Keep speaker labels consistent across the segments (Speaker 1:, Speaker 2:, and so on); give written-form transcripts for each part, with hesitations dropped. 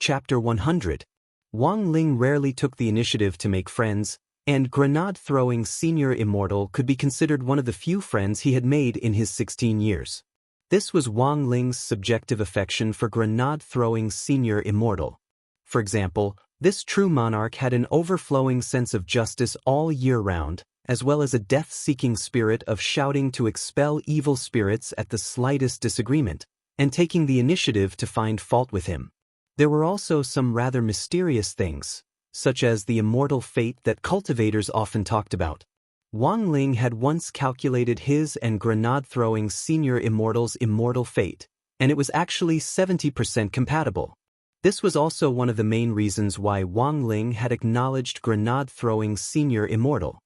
Speaker 1: Chapter 100. Wang Ling rarely took the initiative to make friends, and grenade-throwing senior immortal could be considered one of the few friends he had made in his 16 years. This was Wang Ling's subjective affection for grenade-throwing senior immortal. For example, this true monarch had an overflowing sense of justice all year round, as well as a death-seeking spirit of shouting to expel evil spirits at the slightest disagreement, and taking the initiative to find fault with him. There were also some rather mysterious things, such as the immortal fate that cultivators often talked about. Wang Ling had once calculated his and grenade-throwing senior immortal's immortal fate, and it was actually 70% compatible. This was also one of the main reasons why Wang Ling had acknowledged grenade-throwing senior immortal.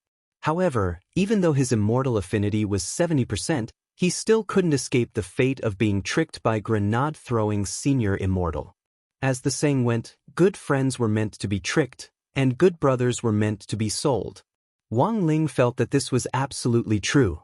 Speaker 1: However, even though his immortal affinity was 70%, he still couldn't escape the fate of being tricked by grenade-throwing senior immortal. As the saying went, good friends were meant to be tricked, and good brothers were meant to be sold. Wang Ling felt that this was absolutely true.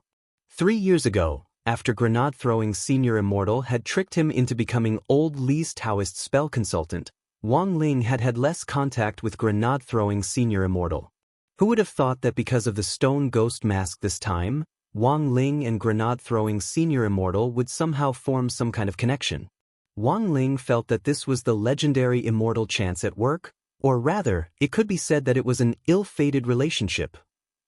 Speaker 1: 3 years ago, after grenade-throwing senior immortal had tricked him into becoming old Li's Taoist spell consultant, Wang Ling had had less contact with grenade-throwing senior immortal. Who would have thought that because of the stone ghost mask this time, Wang Ling and grenade-throwing senior immortal would somehow form some kind of connection? Wang Ling felt that this was the legendary immortal chance at work, or rather, it could be said that it was an ill-fated relationship.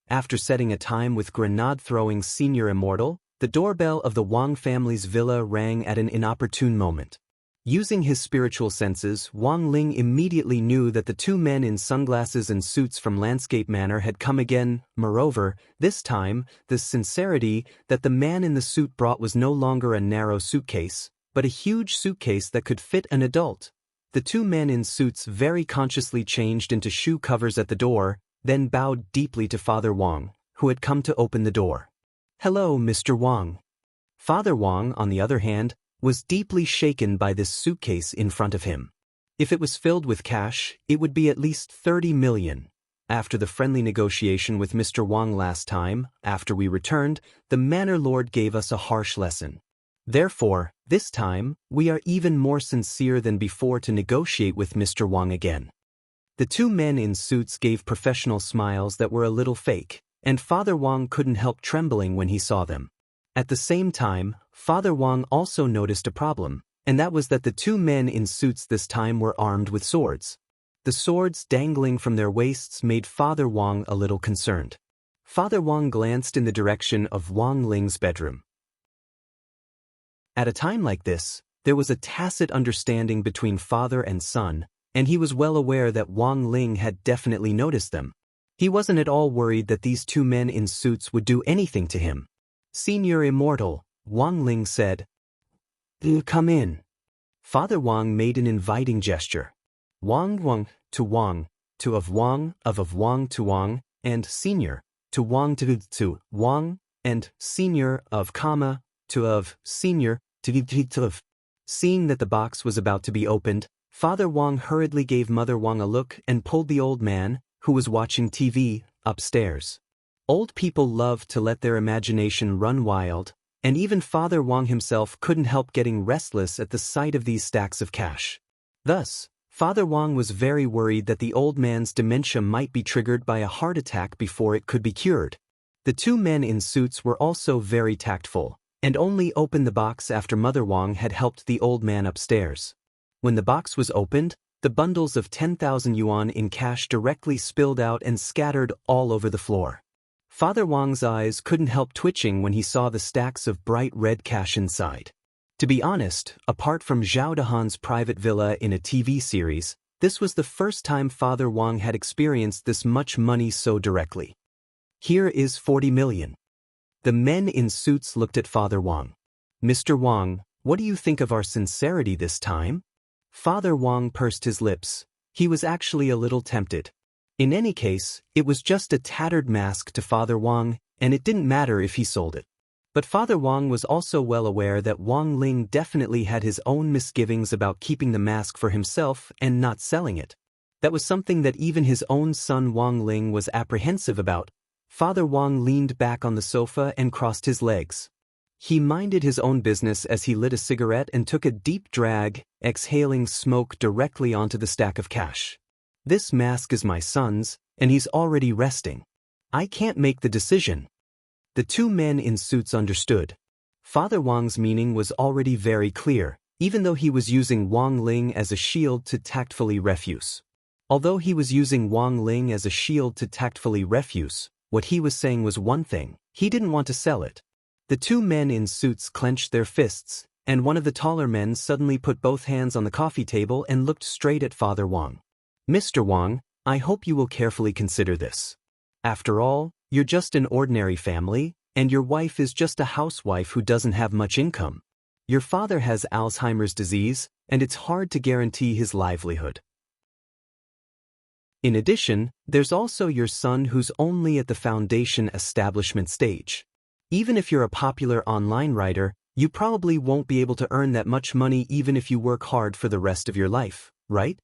Speaker 1: After setting a time with grenade-throwing senior immortal, the doorbell of the Wang family's villa rang at an inopportune moment. Using his spiritual senses, Wang Ling immediately knew that the two men in sunglasses and suits from Landscape Manor had come again. Moreover, this time, the sincerity that the man in the suit brought was no longer a narrow suitcase, but a huge suitcase that could fit an adult. The two men in suits very consciously changed into shoe covers at the door, then bowed deeply to Father Wang, who had come to open the door. "Hello, Mr. Wang." Father Wang, on the other hand, was deeply shaken by this suitcase in front of him. If it was filled with cash, it would be at least 30 million. After the friendly negotiation with Mr. Wang last time, after we returned, the Manor Lord gave us a harsh lesson. Therefore, this time, we are even more sincere than before to negotiate with Mr. Wang again. The two men in suits gave professional smiles that were a little fake, and Father Wang couldn't help trembling when he saw them. At the same time, Father Wang also noticed a problem, and that was that the two men in suits this time were armed with swords. The swords dangling from their waists made Father Wang a little concerned. Father Wang glanced in the direction of Wang Ling's bedroom. At a time like this, there was a tacit understanding between father and son, and he was well aware that Wang Ling had definitely noticed them. He wasn't at all worried that these two men in suits would do anything to him. "Senior Immortal," Wang Ling said. "Come in." Father Wang made an inviting gesture. Wang to Wang, to of Wang to Wang, and Senior, to Wang to Wang, and Senior of comma, to of Senior, to of. Seeing that the box was about to be opened, Father Wang hurriedly gave Mother Wang a look and pulled the old man, who was watching TV, upstairs. Old people love to let their imagination run wild, and even Father Wang himself couldn't help getting restless at the sight of these stacks of cash. Thus, Father Wang was very worried that the old man's dementia might be triggered by a heart attack before it could be cured. The two men in suits were also very tactful, and only opened the box after Mother Wang had helped the old man upstairs. When the box was opened, the bundles of 10,000 yuan in cash directly spilled out and scattered all over the floor. Father Wang's eyes couldn't help twitching when he saw the stacks of bright red cash inside. To be honest, apart from Zhao Dehan's private villa in a TV series, this was the first time Father Wang had experienced this much money so directly. "Here is 40 million. The men in suits looked at Father Wang. "Mr. Wang, what do you think of our sincerity this time?" Father Wang pursed his lips. He was actually a little tempted. In any case, it was just a tattered mask to Father Wang, and it didn't matter if he sold it. But Father Wang was also well aware that Wang Ling definitely had his own misgivings about keeping the mask for himself and not selling it. That was something that even his own son Wang Ling was apprehensive about. Father Wang leaned back on the sofa and crossed his legs. He minded his own business as he lit a cigarette and took a deep drag, exhaling smoke directly onto the stack of cash. This mask is my son's, and he's already resting. I can't make the decision. The two men in suits understood. Father Wang's meaning was already very clear, even though he was using Wang Ling as a shield to tactfully refuse. Although he was using Wang Ling as a shield to tactfully refuse, what he was saying was one thing: he didn't want to sell it. The two men in suits clenched their fists, and one of the taller men suddenly put both hands on the coffee table and looked straight at Father Wang. Mr. Wang, I hope you will carefully consider this. After all, you're just an ordinary family, and your wife is just a housewife who doesn't have much income. Your father has Alzheimer's disease, and it's hard to guarantee his livelihood. In addition, there's also your son who's only at the foundation establishment stage. Even if you're a popular online writer, you probably won't be able to earn that much money even if you work hard for the rest of your life, right?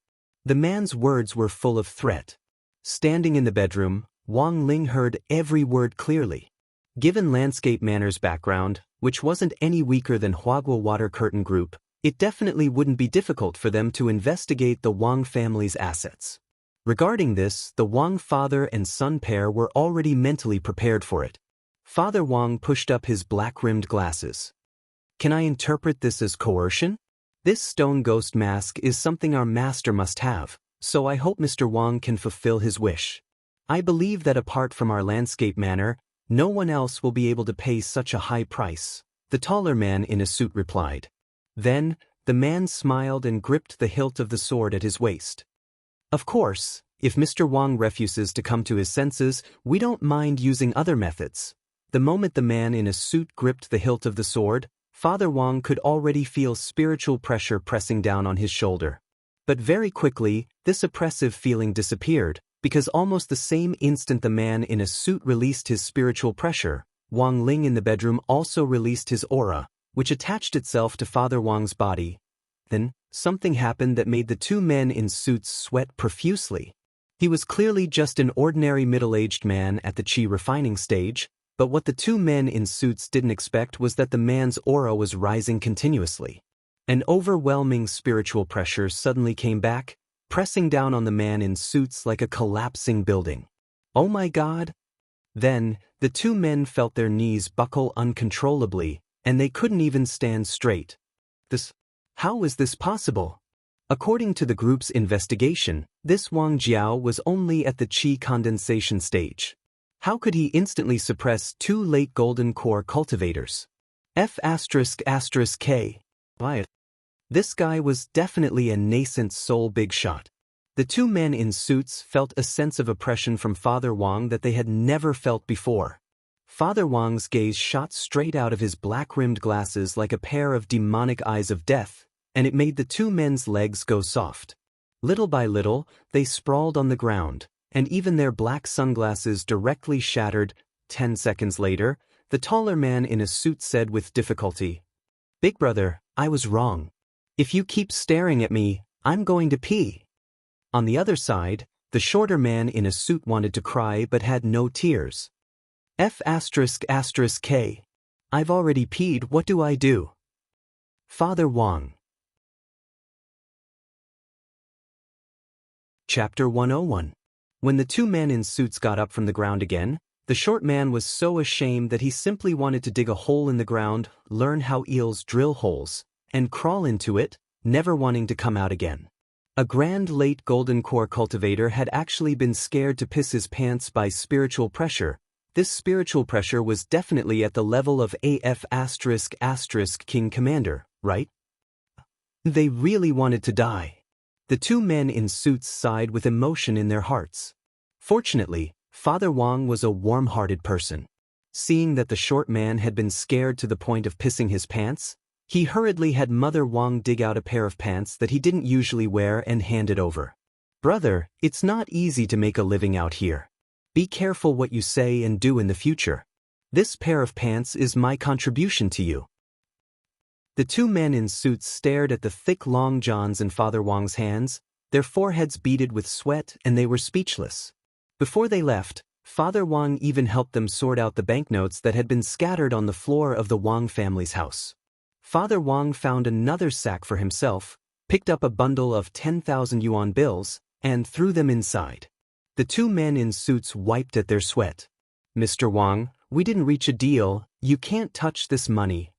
Speaker 1: The man's words were full of threat. Standing in the bedroom, Wang Ling heard every word clearly. Given Landscape Manor's background, which wasn't any weaker than Huaguo Water Curtain Group, it definitely wouldn't be difficult for them to investigate the Wang family's assets. Regarding this, the Wang father and son pair were already mentally prepared for it. Father Wang pushed up his black-rimmed glasses. Can I interpret this as coercion? This stone ghost mask is something our master must have, so I hope Mr. Wang can fulfill his wish. I believe that apart from our Landscape Manor, no one else will be able to pay such a high price, the taller man in a suit replied. Then, the man smiled and gripped the hilt of the sword at his waist. Of course, if Mr. Wang refuses to come to his senses, we don't mind using other methods. The moment the man in a suit gripped the hilt of the sword, Father Wang could already feel spiritual pressure pressing down on his shoulder. But very quickly, this oppressive feeling disappeared, because almost the same instant the man in a suit released his spiritual pressure, Wang Ling in the bedroom also released his aura, which attached itself to Father Wang's body. Then, something happened that made the two men in suits sweat profusely. He was clearly just an ordinary middle-aged man at the chi refining stage, but what the two men in suits didn't expect was that the man's aura was rising continuously. An overwhelming spiritual pressure suddenly came back, pressing down on the man in suits like a collapsing building. Oh my God! Then, the two men felt their knees buckle uncontrollably, and they couldn't even stand straight. How is this possible? According to the group's investigation, this Wang Jiao was only at the chi condensation stage. How could he instantly suppress two late golden core cultivators? F***K. This guy was definitely a nascent soul big shot. The two men in suits felt a sense of oppression from Father Wang that they had never felt before. Father Wang's gaze shot straight out of his black-rimmed glasses like a pair of demonic eyes of death, and it made the two men's legs go soft. Little by little, they sprawled on the ground, and even their black sunglasses directly shattered. 10 seconds later, the taller man in a suit said with difficulty, "Big brother, I was wrong. If you keep staring at me, I'm going to pee." On the other side, the shorter man in a suit wanted to cry but had no tears. F***K. I've already peed, what do I do? Father Wang. Chapter 101. When the two men in suits got up from the ground again, the short man was so ashamed that he simply wanted to dig a hole in the ground, learn how eels drill holes, and crawl into it, never wanting to come out again. A grand late golden core cultivator had actually been scared to piss his pants by spiritual pressure. This spiritual pressure was definitely at the level of AF*** King Commander, right? They really wanted to die. The two men in suits sighed with emotion in their hearts. Fortunately, Father Wang was a warm-hearted person. Seeing that the short man had been scared to the point of pissing his pants, he hurriedly had Mother Wang dig out a pair of pants that he didn't usually wear and hand it over. "Brother, it's not easy to make a living out here. Be careful what you say and do in the future. This pair of pants is my contribution to you." The two men in suits stared at the thick long johns in Father Wang's hands, their foreheads beaded with sweat, and they were speechless. Before they left, Father Wang even helped them sort out the banknotes that had been scattered on the floor of the Wang family's house. Father Wang found another sack for himself, picked up a bundle of 10,000 yuan bills, and threw them inside. The two men in suits wiped at their sweat. "Mr. Wang, we didn't reach a deal, you can't touch this money."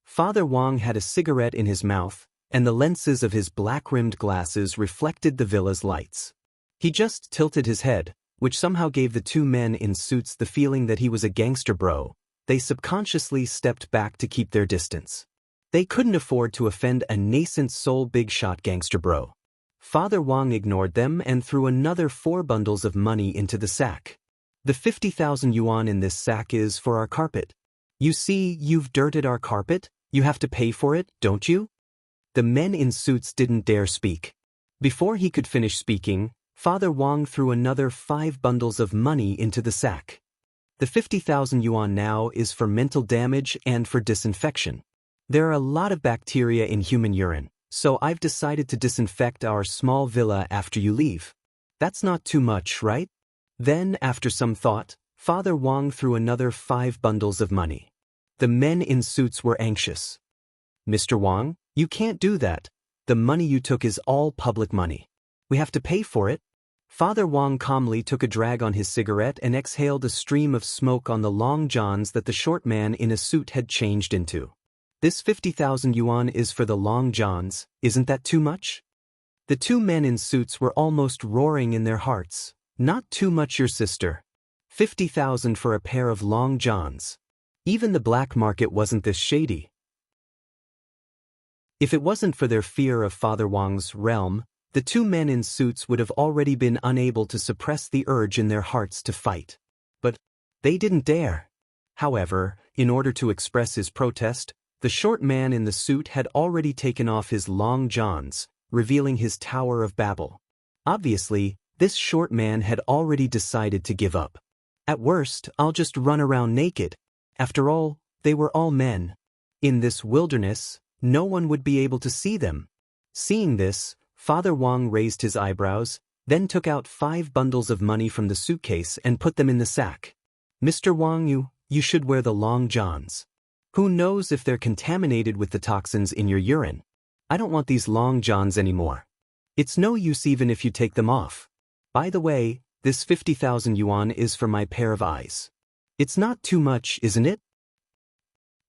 Speaker 1: Father Wang had a cigarette in his mouth, and the lenses of his black-rimmed glasses reflected the villa's lights. He just tilted his head, which somehow gave the two men in suits the feeling that he was a gangster bro. They subconsciously stepped back to keep their distance. They couldn't afford to offend a nascent soul big-shot gangster bro. Father Wang ignored them and threw another 4 bundles of money into the sack. "The 50,000 yuan in this sack is for our carpet. You see, you've dirted our carpet, you have to pay for it, don't you?" The men in suits didn't dare speak. Before he could finish speaking, Father Wang threw another 5 bundles of money into the sack. "The 50,000 yuan now is for mental damage and for disinfection. There are a lot of bacteria in human urine, so I've decided to disinfect our small villa after you leave. That's not too much, right?" Then, after some thought, Father Wang threw another 5 bundles of money. The men in suits were anxious. "Mr. Wang, you can't do that. The money you took is all public money. We have to pay for it." Father Wang calmly took a drag on his cigarette and exhaled a stream of smoke on the long johns that the short man in a suit had changed into. "This 50,000 yuan is for the long johns, isn't that too much?" The two men in suits were almost roaring in their hearts. "Not too much, your sister. 50,000 for a pair of long johns. Even the black market wasn't this shady." If it wasn't for their fear of Father Wang's realm, the two men in suits would have already been unable to suppress the urge in their hearts to fight. But they didn't dare. However, in order to express his protest, the short man in the suit had already taken off his long johns, revealing his Tower of Babel. Obviously, this short man had already decided to give up. "At worst, I'll just run around naked." After all, they were all men. In this wilderness, no one would be able to see them. Seeing this, Father Wang raised his eyebrows, then took out 5 bundles of money from the suitcase and put them in the sack. "Mr. Wang, you should wear the long johns. Who knows if they're contaminated with the toxins in your urine? I don't want these long johns anymore. It's no use even if you take them off. By the way, this 50,000 yuan is for my pair of eyes. It's not too much, isn't it?"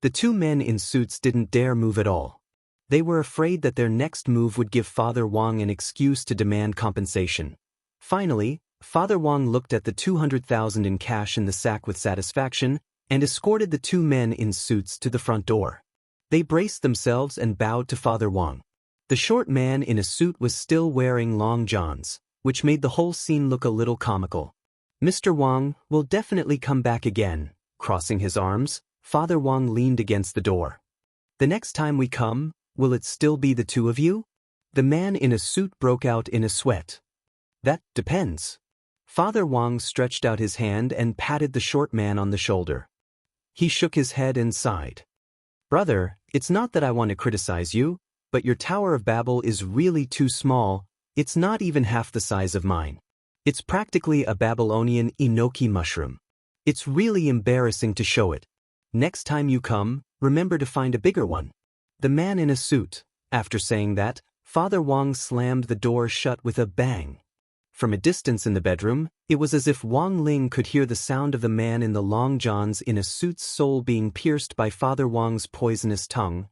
Speaker 1: The two men in suits didn't dare move at all. They were afraid that their next move would give Father Wang an excuse to demand compensation. Finally, Father Wang looked at the 200,000 in cash in the sack with satisfaction and escorted the two men in suits to the front door. They braced themselves and bowed to Father Wang. The short man in a suit was still wearing long johns, which made the whole scene look a little comical. "Mr. Wang will definitely come back again." Crossing his arms, Father Wang leaned against the door. "The next time we come, will it still be the two of you?" The man in a suit broke out in a sweat. "That depends." Father Wang stretched out his hand and patted the short man on the shoulder. He shook his head and sighed. "Brother, it's not that I want to criticize you, but your Tower of Babel is really too small. It's not even half the size of mine. It's practically a Babylonian enoki mushroom. It's really embarrassing to show it. Next time you come, remember to find a bigger one." The man in a suit. After saying that, Father Wang slammed the door shut with a bang. From a distance in the bedroom, it was as if Wang Ling could hear the sound of the man in the long johns in a suit's soul being pierced by Father Wang's poisonous tongue.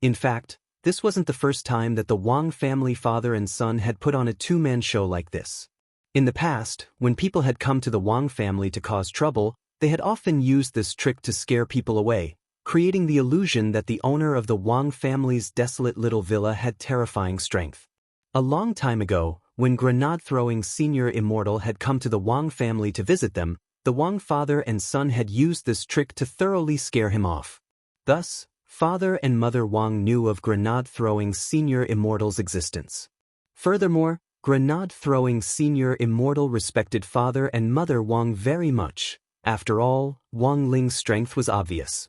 Speaker 1: In fact, this wasn't the first time that the Wang family father and son had put on a two-man show like this. In the past, when people had come to the Wang family to cause trouble, they had often used this trick to scare people away, creating the illusion that the owner of the Wang family's desolate little villa had terrifying strength. A long time ago, when grenade-throwing senior immortal had come to the Wang family to visit them, the Wang father and son had used this trick to thoroughly scare him off. Thus, Father and Mother Wang knew of grenade-throwing senior immortal's existence. Furthermore, grenade-throwing senior immortal respected Father and Mother Wang very much. After all, Wang Ling's strength was obvious.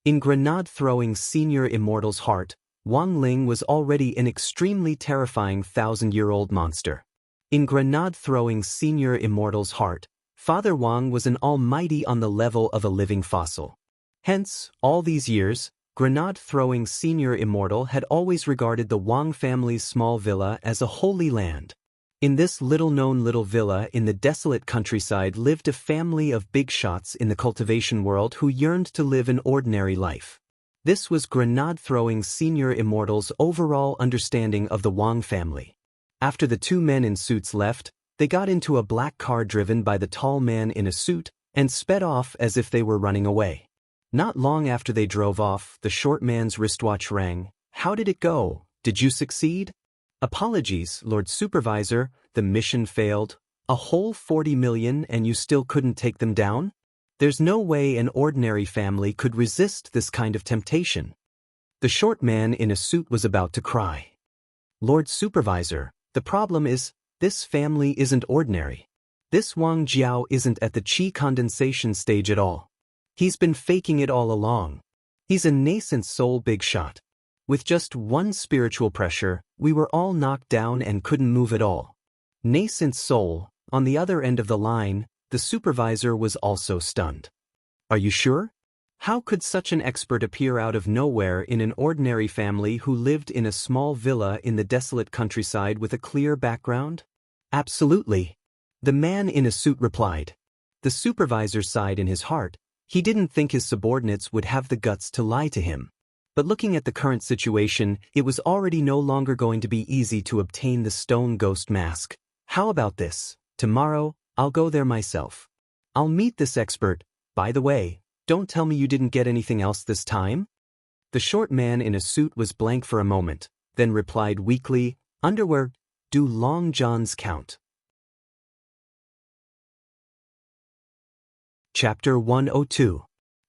Speaker 1: In grenade-throwing senior immortal's heart, Wang Ling was already an extremely terrifying 1,000-year-old monster. In grenade-throwing senior immortal's heart, Father Wang was an almighty on the level of a living fossil. Hence, all these years, grenade-throwing senior immortal had always regarded the Wang family's small villa as a holy land. In this little-known little villa in the desolate countryside lived a family of big shots in the cultivation world who yearned to live an ordinary life. This was grenade-throwing senior immortal's overall understanding of the Wang family. After the two men in suits left, they got into a black car driven by the tall man in a suit and sped off as if they were running away. Not long after they drove off, the short man's wristwatch rang. "How did it go? Did you succeed?" "Apologies, Lord Supervisor, the mission failed. A whole 40 million and you still couldn't take them down? There's no way an ordinary family could resist this kind of temptation." The short man in a suit was about to cry. "Lord Supervisor, the problem is, this family isn't ordinary. This Wang Jiao isn't at the qi condensation stage at all. He's been faking it all along. He's a nascent soul big shot. With just one spiritual pressure, we were all knocked down and couldn't move at all." Nascent soul, on the other end of the line, the supervisor was also stunned. "Are you sure? How could such an expert appear out of nowhere in an ordinary family who lived in a small villa in the desolate countryside with a clear background?" "Absolutely," the man in a suit replied. The supervisor sighed in his heart. He didn't think his subordinates would have the guts to lie to him. But looking at the current situation, it was already no longer going to be easy to obtain the stone ghost mask. "How about this? Tomorrow, I'll go there myself. I'll meet this expert. By the way, don't tell me you didn't get anything else this time?" The short man in a suit was blank for a moment, then replied weakly, "Underwear, do long johns count?" Chapter 102.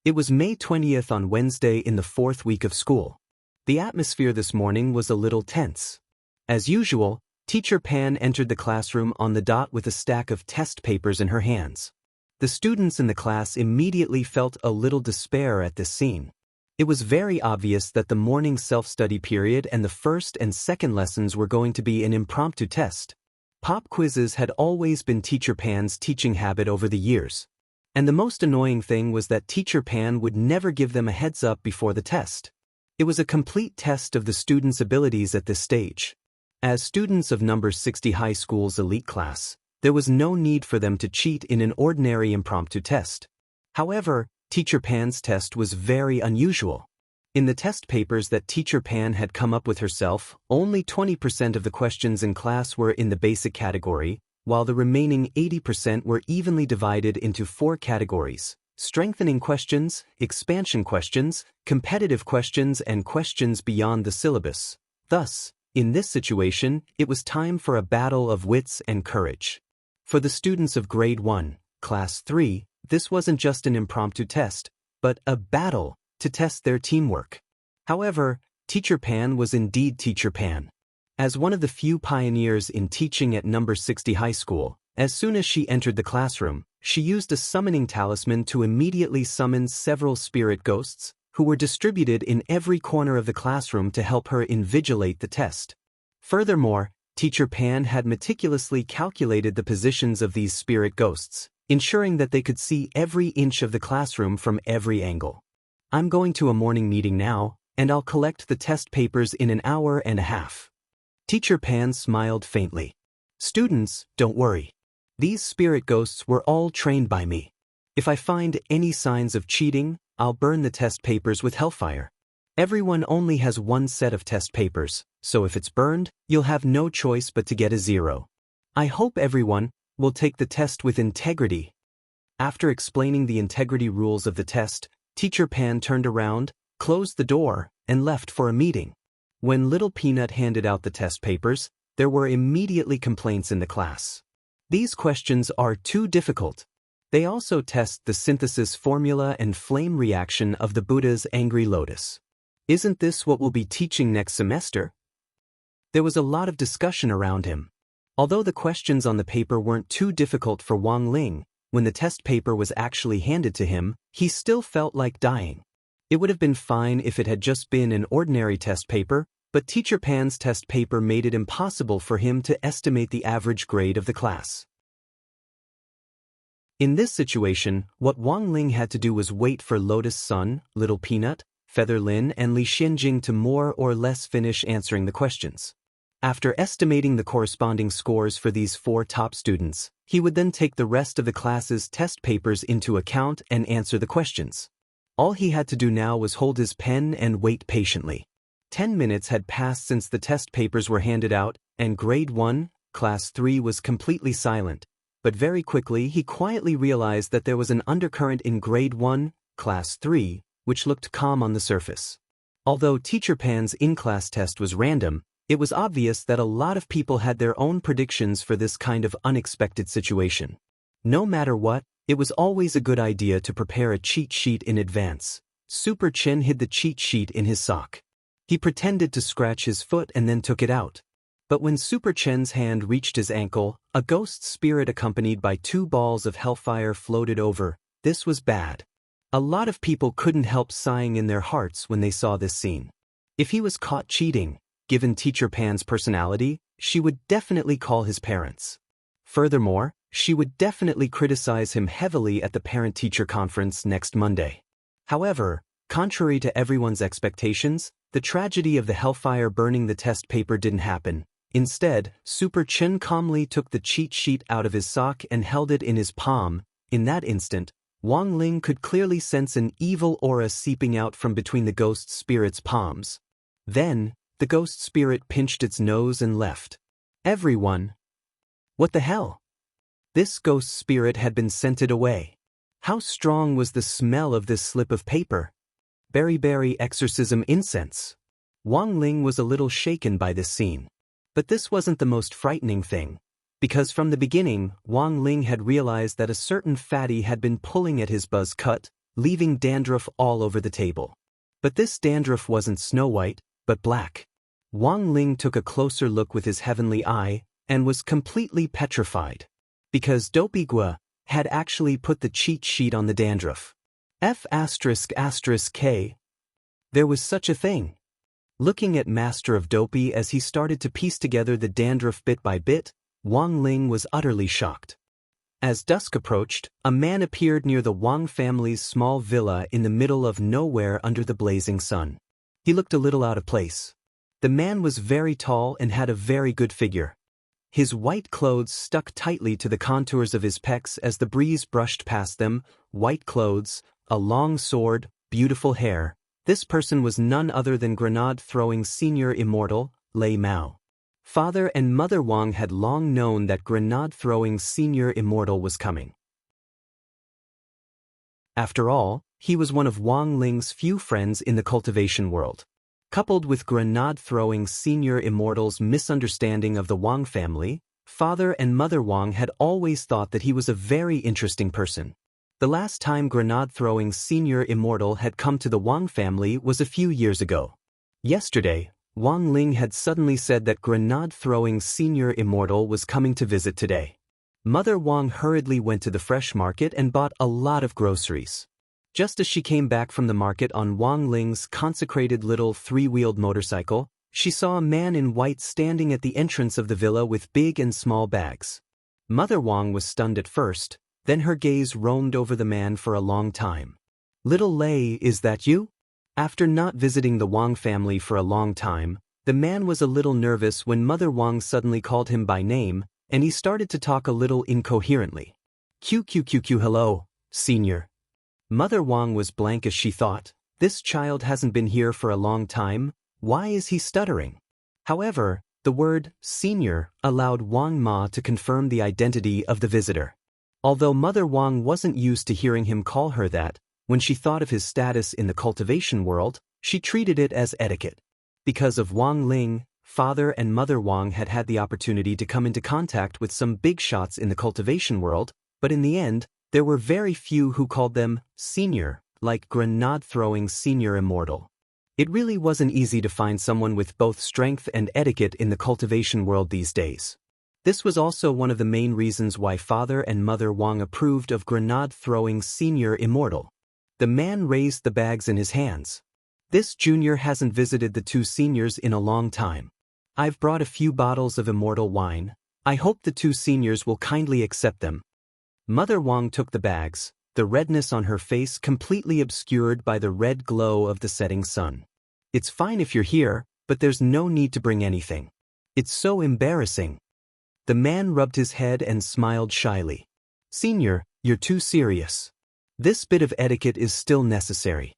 Speaker 1: It was May 20th on Wednesday in the fourth week of school. The atmosphere this morning was a little tense. As usual, Teacher Pan entered the classroom on the dot with a stack of test papers in her hands. The students in the class immediately felt a little despair at this scene. It was very obvious that the morning self-study period and the first and second lessons were going to be an impromptu test. Pop quizzes had always been Teacher Pan's teaching habit over the years. And the most annoying thing was that Teacher Pan would never give them a heads up before the test. It was a complete test of the students' abilities at this stage. As students of number 60 high school's elite class, there was no need for them to cheat in an ordinary impromptu test. However, Teacher Pan's test was very unusual. In the test papers that Teacher Pan had come up with herself, only 20% of the questions in class were in the basic category, while the remaining 80% were evenly divided into 4 categories: strengthening questions, expansion questions, competitive questions, and questions beyond the syllabus. Thus, in this situation, it was time for a battle of wits and courage. For the students of Grade 1, Class 3, this wasn't just an impromptu test, but a battle to test their teamwork. However, Teacher Pan was indeed Teacher Pan. As one of the few pioneers in teaching at number 60 high school, as soon as she entered the classroom, she used a summoning talisman to immediately summon several spirit ghosts, who were distributed in every corner of the classroom to help her invigilate the test. Furthermore, Teacher Pan had meticulously calculated the positions of these spirit ghosts, ensuring that they could see every inch of the classroom from every angle. "I'm going to a morning meeting now, and I'll collect the test papers in an hour and a half." Teacher Pan smiled faintly. "Students, don't worry. These spirit ghosts were all trained by me. If I find any signs of cheating, I'll burn the test papers with hellfire. Everyone only has one set of test papers, so if it's burned, you'll have no choice but to get a 0. I hope everyone will take the test with integrity." After explaining the integrity rules of the test, Teacher Pan turned around, closed the door, and left for a meeting. When Little Peanut handed out the test papers, there were immediately complaints in the class. "These questions are too difficult. They also test the synthesis formula and flame reaction of the Buddha's angry lotus. Isn't this what we'll be teaching next semester?" There was a lot of discussion around him. Although the questions on the paper weren't too difficult for Wang Ling, when the test paper was actually handed to him, he still felt like dying. It would have been fine if it had just been an ordinary test paper, but Teacher Pan's test paper made it impossible for him to estimate the average grade of the class. In this situation, what Wang Ling had to do was wait for Lotus Sun, Little Peanut, Feather Lin and Li Xianjing to more or less finish answering the questions. After estimating the corresponding scores for these 4 top students, he would then take the rest of the class's test papers into account and answer the questions. All he had to do now was hold his pen and wait patiently. 10 minutes had passed since the test papers were handed out, and Grade 1, Class 3 was completely silent. But very quickly he quietly realized that there was an undercurrent in Grade 1, Class 3, which looked calm on the surface. Although Teacher Pan's in-class test was random, it was obvious that a lot of people had their own predictions for this kind of unexpected situation. No matter what, it was always a good idea to prepare a cheat sheet in advance. Super Chen hid the cheat sheet in his sock. He pretended to scratch his foot and then took it out. But when Super Chen's hand reached his ankle, a ghost spirit accompanied by 2 balls of hellfire floated over. This was bad. A lot of people couldn't help sighing in their hearts when they saw this scene. If he was caught cheating, given Teacher Pan's personality, she would definitely call his parents. Furthermore, she would definitely criticize him heavily at the parent-teacher conference next Monday. However, contrary to everyone's expectations, the tragedy of the hellfire burning the test paper didn't happen. Instead, Super Chen calmly took the cheat sheet out of his sock and held it in his palm. In that instant, Wang Ling could clearly sense an evil aura seeping out from between the ghost spirit's palms. Then, the ghost spirit pinched its nose and left. Everyone. What the hell? This ghost spirit had been scented away. How strong was the smell of this slip of paper? Berry exorcism incense. Wang Ling was a little shaken by this scene. But this wasn't the most frightening thing. Because from the beginning, Wang Ling had realized that a certain fatty had been pulling at his buzz cut, leaving dandruff all over the table. But this dandruff wasn't snow white, but black. Wang Ling took a closer look with his heavenly eye, and was completely petrified. Because Dopey Gua had actually put the cheat sheet on the dandruff. F***K. There was such a thing. Looking at Master of Dopey as he started to piece together the dandruff bit by bit, Wang Ling was utterly shocked. As dusk approached, a man appeared near the Wang family's small villa in the middle of nowhere under the blazing sun. He looked a little out of place. The man was very tall and had a very good figure. His white clothes stuck tightly to the contours of his pecs as the breeze brushed past them. White clothes, a long sword, beautiful hair. This person was none other than grenade-throwing senior immortal, Lei Mao. Father and Mother Wang had long known that grenade-throwing senior immortal was coming. After all, he was one of Wang Ling's few friends in the cultivation world. Coupled with grenade-throwing senior immortal's misunderstanding of the Wang family, Father and Mother Wang had always thought that he was a very interesting person. The last time grenade-throwing senior immortal had come to the Wang family was a few years ago. Yesterday, Wang Ling had suddenly said that grenade-throwing senior immortal was coming to visit today. Mother Wang hurriedly went to the fresh market and bought a lot of groceries. Just as she came back from the market on Wang Ling's consecrated little 3-wheeled motorcycle, she saw a man in white standing at the entrance of the villa with big and small bags. Mother Wang was stunned at first, then her gaze roamed over the man for a long time. "Little Lei, is that you?" After not visiting the Wang family for a long time, the man was a little nervous when Mother Wang suddenly called him by name, and he started to talk a little incoherently. "QQQQ hello, senior." Mother Wang was blank as she thought, this child hasn't been here for a long time, why is he stuttering? However, the word senior allowed Wang Ma to confirm the identity of the visitor. Although Mother Wang wasn't used to hearing him call her that, when she thought of his status in the cultivation world, she treated it as etiquette. Because of Wang Ling, Father and Mother Wang had had the opportunity to come into contact with some big shots in the cultivation world, but in the end, there were very few who called them senior, like grenade-throwing senior immortal. It really wasn't easy to find someone with both strength and etiquette in the cultivation world these days. This was also one of the main reasons why Father and Mother Wang approved of grenade-throwing senior immortal. The man raised the bags in his hands. This junior hasn't visited the two seniors in a long time. I've brought a few bottles of immortal wine. I hope the two seniors will kindly accept them. Mother Wang took the bags, the redness on her face completely obscured by the red glow of the setting sun. It's fine if you're here, but there's no need to bring anything. It's so embarrassing. The man rubbed his head and smiled shyly. Senior, you're too serious. This bit of etiquette is still necessary.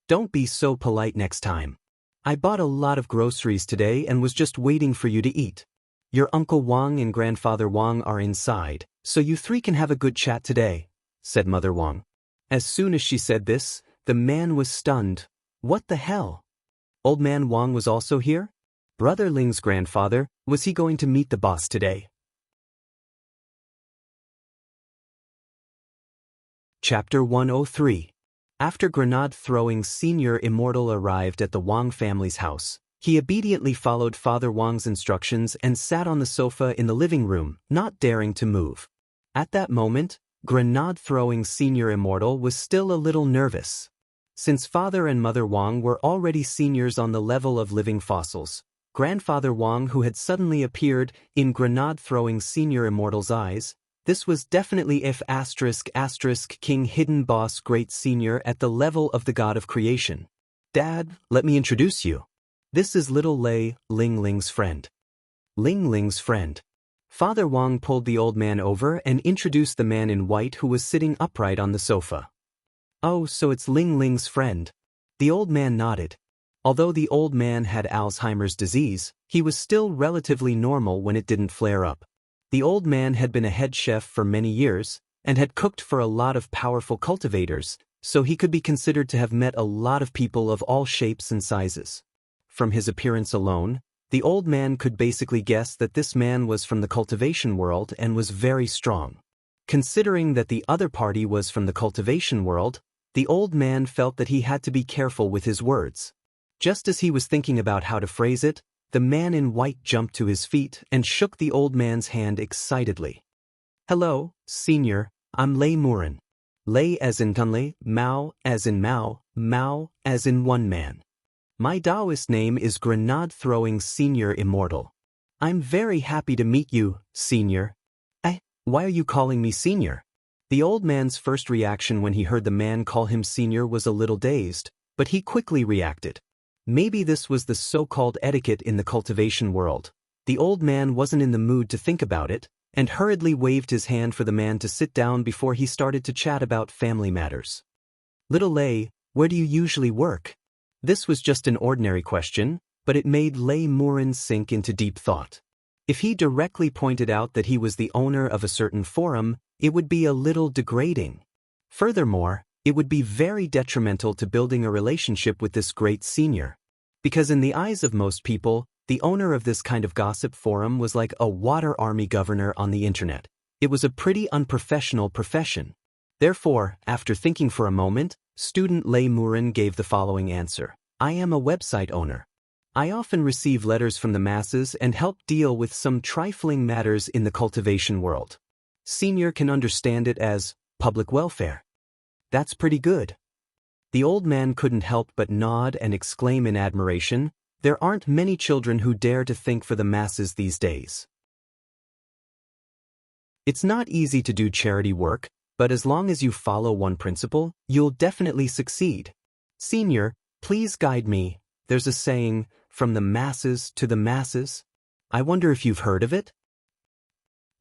Speaker 1: Don't be so polite next time. I bought a lot of groceries today and was just waiting for you to eat. Your Uncle Wang and Grandfather Wang are inside, so you three can have a good chat today, said Mother Wang. As soon as she said this, the man was stunned. What the hell? Old Man Wang was also here? Brother Ling's grandfather, was he going to meet the boss today? Chapter 103. After grenade-throwing Senior Immortal arrived at the Wang family's house, he obediently followed Father Wang's instructions and sat on the sofa in the living room, not daring to move. At that moment, grenade-throwing Senior Immortal was still a little nervous. Since Father and Mother Wang were already seniors on the level of living fossils, Grandfather Wang, who had suddenly appeared in grenade-throwing Senior Immortal's eyes, this was definitely if *** King Hidden Boss Great Senior at the level of the God of Creation. Dad, let me introduce you. This is little Lei, Ling Ling's friend. Ling Ling's friend. Father Wang pulled the old man over and introduced the man in white who was sitting upright on the sofa. Oh, so it's Ling Ling's friend. The old man nodded. Although the old man had Alzheimer's disease, he was still relatively normal when it didn't flare up. The old man had been a head chef for many years, and had cooked for a lot of powerful cultivators, so he could be considered to have met a lot of people of all shapes and sizes. From his appearance alone, the old man could basically guess that this man was from the cultivation world and was very strong. Considering that the other party was from the cultivation world, the old man felt that he had to be careful with his words. Just as he was thinking about how to phrase it, the man in white jumped to his feet and shook the old man's hand excitedly. Hello, Senior, I'm Lei Muren. Lei as in Tunlei, Mao as in Mao, Mao as in one man. My Taoist name is Grenade-Throwing Senior Immortal. I'm very happy to meet you, Senior. Why are you calling me Senior? The old man's first reaction when he heard the man call him Senior was a little dazed, but he quickly reacted. Maybe this was the so-called etiquette in the cultivation world. The old man wasn't in the mood to think about it, and hurriedly waved his hand for the man to sit down before he started to chat about family matters. Little Lei, where do you usually work? This was just an ordinary question, but it made Lei Muren sink into deep thought. If he directly pointed out that he was the owner of a certain forum, it would be a little degrading. Furthermore, it would be very detrimental to building a relationship with this great senior. Because in the eyes of most people, the owner of this kind of gossip forum was like a water army governor on the internet. It was a pretty unprofessional profession. Therefore, after thinking for a moment, student Lei Muren gave the following answer. I am a website owner. I often receive letters from the masses and help deal with some trifling matters in the cultivation world. Senior can understand it as public welfare. That's pretty good. The old man couldn't help but nod and exclaim in admiration, there aren't many children who dare to think for the masses these days. It's not easy to do charity work, but as long as you follow one principle, you'll definitely succeed. Senior, please guide me. There's a saying, from the masses to the masses. I wonder if you've heard of it?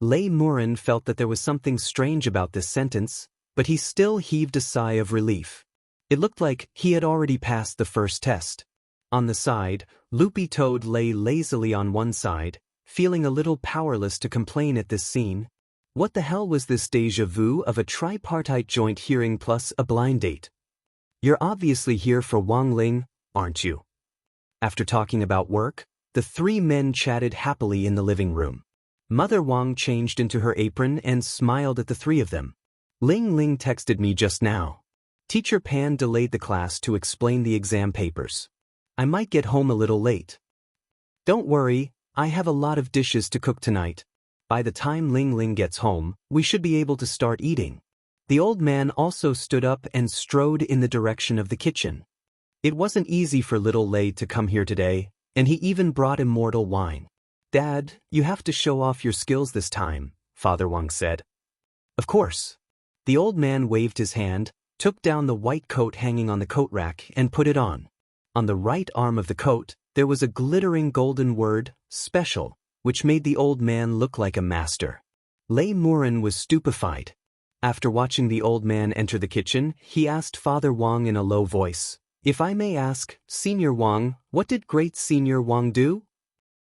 Speaker 1: Lei Muren felt that there was something strange about this sentence, but he still heaved a sigh of relief. It looked like he had already passed the first test. On the side, Loopy Toad lay lazily on one side, feeling a little powerless to complain at this scene. What the hell was this déjà vu of a tripartite joint hearing plus a blind date? You're obviously here for Wang Ling, aren't you? After talking about work, the three men chatted happily in the living room. Mother Wang changed into her apron and smiled at the three of them. Ling Ling texted me just now. Teacher Pan delayed the class to explain the exam papers. I might get home a little late. Don't worry, I have a lot of dishes to cook tonight. By the time Ling Ling gets home, we should be able to start eating. The old man also stood up and strode in the direction of the kitchen. It wasn't easy for little Lei to come here today, and he even brought immortal wine. Dad, you have to show off your skills this time, Father Wang said. Of course. The old man waved his hand, took down the white coat hanging on the coat rack and put it on. On the right arm of the coat, there was a glittering golden word, special, which made the old man look like a master. Lei Muren was stupefied. After watching the old man enter the kitchen, he asked Father Wang in a low voice, "If I may ask, Senior Wang, what did great Senior Wang do?"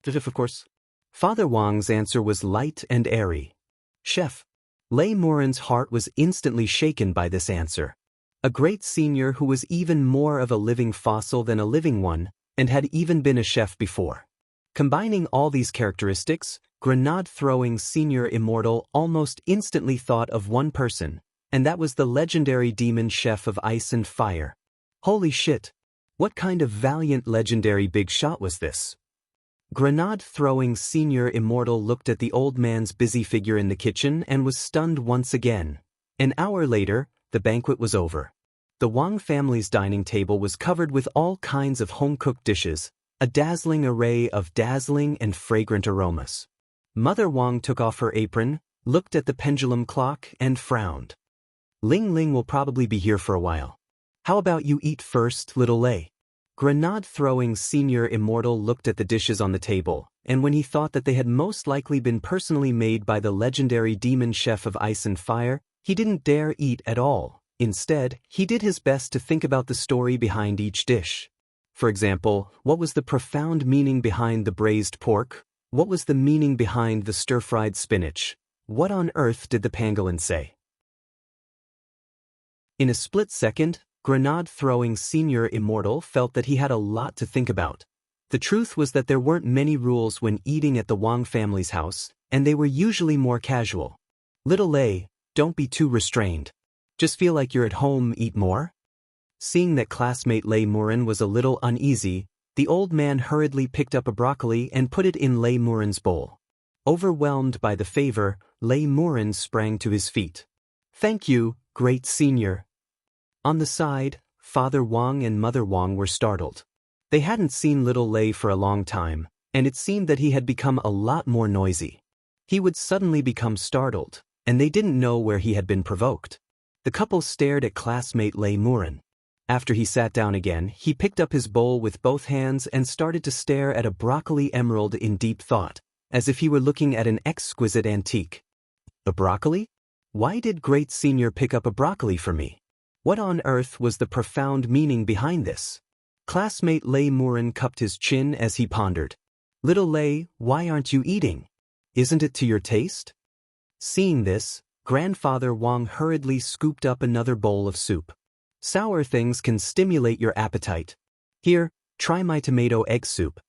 Speaker 1: Of course. Father Wang's answer was light and airy. Chef. Lei Muren's heart was instantly shaken by this answer. A great senior who was even more of a living fossil than a living one, and had even been a chef before. Combining all these characteristics, grenade-throwing senior immortal almost instantly thought of one person, and that was the legendary demon chef of ice and fire. Holy shit! What kind of valiant legendary big shot was this? Grenade-throwing senior immortal looked at the old man's busy figure in the kitchen and was stunned once again. An hour later, the banquet was over. The Wang family's dining table was covered with all kinds of home-cooked dishes, a dazzling array of dazzling and fragrant aromas. Mother Wang took off her apron, looked at the pendulum clock, and frowned. Ling Ling will probably be here for a while. How about you eat first, little Lei? Grenade-throwing senior immortal looked at the dishes on the table, and when he thought that they had most likely been personally made by the legendary demon chef of ice and fire, he didn't dare eat at all. Instead, he did his best to think about the story behind each dish. For example, what was the profound meaning behind the braised pork? What was the meaning behind the stir-fried spinach? What on earth did the pangolin say? In a split second, grenade-throwing senior immortal felt that he had a lot to think about. The truth was that there weren't many rules when eating at the Wang family's house, and they were usually more casual. Little Lei, don't be too restrained. Just feel like you're at home, eat more? Seeing that classmate Lei Muren was a little uneasy, the old man hurriedly picked up a broccoli and put it in Lei Muren's bowl. Overwhelmed by the favor, Lei Muren sprang to his feet. Thank you, great senior. On the side, Father Wang and Mother Wang were startled. They hadn't seen little Lei for a long time, and it seemed that he had become a lot more noisy. He would suddenly become startled, and they didn't know where he had been provoked. The couple stared at classmate Lei Muren. After he sat down again, he picked up his bowl with both hands and started to stare at a broccoli emerald in deep thought, as if he were looking at an exquisite antique. A broccoli? Why did great senior pick up a broccoli for me? What on earth was the profound meaning behind this? Classmate Lei Muren cupped his chin as he pondered. Little Lei, why aren't you eating? Isn't it to your taste? Seeing this, Grandfather Wang hurriedly scooped up another bowl of soup. Sour things can stimulate your appetite. Here, try my tomato egg soup.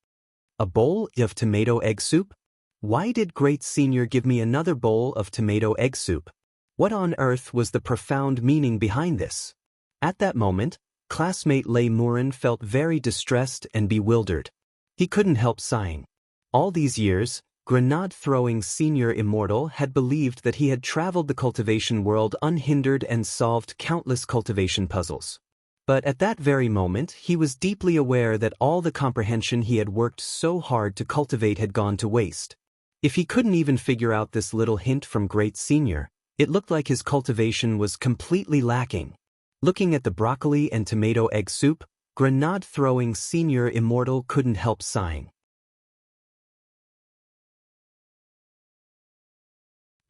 Speaker 1: A bowl of tomato egg soup? Why did great senior give me another bowl of tomato egg soup? What on earth was the profound meaning behind this? At that moment, classmate Lei Muren felt very distressed and bewildered. He couldn't help sighing. All these years, grenade-throwing senior immortal had believed that he had traveled the cultivation world unhindered and solved countless cultivation puzzles. But at that very moment, he was deeply aware that all the comprehension he had worked so hard to cultivate had gone to waste. If he couldn't even figure out this little hint from great senior, it looked like his cultivation was completely lacking. Looking at the broccoli and tomato egg soup, grenade-throwing senior immortal couldn't help sighing.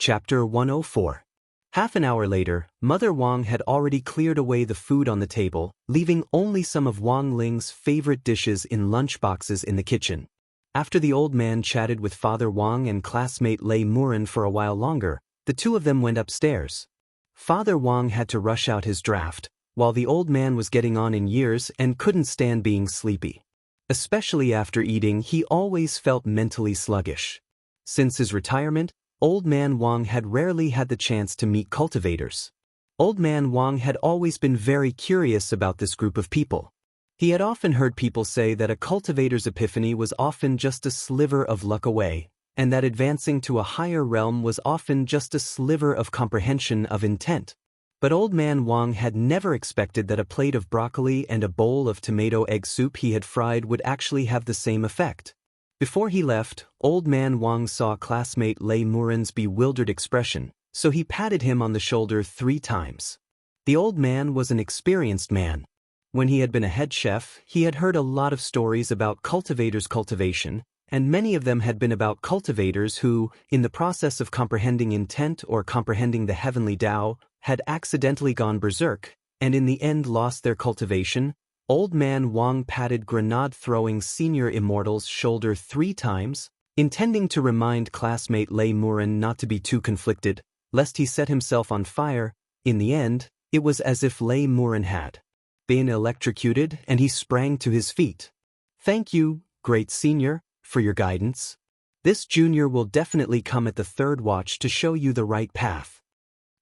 Speaker 1: Chapter 104. Half an hour later, Mother Wang had already cleared away the food on the table, leaving only some of Wang Ling's favorite dishes in lunchboxes in the kitchen. After the old man chatted with Father Wang and classmate Lei Muren for a while longer, the two of them went upstairs. Father Wang had to rush out his draft, while the old man was getting on in years and couldn't stand being sleepy. Especially after eating, he always felt mentally sluggish. Since his retirement, Old Man Wang had rarely had the chance to meet cultivators. Old Man Wang had always been very curious about this group of people. He had often heard people say that a cultivator's epiphany was often just a sliver of luck away, and that advancing to a higher realm was often just a sliver of comprehension of intent. But Old Man Wang had never expected that a plate of broccoli and a bowl of tomato egg soup he had fried would actually have the same effect. Before he left, Old Man Wang saw classmate Lei Muren's bewildered expression, so he patted him on the shoulder 3 times. The old man was an experienced man. When he had been a head chef, he had heard a lot of stories about cultivators' cultivation, and many of them had been about cultivators who, in the process of comprehending intent or comprehending the heavenly Tao, had accidentally gone berserk, and in the end lost their cultivation. Old Man Wang patted grenade-throwing senior immortal's shoulder 3 times, intending to remind classmate Lei Muren not to be too conflicted, lest he set himself on fire. In the end, it was as if Lei Muren had been electrocuted, and he sprang to his feet. "Thank you, great senior, for your guidance. This junior will definitely come at the 3rd watch to show you the right path."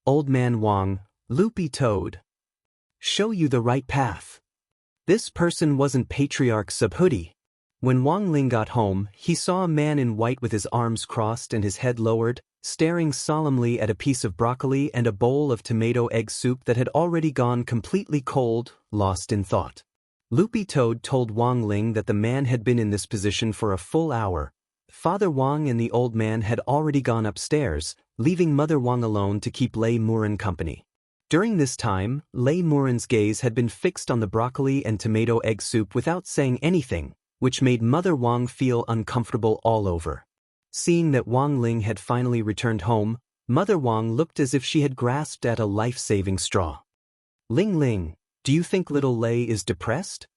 Speaker 1: Old Man Wang, loopy toad. Show you the right path. This person wasn't Patriarch Subhoodie. When Wang Ling got home, he saw a man in white with his arms crossed and his head lowered, staring solemnly at a piece of broccoli and a bowl of tomato egg soup that had already gone completely cold, lost in thought. Loopy Toad told Wang Ling that the man had been in this position for a full hour. Father Wang and the old man had already gone upstairs, leaving Mother Wang alone to keep Lei Muren company. During this time, Lei Muren's gaze had been fixed on the broccoli and tomato egg soup without saying anything, which made Mother Wang feel uncomfortable all over. Seeing that Wang Ling had finally returned home, Mother Wang looked as if she had grasped at a life-saving straw. "Ling Ling, do you think little Lei is depressed?"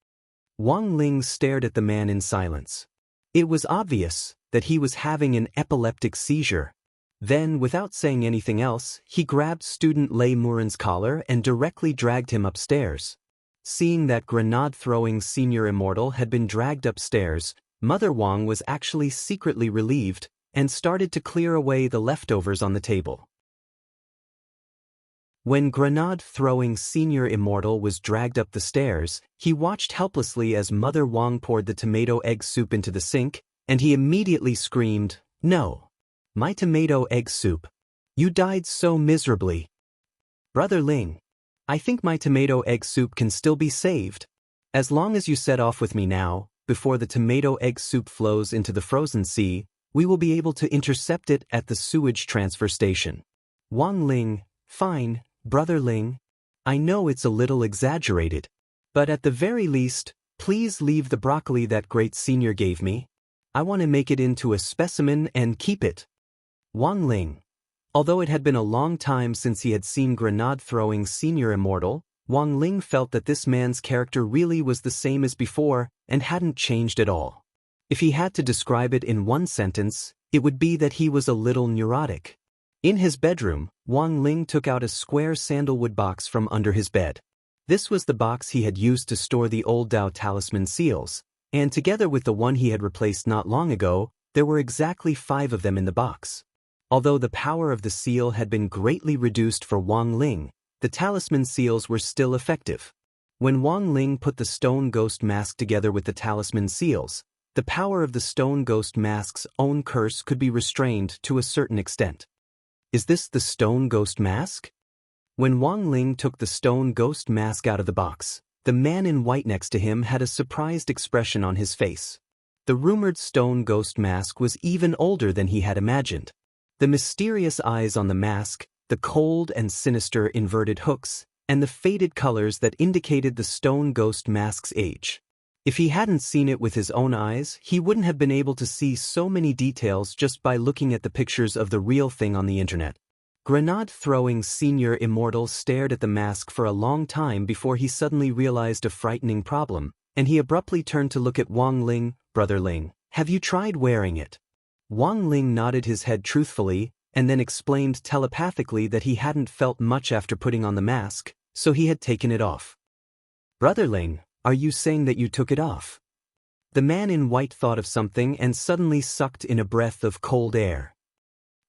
Speaker 1: Wang Ling stared at the man in silence. It was obvious that he was having an epileptic seizure. Then, without saying anything else, he grabbed student Lei Muren's collar and directly dragged him upstairs. Seeing that grenade-throwing senior immortal had been dragged upstairs, Mother Wang was actually secretly relieved and started to clear away the leftovers on the table. When grenade-throwing senior immortal was dragged up the stairs, he watched helplessly as Mother Wang poured the tomato egg soup into the sink, and he immediately screamed, "No! My tomato egg soup! You died so miserably! Brother Ling, I think my tomato egg soup can still be saved. As long as you set off with me now, before the tomato egg soup flows into the frozen sea, we will be able to intercept it at the sewage transfer station." Wang Ling, "Fine, Brother Ling. I know it's a little exaggerated. But at the very least, please leave the broccoli that great senior gave me. I want to make it into a specimen and keep it." Wang Ling. Although it had been a long time since he had seen grenade-throwing senior immortal, Wang Ling felt that this man's character really was the same as before and hadn't changed at all. If he had to describe it in one sentence, it would be that he was a little neurotic. In his bedroom, Wang Ling took out a square sandalwood box from under his bed. This was the box he had used to store the old Dao talisman seals, and together with the one he had replaced not long ago, there were exactly 5 of them in the box. Although the power of the seal had been greatly reduced for Wang Ling, the talisman seals were still effective. When Wang Ling put the stone ghost mask together with the talisman seals, the power of the stone ghost mask's own curse could be restrained to a certain extent. Is this the stone ghost mask? When Wang Ling took the stone ghost mask out of the box, the man in white next to him had a surprised expression on his face. The rumored stone ghost mask was even older than he had imagined. The mysterious eyes on the mask, the cold and sinister inverted hooks, and the faded colors that indicated the stone ghost mask's age. If he hadn't seen it with his own eyes, he wouldn't have been able to see so many details just by looking at the pictures of the real thing on the internet. Grenade-throwing senior immortal stared at the mask for a long time before he suddenly realized a frightening problem, and he abruptly turned to look at Wang Ling. "Brother Ling, have you tried wearing it?" Wang Ling nodded his head truthfully, and then explained telepathically that he hadn't felt much after putting on the mask, so he had taken it off. "Brother Ling, are you saying that you took it off?" The man in white thought of something and suddenly sucked in a breath of cold air.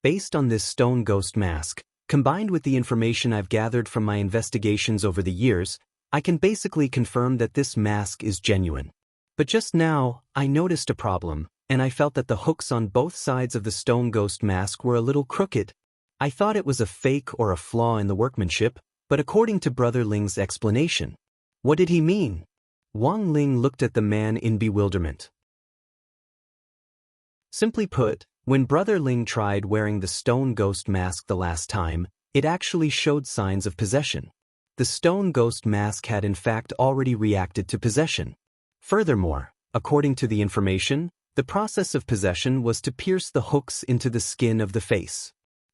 Speaker 1: Based on this stone ghost mask, combined with the information I've gathered from my investigations over the years, I can basically confirm that this mask is genuine. But just now, I noticed a problem, and I felt that the hooks on both sides of the stone ghost mask were a little crooked. I thought it was a fake or a flaw in the workmanship, But according to Brother Ling's explanation, what did he mean? Wang Ling looked at the man in bewilderment. Simply put, when Brother Ling tried wearing the stone ghost mask the last time, it actually showed signs of possession. The stone ghost mask had in fact already reacted to possession. Furthermore, according to the information, the process of possession was to pierce the hooks into the skin of the face.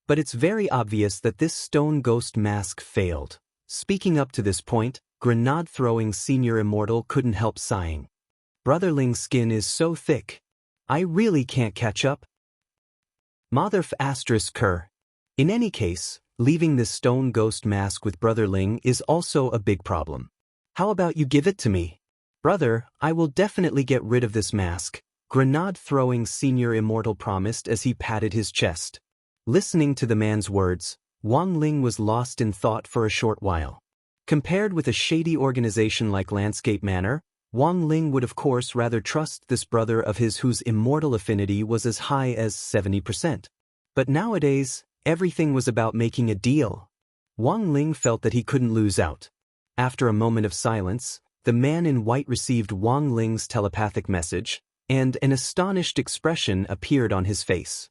Speaker 1: But it's very obvious that this stone ghost mask failed. Speaking up to this point, grenade-throwing senior immortal couldn't help sighing. Brother Ling's skin is so thick. I really can't catch up. Motherf ***. In any case, leaving this stone ghost mask with Brother Ling is also a big problem. How about you give it to me? Brother, I will definitely get rid of this mask, grenade-throwing senior immortal promised as he patted his chest. Listening to the man's words, Wang Ling was lost in thought for a short while. Compared with a shady organization like Landscape Manor, Wang Ling would of course rather trust this brother of his whose immortal affinity was as high as 70%. But nowadays, everything was about making a deal. Wang Ling felt that he couldn't lose out. After a moment of silence, the man in white received Wang Ling's telepathic message, and an astonished expression appeared on his face.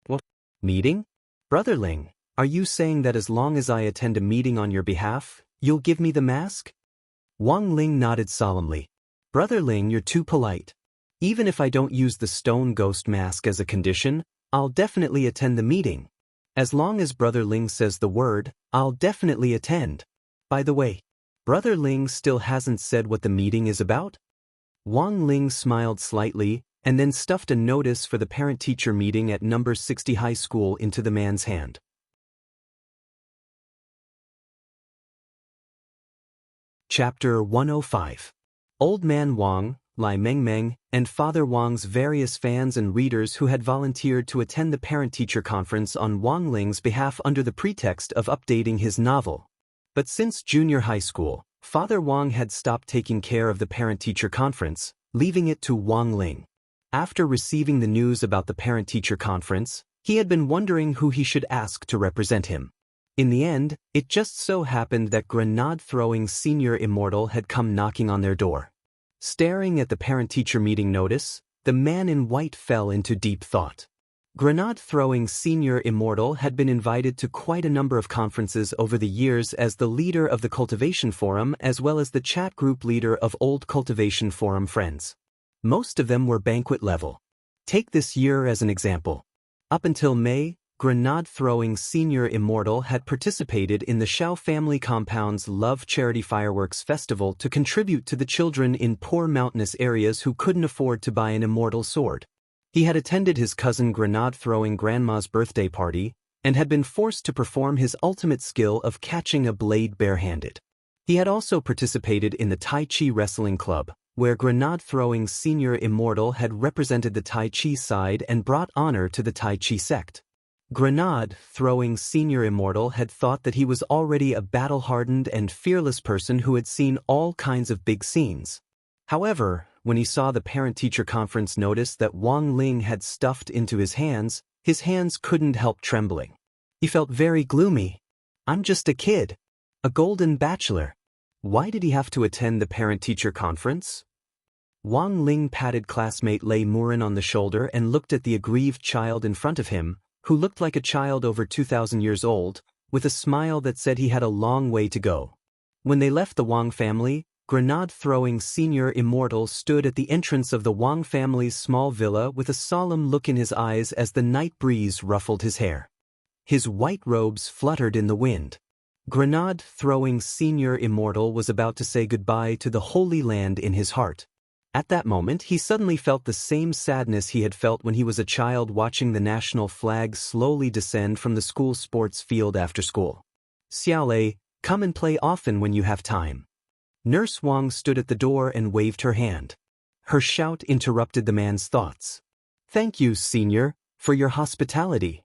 Speaker 1: What? Meeting? Brother Ling, are you saying that as long as I attend a meeting on your behalf, you'll give me the mask? Wang Ling nodded solemnly. Brother Ling, you're too polite. Even if I don't use the stone ghost mask as a condition, I'll definitely attend the meeting. As long as Brother Ling says the word, I'll definitely attend. By the way, Brother Ling still hasn't said what the meeting is about? Wang Ling smiled slightly, and then stuffed a notice for the parent-teacher meeting at number 60 high school into the man's hand. Chapter 105. Old Man Wang, Lai Mengmeng, and Father Wang's various fans and readers who had volunteered to attend the parent-teacher conference on Wang Ling's behalf under the pretext of updating his novel. But since junior high school, Father Wang had stopped taking care of the parent-teacher conference, leaving it to Wang Ling. After receiving the news about the parent-teacher conference, he had been wondering who he should ask to represent him. In the end, it just so happened that grenade-throwing senior immortal had come knocking on their door. Staring at the parent-teacher meeting notice, the man in white fell into deep thought. Grenade-throwing senior immortal had been invited to quite a number of conferences over the years as the leader of the Cultivation Forum as well as the chat group leader of old Cultivation Forum friends. Most of them were banquet level. Take this year as an example. Up until May, grenade-throwing senior immortal had participated in the Shao family compound's Love Charity Fireworks Festival to contribute to the children in poor mountainous areas who couldn't afford to buy an immortal sword. He had attended his cousin grenade-throwing grandma's birthday party and had been forced to perform his ultimate skill of catching a blade barehanded. He had also participated in the Tai Chi Wrestling Club, where grenade-throwing senior immortal had represented the Tai Chi side and brought honor to the Tai Chi sect. Grenade-throwing senior immortal had thought that he was already a battle-hardened and fearless person who had seen all kinds of big scenes. However, when he saw the parent-teacher conference notice that Wang Ling had stuffed into his hands couldn't help trembling. He felt very gloomy. I'm just a kid. A golden bachelor. Why did he have to attend the parent-teacher conference? Wang Ling patted classmate Lei Murin on the shoulder and looked at the aggrieved child in front of him, who looked like a child over 2,000 years old, with a smile that said he had a long way to go. When they left the Wang family, grenade-throwing senior immortal stood at the entrance of the Wang family's small villa with a solemn look in his eyes as the night breeze ruffled his hair. His white robes fluttered in the wind. Grenade-throwing senior immortal was about to say goodbye to the Holy Land in his heart. At that moment, he suddenly felt the same sadness he had felt when he was a child watching the national flag slowly descend from the school sports field after school. Xiaolei, come and play often when you have time. Nurse Wang stood at the door and waved her hand. Her shout interrupted the man's thoughts. Thank you, senior, for your hospitality.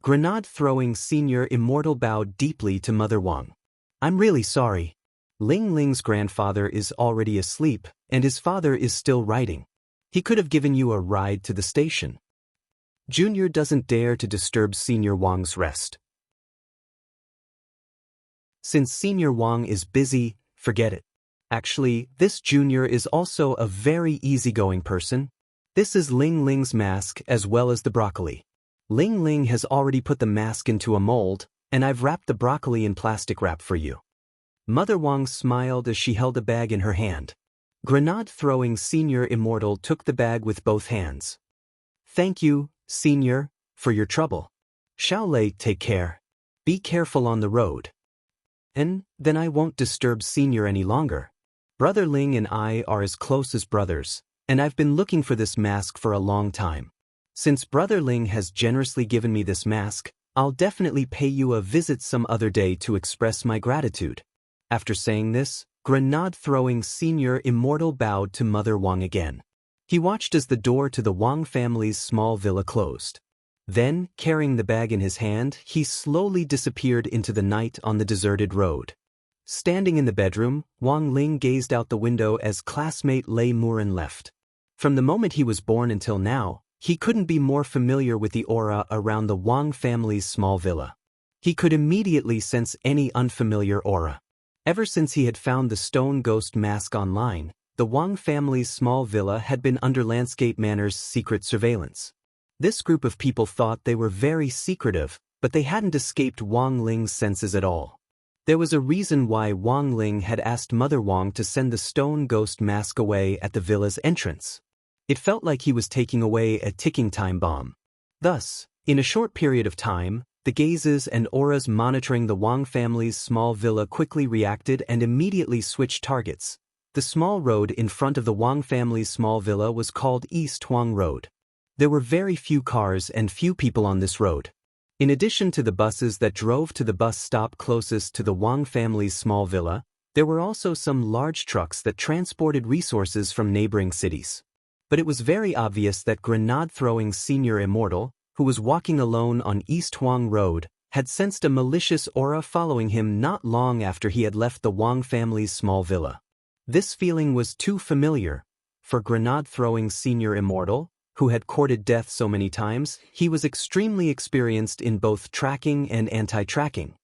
Speaker 1: Grenade-throwing senior immortal bowed deeply to Mother Wang. I'm really sorry. Ling Ling's grandfather is already asleep, and his father is still writing. He could have given you a ride to the station. Junior doesn't dare to disturb Senior Wang's rest. Since Senior Wang is busy, forget it. Actually, this junior is also a very easygoing person. This is Ling Ling's mask as well as the broccoli. Ling Ling has already put the mask into a mold, and I've wrapped the broccoli in plastic wrap for you. Mother Wang smiled as she held a bag in her hand. Grenade-throwing Senior Immortal took the bag with both hands. Thank you, Senior, for your trouble. Xiaolei, take care. Be careful on the road. And then I won't disturb Senior any longer. Brother Ling and I are as close as brothers, and I've been looking for this mask for a long time. Since Brother Ling has generously given me this mask, I'll definitely pay you a visit some other day to express my gratitude. After saying this, Grenade-throwing Senior Immortal bowed to Mother Wang again. He watched as the door to the Wang family's small villa closed. Then, carrying the bag in his hand, he slowly disappeared into the night on the deserted road. Standing in the bedroom, Wang Ling gazed out the window as classmate Lei Muren left. From the moment he was born until now, he couldn't be more familiar with the aura around the Wang family's small villa. He could immediately sense any unfamiliar aura. Ever since he had found the stone ghost mask online, the Wang family's small villa had been under Landscape Manor's secret surveillance. This group of people thought they were very secretive, but they hadn't escaped Wang Ling's senses at all. There was a reason why Wang Ling had asked Mother Wang to send the stone ghost mask away at the villa's entrance. It felt like he was taking away a ticking time bomb. Thus, in a short period of time, the gazes and auras monitoring the Wang family's small villa quickly reacted and immediately switched targets. The small road in front of the Wang family's small villa was called East Huang Road. There were very few cars and few people on this road. In addition to the buses that drove to the bus stop closest to the Wang family's small villa, there were also some large trucks that transported resources from neighboring cities. But it was very obvious that Grenade-throwing Senior Immortal, who was walking alone on East Huang Road, had sensed a malicious aura following him not long after he had left the Wang family's small villa. This feeling was too familiar. For Grenade-throwing Senior Immortal, who had courted death so many times, he was extremely experienced in both tracking and anti-tracking.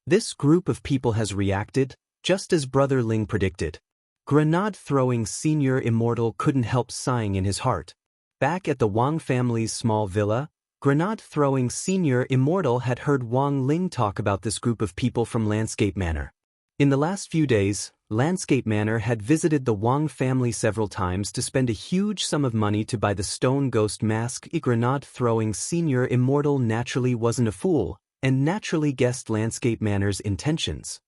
Speaker 1: This group of people has reacted, just as Brother Ling predicted. Grenade-throwing Senior Immortal couldn't help sighing in his heart. Back at the Wang family's small villa, Grenade-throwing Senior Immortal had heard Wang Ling talk about this group of people from Landscape Manor. In the last few days, Landscape Manor had visited the Wang family several times to spend a huge sum of money to buy the stone ghost mask. Grenade-throwing Senior Immortal naturally wasn't a fool, and naturally guessed Landscape Manor's intentions.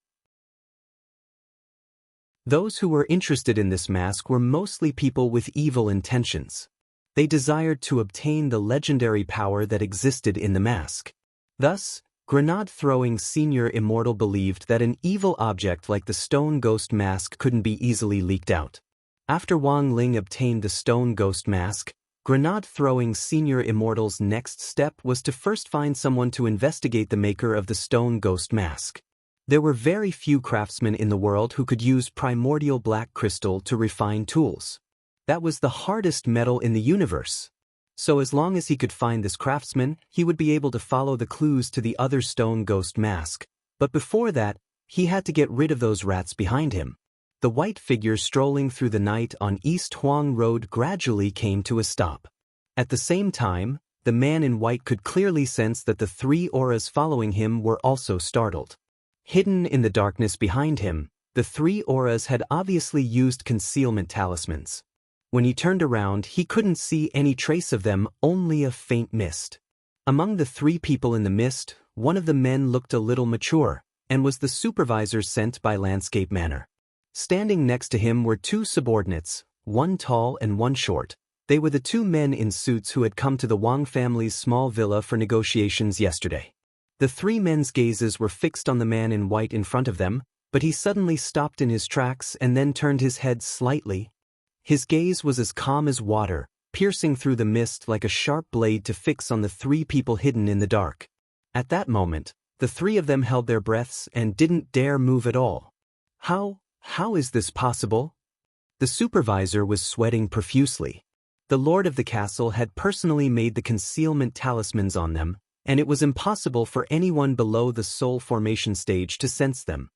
Speaker 1: Those who were interested in this mask were mostly people with evil intentions. They desired to obtain the legendary power that existed in the mask. Thus, Grenade-throwing Senior Immortal believed that an evil object like the stone ghost mask couldn't be easily leaked out. After Wang Ling obtained the stone ghost mask, Grenade-throwing Senior Immortal's next step was to first find someone to investigate the maker of the stone ghost mask. There were very few craftsmen in the world who could use primordial black crystal to refine tools. That was the hardest metal in the universe. So as long as he could find this craftsman, he would be able to follow the clues to the other stone ghost mask. But before that, he had to get rid of those rats behind him. The white figure strolling through the night on East Huang Road gradually came to a stop. At the same time, the man in white could clearly sense that the three auras following him were also startled. Hidden in the darkness behind him, the three auras had obviously used concealment talismans. When he turned around, he couldn't see any trace of them, only a faint mist. Among the three people in the mist, one of the men looked a little mature, and was the supervisor sent by Landscape Manor. Standing next to him were two subordinates, one tall and one short. They were the two men in suits who had come to the Wang family's small villa for negotiations yesterday. The three men's gazes were fixed on the man in white in front of them, but he suddenly stopped in his tracks and then turned his head slightly. His gaze was as calm as water, piercing through the mist like a sharp blade to fix on the three people hidden in the dark. At that moment, the three of them held their breaths and didn't dare move at all. How is this possible? The supervisor was sweating profusely. The lord of the castle had personally made the concealment talismans on them, and it was impossible for anyone below the soul formation stage to sense them.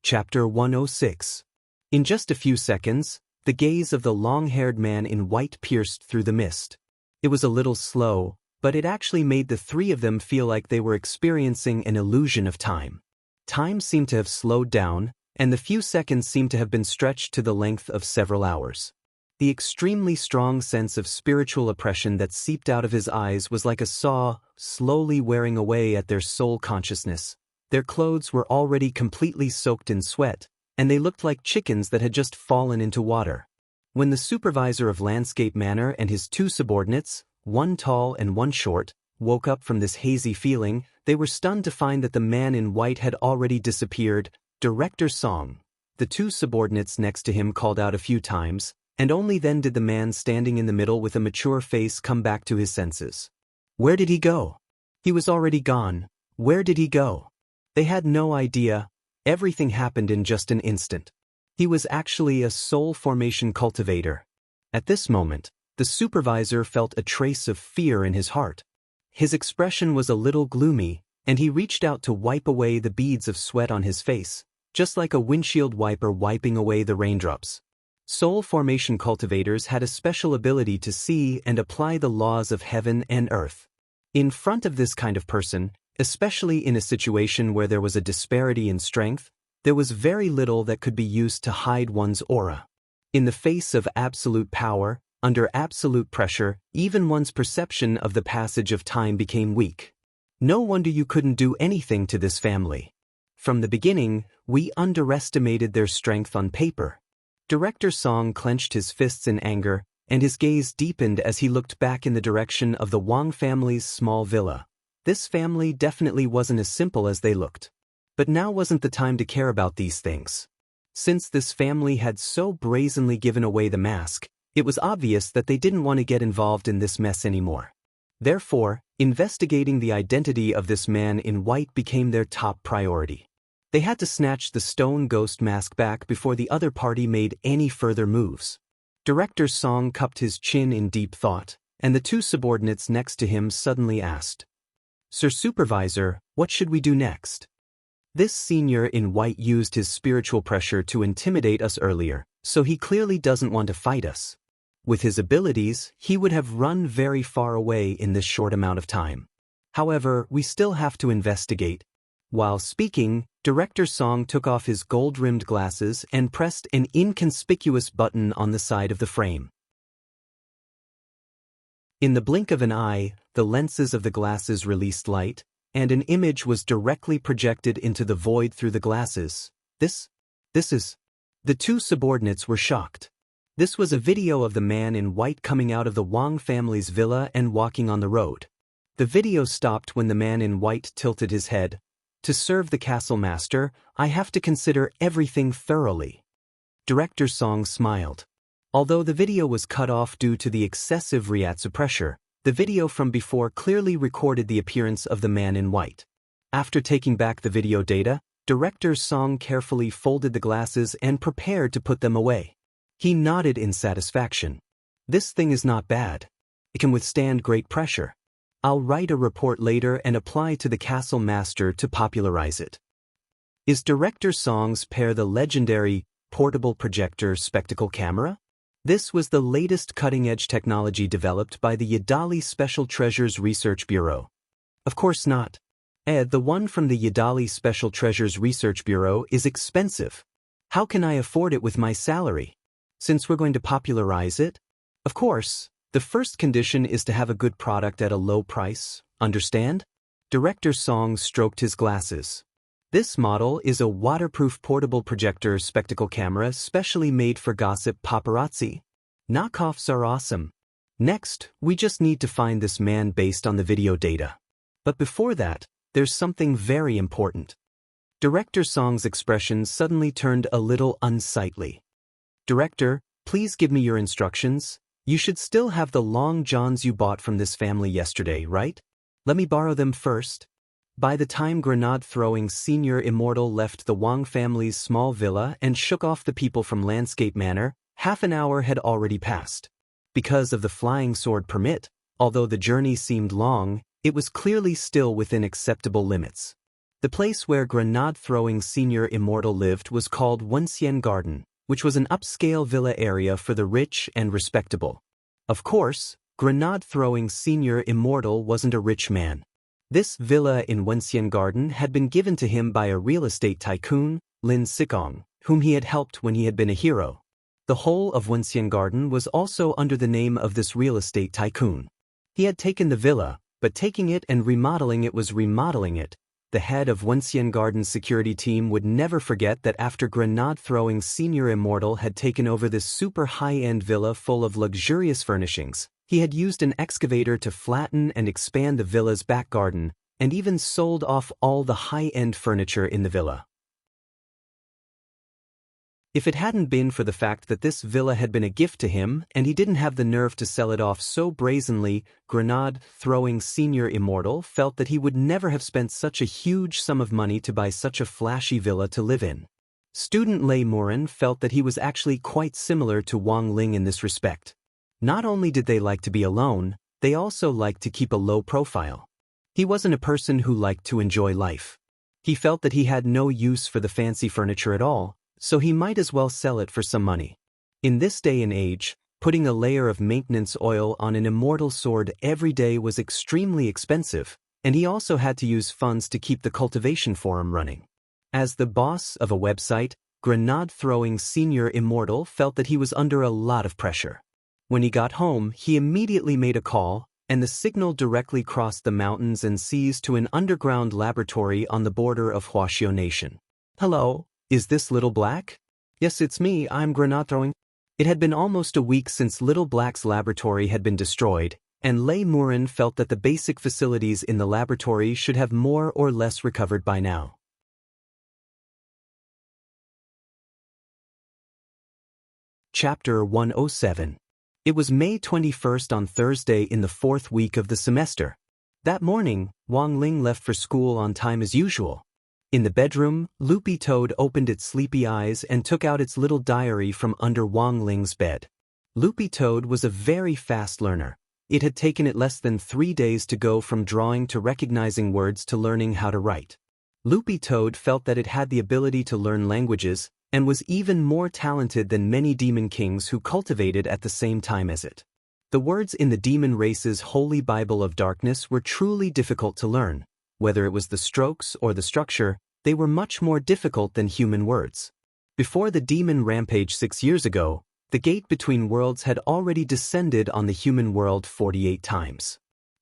Speaker 1: Chapter 106. In just a few seconds, the gaze of the long-haired man in white pierced through the mist. It was a little slow, but it actually made the three of them feel like they were experiencing an illusion of time. Time seemed to have slowed down, and the few seconds seemed to have been stretched to the length of several hours. The extremely strong sense of spiritual oppression that seeped out of his eyes was like a saw, slowly wearing away at their soul consciousness. Their clothes were already completely soaked in sweat, and they looked like chickens that had just fallen into water. When the supervisor of Landscape Manor and his two subordinates, one tall and one short, woke up from this hazy feeling, they were stunned to find that the man in white had already disappeared. Director Song. The two subordinates next to him called out a few times, and only then did the man standing in the middle with a mature face come back to his senses. Where did he go? He was already gone. Where did he go? They had no idea. Everything happened in just an instant. He was actually a soul formation cultivator. At this moment, the supervisor felt a trace of fear in his heart. His expression was a little gloomy, and he reached out to wipe away the beads of sweat on his face, just like a windshield wiper wiping away the raindrops. Soul formation cultivators had a special ability to see and apply the laws of heaven and earth. In front of this kind of person, especially in a situation where there was a disparity in strength, there was very little that could be used to hide one's aura. In the face of absolute power, under absolute pressure, even one's perception of the passage of time became weak. No wonder you couldn't do anything to this family. From the beginning, we underestimated their strength on paper. Director Song clenched his fists in anger, and his gaze deepened as he looked back in the direction of the Wang family's small villa. This family definitely wasn't as simple as they looked. But now wasn't the time to care about these things. Since this family had so brazenly given away the mask, it was obvious that they didn't want to get involved in this mess anymore. Therefore, investigating the identity of this man in white became their top priority. They had to snatch the stone ghost mask back before the other party made any further moves. Director Song cupped his chin in deep thought, and the two subordinates next to him suddenly asked, "Sir Supervisor, what should we do next?" This senior in white used his spiritual pressure to intimidate us earlier, so he clearly doesn't want to fight us. With his abilities, he would have run very far away in this short amount of time. However, we still have to investigate. While speaking, Director Song took off his gold-rimmed glasses and pressed an inconspicuous button on the side of the frame. In the blink of an eye, the lenses of the glasses released light, and an image was directly projected into the void through the glasses. This is... The two subordinates were shocked. This was a video of the man in white coming out of the Wang family's villa and walking on the road. The video stopped when the man in white tilted his head. To serve the castle master, I have to consider everything thoroughly. Director Song smiled. Although the video was cut off due to the excessive reiatsu pressure, the video from before clearly recorded the appearance of the man in white. After taking back the video data, Director Song carefully folded the glasses and prepared to put them away. He nodded in satisfaction. This thing is not bad. It can withstand great pressure. I'll write a report later and apply to the castle master to popularize it. Is Director Song's pair the legendary portable projector spectacle camera? This was the latest cutting-edge technology developed by the Yadali Special Treasures Research Bureau. Of course not. The one from the Yadali Special Treasures Research Bureau is expensive. How can I afford it with my salary? Since we're going to popularize it? Of course, the first condition is to have a good product at a low price, understand? Director Song stroked his glasses. This model is a waterproof portable projector spectacle camera specially made for gossip paparazzi. Knockoffs are awesome. Next, we just need to find this man based on the video data. But before that, there's something very important. Director Song's expression suddenly turned a little unsightly. Director, please give me your instructions. You should still have the long johns you bought from this family yesterday, right? Let me borrow them first. By the time grenade-throwing senior immortal left the Wang family's small villa and shook off the people from Landscape Manor, half an hour had already passed. Because of the flying sword permit, although the journey seemed long, it was clearly still within acceptable limits. The place where grenade-throwing senior immortal lived was called Wensien Garden, which was an upscale villa area for the rich and respectable. Of course, grenade-throwing senior immortal wasn't a rich man. This villa in Wensien Garden had been given to him by a real estate tycoon, Lin Sikong, whom he had helped when he had been a hero. The whole of Wensien Garden was also under the name of this real estate tycoon. He had taken the villa, but taking it and remodeling it was remodeling it. The head of Wensien Garden's security team would never forget that after grenade-throwing senior immortal had taken over this super high-end villa full of luxurious furnishings, he had used an excavator to flatten and expand the villa's back garden, and even sold off all the high-end furniture in the villa. If it hadn't been for the fact that this villa had been a gift to him and he didn't have the nerve to sell it off so brazenly, grenade-throwing senior immortal felt that he would never have spent such a huge sum of money to buy such a flashy villa to live in. Student Lei Murin felt that he was actually quite similar to Wang Ling in this respect. Not only did they like to be alone, they also liked to keep a low profile. He wasn't a person who liked to enjoy life. He felt that he had no use for the fancy furniture at all, so he might as well sell it for some money. In this day and age, putting a layer of maintenance oil on an immortal sword every day was extremely expensive, and he also had to use funds to keep the cultivation forum running. As the boss of a website, grenade-throwing senior immortal felt that he was under a lot of pressure. When he got home, he immediately made a call, and the signal directly crossed the mountains and seas to an underground laboratory on the border of Huaxiao Nation. "Hello, is this Little Black?" "Yes, it's me, I'm grenade-throwing." It had been almost a week since Little Black's laboratory had been destroyed, and Lei Murin felt that the basic facilities in the laboratory should have more or less recovered by now. Chapter 107. It was May 21st on Thursday in the 4th week of the semester. That morning, Wang Ling left for school on time as usual. In the bedroom, Loopy Toad opened its sleepy eyes and took out its little diary from under Wang Ling's bed. Loopy Toad was a very fast learner. It had taken it less than 3 days to go from drawing to recognizing words to learning how to write. Loopy Toad felt that it had the ability to learn languages, and was even more talented than many demon kings who cultivated at the same time as it. The words in the demon race's holy Bible of darkness were truly difficult to learn. Whether it was the strokes or the structure, they were much more difficult than human words. Before the demon rampage 6 years ago, the gate between worlds had already descended on the human world 48 times.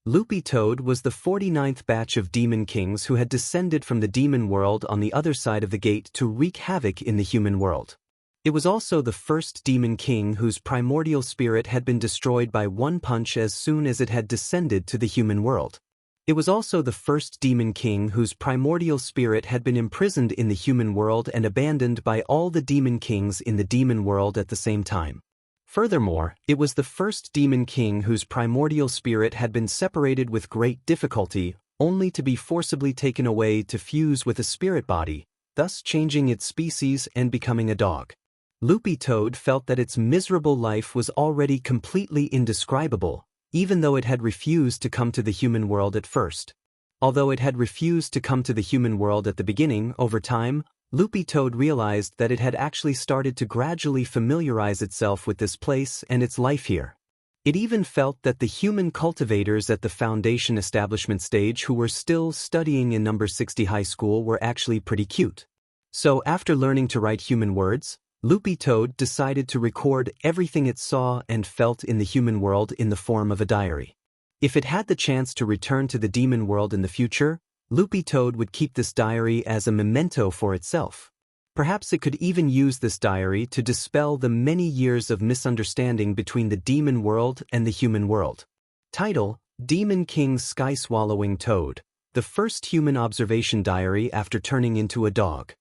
Speaker 1: Loopy Toad was the 49th batch of demon kings who had descended from the demon world on the other side of the gate to wreak havoc in the human world. It was also the first demon king whose primordial spirit had been destroyed by one punch as soon as it had descended to the human world. It was also the first demon king whose primordial spirit had been imprisoned in the human world and abandoned by all the demon kings in the demon world at the same time. Furthermore, it was the first demon king whose primordial spirit had been separated with great difficulty, only to be forcibly taken away to fuse with a spirit body, thus changing its species and becoming a dog. Loopy Toad felt that its miserable life was already completely indescribable, even though it had refused to come to the human world at first. Although it had refused to come to the human world at the beginning, over time, Loopy Toad realized that it had actually started to gradually familiarize itself with this place and its life here. It even felt that the human cultivators at the foundation establishment stage who were still studying in number 60 high school were actually pretty cute. So after learning to write human words, Loopy Toad decided to record everything it saw and felt in the human world in the form of a diary. If it had the chance to return to the demon world in the future, Loopy Toad would keep this diary as a memento for itself. Perhaps it could even use this diary to dispel the many years of misunderstanding between the demon world and the human world. Title: Demon King Sky-Swallowing Toad, the first human observation diary after turning into a dog.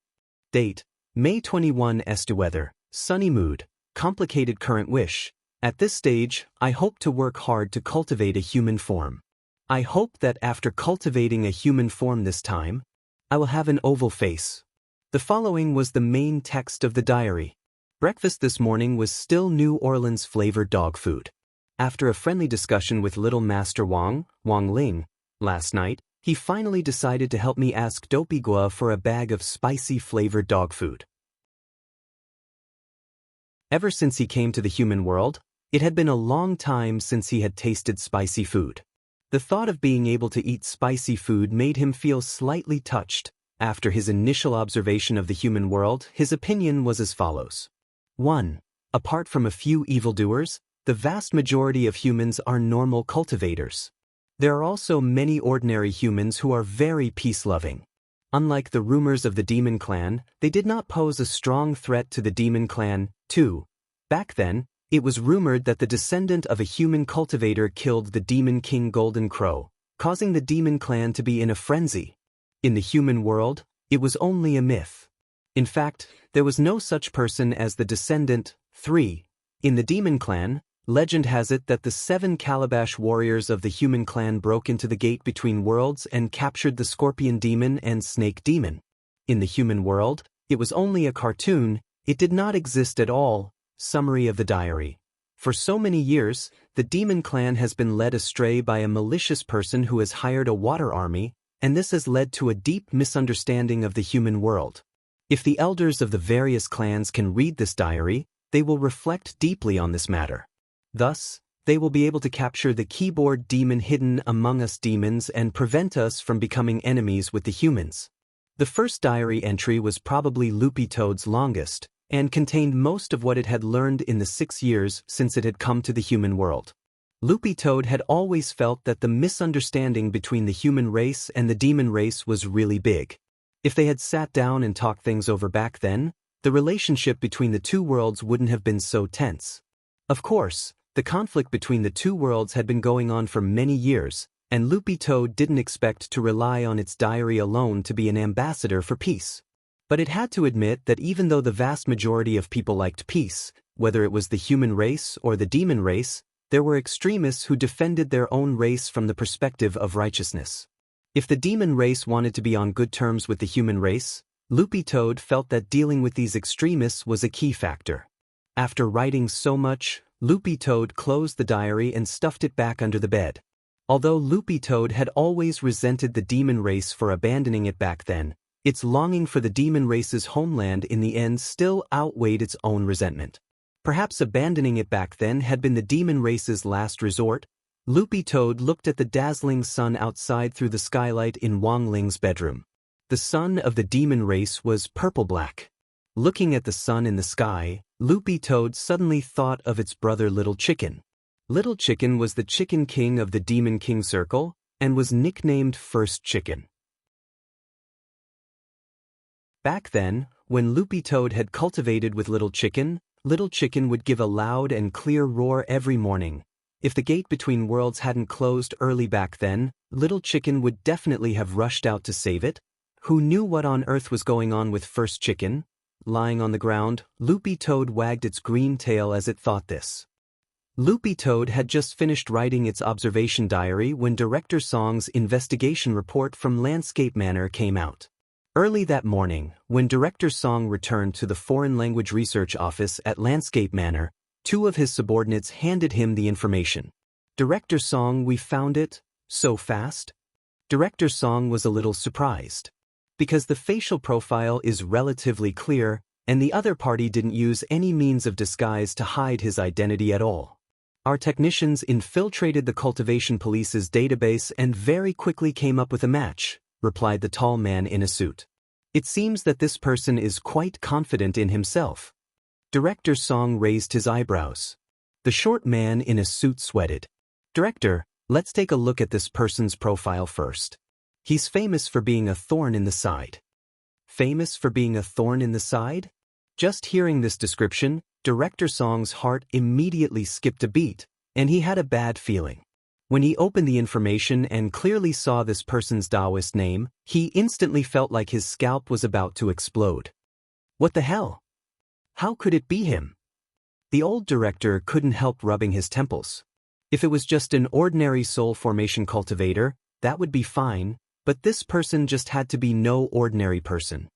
Speaker 1: Date: May 21. Weather: sunny mood, complicated current wish. At this stage, I hope to work hard to cultivate a human form. I hope that after cultivating a human form this time, I will have an oval face. The following was the main text of the diary. Breakfast this morning was still New Orleans flavored dog food. After a friendly discussion with Little Master Wang Ling, last night, he finally decided to help me ask Dopey Gua for a bag of spicy-flavored dog food. Ever since he came to the human world, it had been a long time since he had tasted spicy food. The thought of being able to eat spicy food made him feel slightly touched. After his initial observation of the human world, his opinion was as follows. 1. Apart from a few evildoers, the vast majority of humans are normal cultivators. There are also many ordinary humans who are very peace-loving. Unlike the rumors of the Demon Clan, they did not pose a strong threat to the Demon Clan. 2. Back then, it was rumored that the descendant of a human cultivator killed the Demon King Golden Crow, causing the Demon Clan to be in a frenzy. In the human world, it was only a myth. In fact, there was no such person as the descendant. 3. In the Demon Clan, legend has it that the 7 Calabash warriors of the human clan broke into the gate between worlds and captured the Scorpion Demon and Snake Demon. In the human world, it was only a cartoon, it did not exist at all. Summary of the diary. For so many years, the Demon Clan has been led astray by a malicious person who has hired a water army, and this has led to a deep misunderstanding of the human world. If the elders of the various clans can read this diary, they will reflect deeply on this matter. Thus, they will be able to capture the keyboard demon hidden among us demons and prevent us from becoming enemies with the humans. The first diary entry was probably Loopy Toad's longest, and contained most of what it had learned in the 6 years since it had come to the human world. Loopy Toad had always felt that the misunderstanding between the human race and the demon race was really big. If they had sat down and talked things over back then, the relationship between the two worlds wouldn't have been so tense. Of course, the conflict between the two worlds had been going on for many years, and Loopy Toad didn't expect to rely on its diary alone to be an ambassador for peace. But it had to admit that even though the vast majority of people liked peace, whether it was the human race or the demon race, there were extremists who defended their own race from the perspective of righteousness. If the demon race wanted to be on good terms with the human race, Loopy Toad felt that dealing with these extremists was a key factor. After writing so much, Loopy Toad closed the diary and stuffed it back under the bed. Although Loopy Toad had always resented the demon race for abandoning it back then, its longing for the demon race's homeland in the end still outweighed its own resentment. Perhaps abandoning it back then had been the demon race's last resort. Loopy Toad looked at the dazzling sun outside through the skylight in Wang Ling's bedroom. The sun of the demon race was purple-black. Looking at the sun in the sky, Loopy Toad suddenly thought of its brother Little Chicken. Little Chicken was the Chicken King of the Demon King Circle, and was nicknamed First Chicken. Back then, when Loopy Toad had cultivated with Little Chicken would give a loud and clear roar every morning. If the gate between worlds hadn't closed early back then, Little Chicken would definitely have rushed out to save it. Who knew what on earth was going on with First Chicken? Lying on the ground, Loopy Toad wagged its green tail as it thought this. Loopy Toad had just finished writing its observation diary when Director Song's investigation report from Landscape Manor came out. Early that morning, when Director Song returned to the Foreign Language Research Office at Landscape Manor, 2 of his subordinates handed him the information. Director Song, we found it? So fast? Director Song was a little surprised. Because the facial profile is relatively clear, and the other party didn't use any means of disguise to hide his identity at all. Our technicians infiltrated the cultivation police's database and very quickly came up with a match, replied the tall man in a suit. It seems that this person is quite confident in himself. Director Song raised his eyebrows. The short man in a suit sweated. Director, let's take a look at this person's profile first. He's famous for being a thorn in the side. Famous for being a thorn in the side? Just hearing this description, Director Song's heart immediately skipped a beat, and he had a bad feeling. When he opened the information and clearly saw this person's Taoist name, he instantly felt like his scalp was about to explode. What the hell? How could it be him? The old director couldn't help rubbing his temples. If it was just an ordinary soul formation cultivator, that would be fine, but this person just had to be no ordinary person.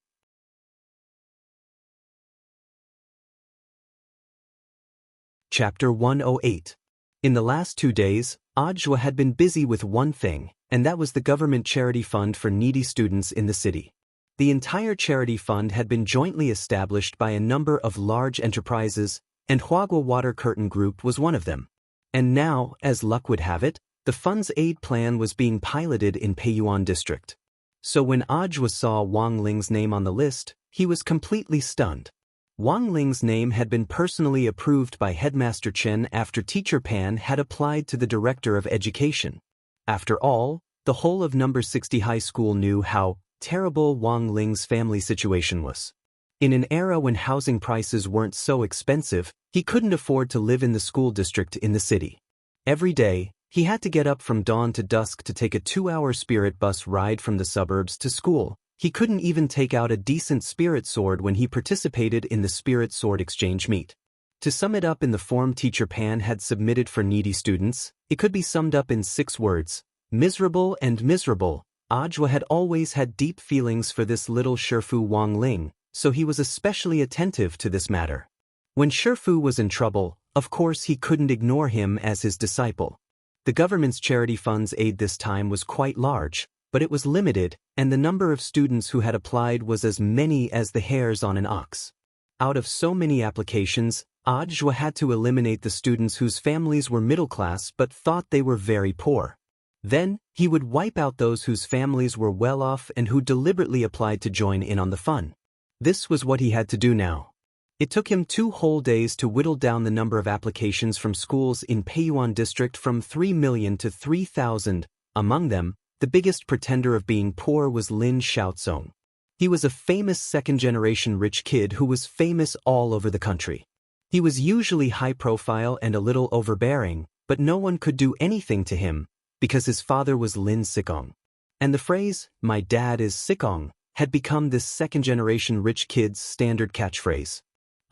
Speaker 1: Chapter 108. In the last 2 days, Ajwa had been busy with one thing, and that was the government charity fund for needy students in the city. The entire charity fund had been jointly established by a number of large enterprises, and Huagua Water Curtain Group was one of them. And now, as luck would have it, the fund's aid plan was being piloted in Peiyuan district. So when Ajwa saw Wang Ling's name on the list, he was completely stunned. Wang Ling's name had been personally approved by Headmaster Chen after Teacher Pan had applied to the Director of Education. After all, the whole of number 60 high school knew how terrible Wang Ling's family situation was. In an era when housing prices weren't so expensive, he couldn't afford to live in the school district in the city. Every day, he had to get up from dawn to dusk to take a 2-hour spirit bus ride from the suburbs to school. He couldn't even take out a decent spirit sword when he participated in the spirit sword exchange meet. To sum it up in the form Teacher Pan had submitted for needy students, it could be summed up in 6 words: miserable and miserable. Ajwa had always had deep feelings for this little Shifu Wang Ling, so he was especially attentive to this matter. When Shifu was in trouble, of course he couldn't ignore him as his disciple. The government's charity fund's aid this time was quite large, but it was limited, and the number of students who had applied was as many as the hairs on an ox. Out of so many applications, Ajwa had to eliminate the students whose families were middle class but thought they were very poor. Then, he would wipe out those whose families were well off and who deliberately applied to join in on the fun. This was what he had to do now. It took him 2 whole days to whittle down the number of applications from schools in Peiyuan district from 3 million to 3,000. Among them, the biggest pretender of being poor was Lin Xiaozong. He was a famous second-generation rich kid who was famous all over the country. He was usually high-profile and a little overbearing, but no one could do anything to him, because his father was Lin Sikong. And the phrase, "my dad is Sikong," had become this second-generation rich kid's standard catchphrase.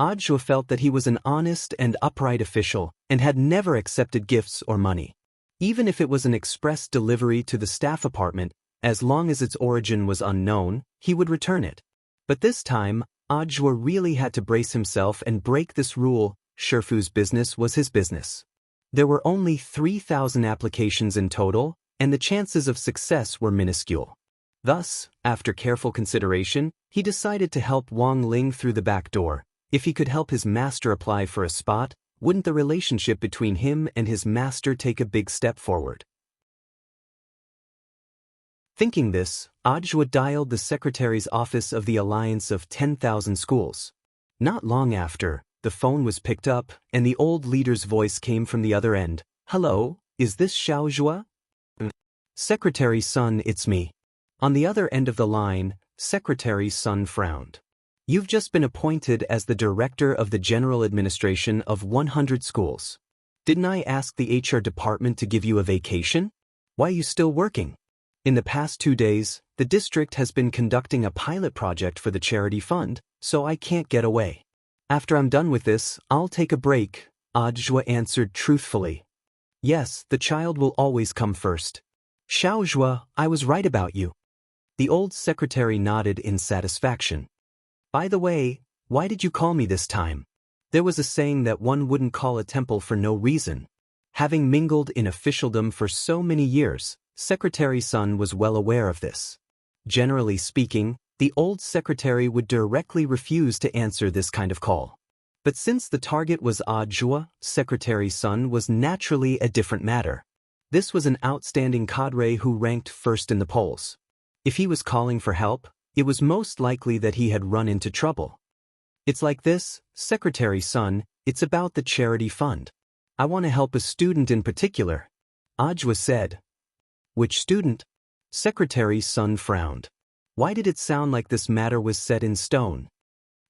Speaker 1: Ajwa felt that he was an honest and upright official and had never accepted gifts or money. Even if it was an express delivery to the staff apartment, as long as its origin was unknown, he would return it. But this time, Ajwa really had to brace himself and break this rule: Shifu's business was his business. There were only 3,000 applications in total, and the chances of success were minuscule. Thus, after careful consideration, he decided to help Wang Ling through the back door. If he could help his master apply for a spot, wouldn't the relationship between him and his master take a big step forward? Thinking this, Ajwa dialed the secretary's office of the Alliance of 10,000 Schools. Not long after, the phone was picked up, and the old leader's voice came from the other end. "Hello, is this Xiaozhua?" "Secretary's son, it's me." On the other end of the line, Secretary's son frowned. "You've just been appointed as the director of the general administration of 100 schools. Didn't I ask the HR department to give you a vacation? Why are you still working?" "In the past 2 days, the district has been conducting a pilot project for the charity fund, so I can't get away. After I'm done with this, I'll take a break," Ajwa answered truthfully. "Yes, the child will always come first. Xiaozhua, I was right about you." The old secretary nodded in satisfaction. "By the way, why did you call me this time?" There was a saying that one wouldn't call a temple for no reason. Having mingled in officialdom for so many years, Secretary Sun was well aware of this. Generally speaking, the old secretary would directly refuse to answer this kind of call. But since the target was Ajwa, Secretary Sun was naturally a different matter. This was an outstanding cadre who ranked first in the polls. If he was calling for help, it was most likely that he had run into trouble. "It's like this, Secretary Sun, it's about the charity fund. I want to help a student in particular," Ajwa said. "Which student?" Secretary Sun frowned. Why did it sound like this matter was set in stone?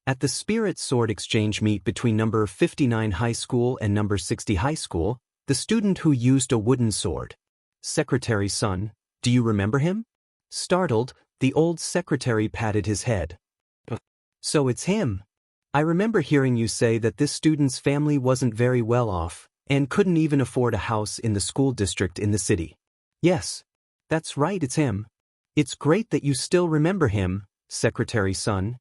Speaker 1: At the Spirit Sword exchange meet between number 59 high school and number 60 high school, the student who used a wooden sword. Secretary Sun, do you remember him? Startled, the old secretary patted his head. "So it's him. I remember hearing you say that this student's family wasn't very well off, and couldn't even afford a house in the school district in the city." "Yes. That's right, it's him. It's great that you still remember him, Secretary Sun."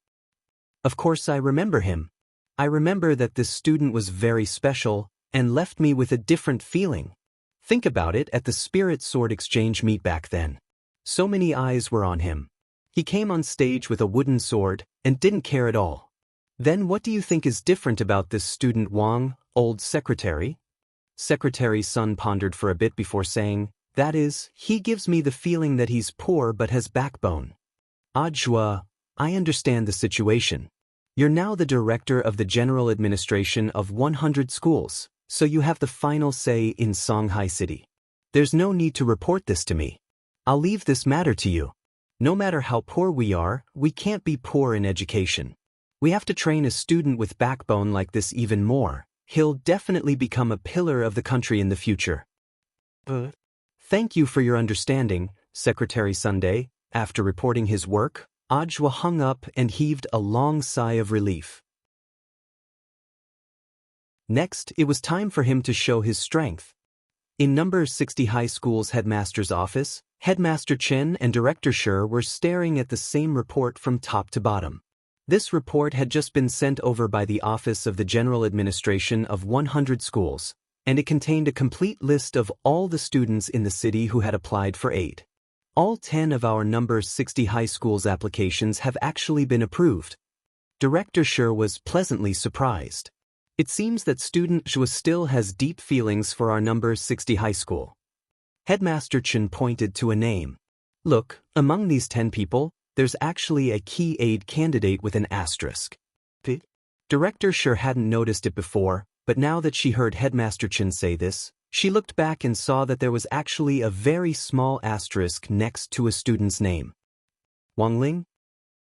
Speaker 1: "Of course I remember him. I remember that this student was very special, and left me with a different feeling. Think about it at the Spirit Sword Exchange meet back then. So many eyes were on him. He came on stage with a wooden sword and didn't care at all. Then what do you think is different about this student Wang, old secretary? Secretary Sun pondered for a bit before saying, that is, he gives me the feeling that he's poor but has backbone. Ajua, I understand the situation. You're now the director of the general administration of 100 schools, so you have the final say in Shanghai City. There's no need to report this to me. I'll leave this matter to you. No matter how poor we are, we can't be poor in education. We have to train a student with backbone like this even more. He'll definitely become a pillar of the country in the future. Thank you for your understanding, Secretary Sunday. After reporting his work, Ajwa hung up and heaved a long sigh of relief. Next, it was time for him to show his strength. In number 60 high school's headmaster's office, Headmaster Chen and Director Shi were staring at the same report from top to bottom. This report had just been sent over by the Office of the General Administration of 100 schools, and it contained a complete list of all the students in the city who had applied for aid. All 10 of our number 60 high schools' applications have actually been approved. Director Shi was pleasantly surprised. It seems that student Zhua still has deep feelings for our number 60 high school. Headmaster Chen pointed to a name. Look, among these 10 people, there's actually a key aid candidate with an asterisk. Director Shi hadn't noticed it before, but now that she heard Headmaster Chen say this, she looked back and saw that there was actually a very small asterisk next to a student's name. Wang Ling?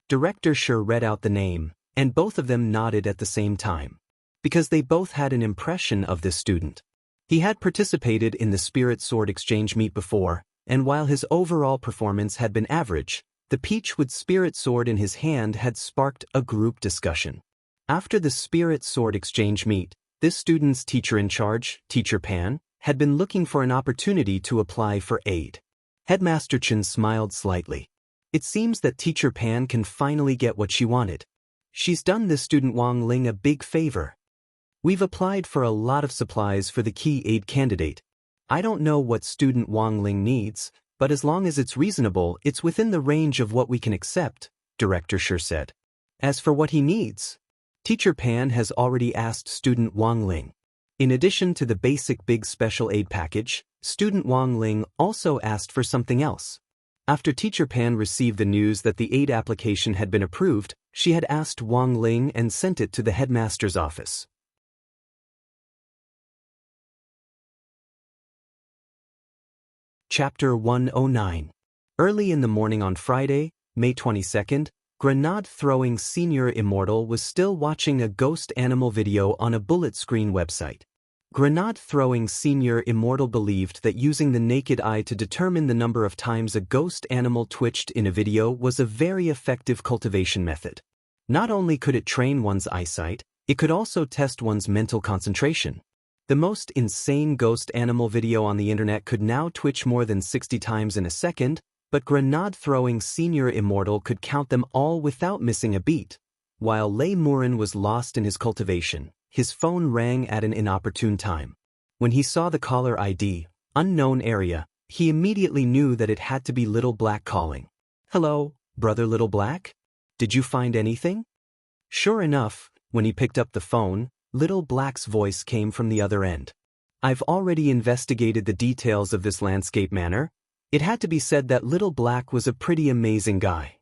Speaker 1: Director Shi read out the name, and both of them nodded at the same time, because they both had an impression of this student. He had participated in the Spirit Sword Exchange meet before, and while his overall performance had been average, the peach with Spirit Sword in his hand had sparked a group discussion. After the Spirit Sword Exchange meet, this student's teacher in charge, Teacher Pan, had been looking for an opportunity to apply for aid. Headmaster Chen smiled slightly. It seems that Teacher Pan can finally get what she wanted. She's done this student Wang Ling a big favor. We've applied for a lot of supplies for the key aid candidate. I don't know what student Wang Ling needs, but as long as it's reasonable, it's within the range of what we can accept, Director Shi said. As for what he needs, Teacher Pan has already asked student Wang Ling. In addition to the basic big special aid package, student Wang Ling also asked for something else. After Teacher Pan received the news that the aid application had been approved, she had asked Wang Ling and sent it to the headmaster's office. Chapter 109. Early in the morning on Friday, May 22nd, grenade-throwing senior immortal was still watching a ghost animal video on a bullet screen website. Grenade-throwing senior immortal believed that using the naked eye to determine the number of times a ghost animal twitched in a video was a very effective cultivation method. Not only could it train one's eyesight, it could also test one's mental concentration. The most insane ghost animal video on the internet could now twitch more than 60 times in a second, but grenade-throwing senior immortal could count them all without missing a beat. While Lei Murin was lost in his cultivation, his phone rang at an inopportune time. When he saw the caller ID, unknown area, he immediately knew that it had to be Little Black calling. Hello, brother Little Black? Did you find anything? Sure enough, when he picked up the phone, Little Black's voice came from the other end. I've already investigated the details of this landscape manor. It had to be said that Little Black was a pretty amazing guy.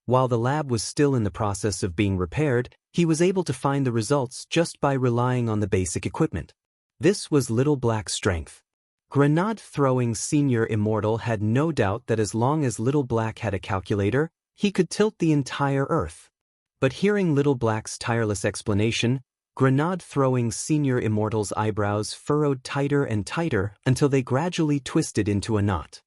Speaker 1: While the lab was still in the process of being repaired, he was able to find the results just by relying on the basic equipment. This was Little Black's strength. Grenade-throwing senior immortal had no doubt that as long as Little Black had a calculator, he could tilt the entire Earth. But hearing Little Black's tireless explanation, grenade-throwing senior immortal's eyebrows furrowed tighter and tighter until they gradually twisted into a knot.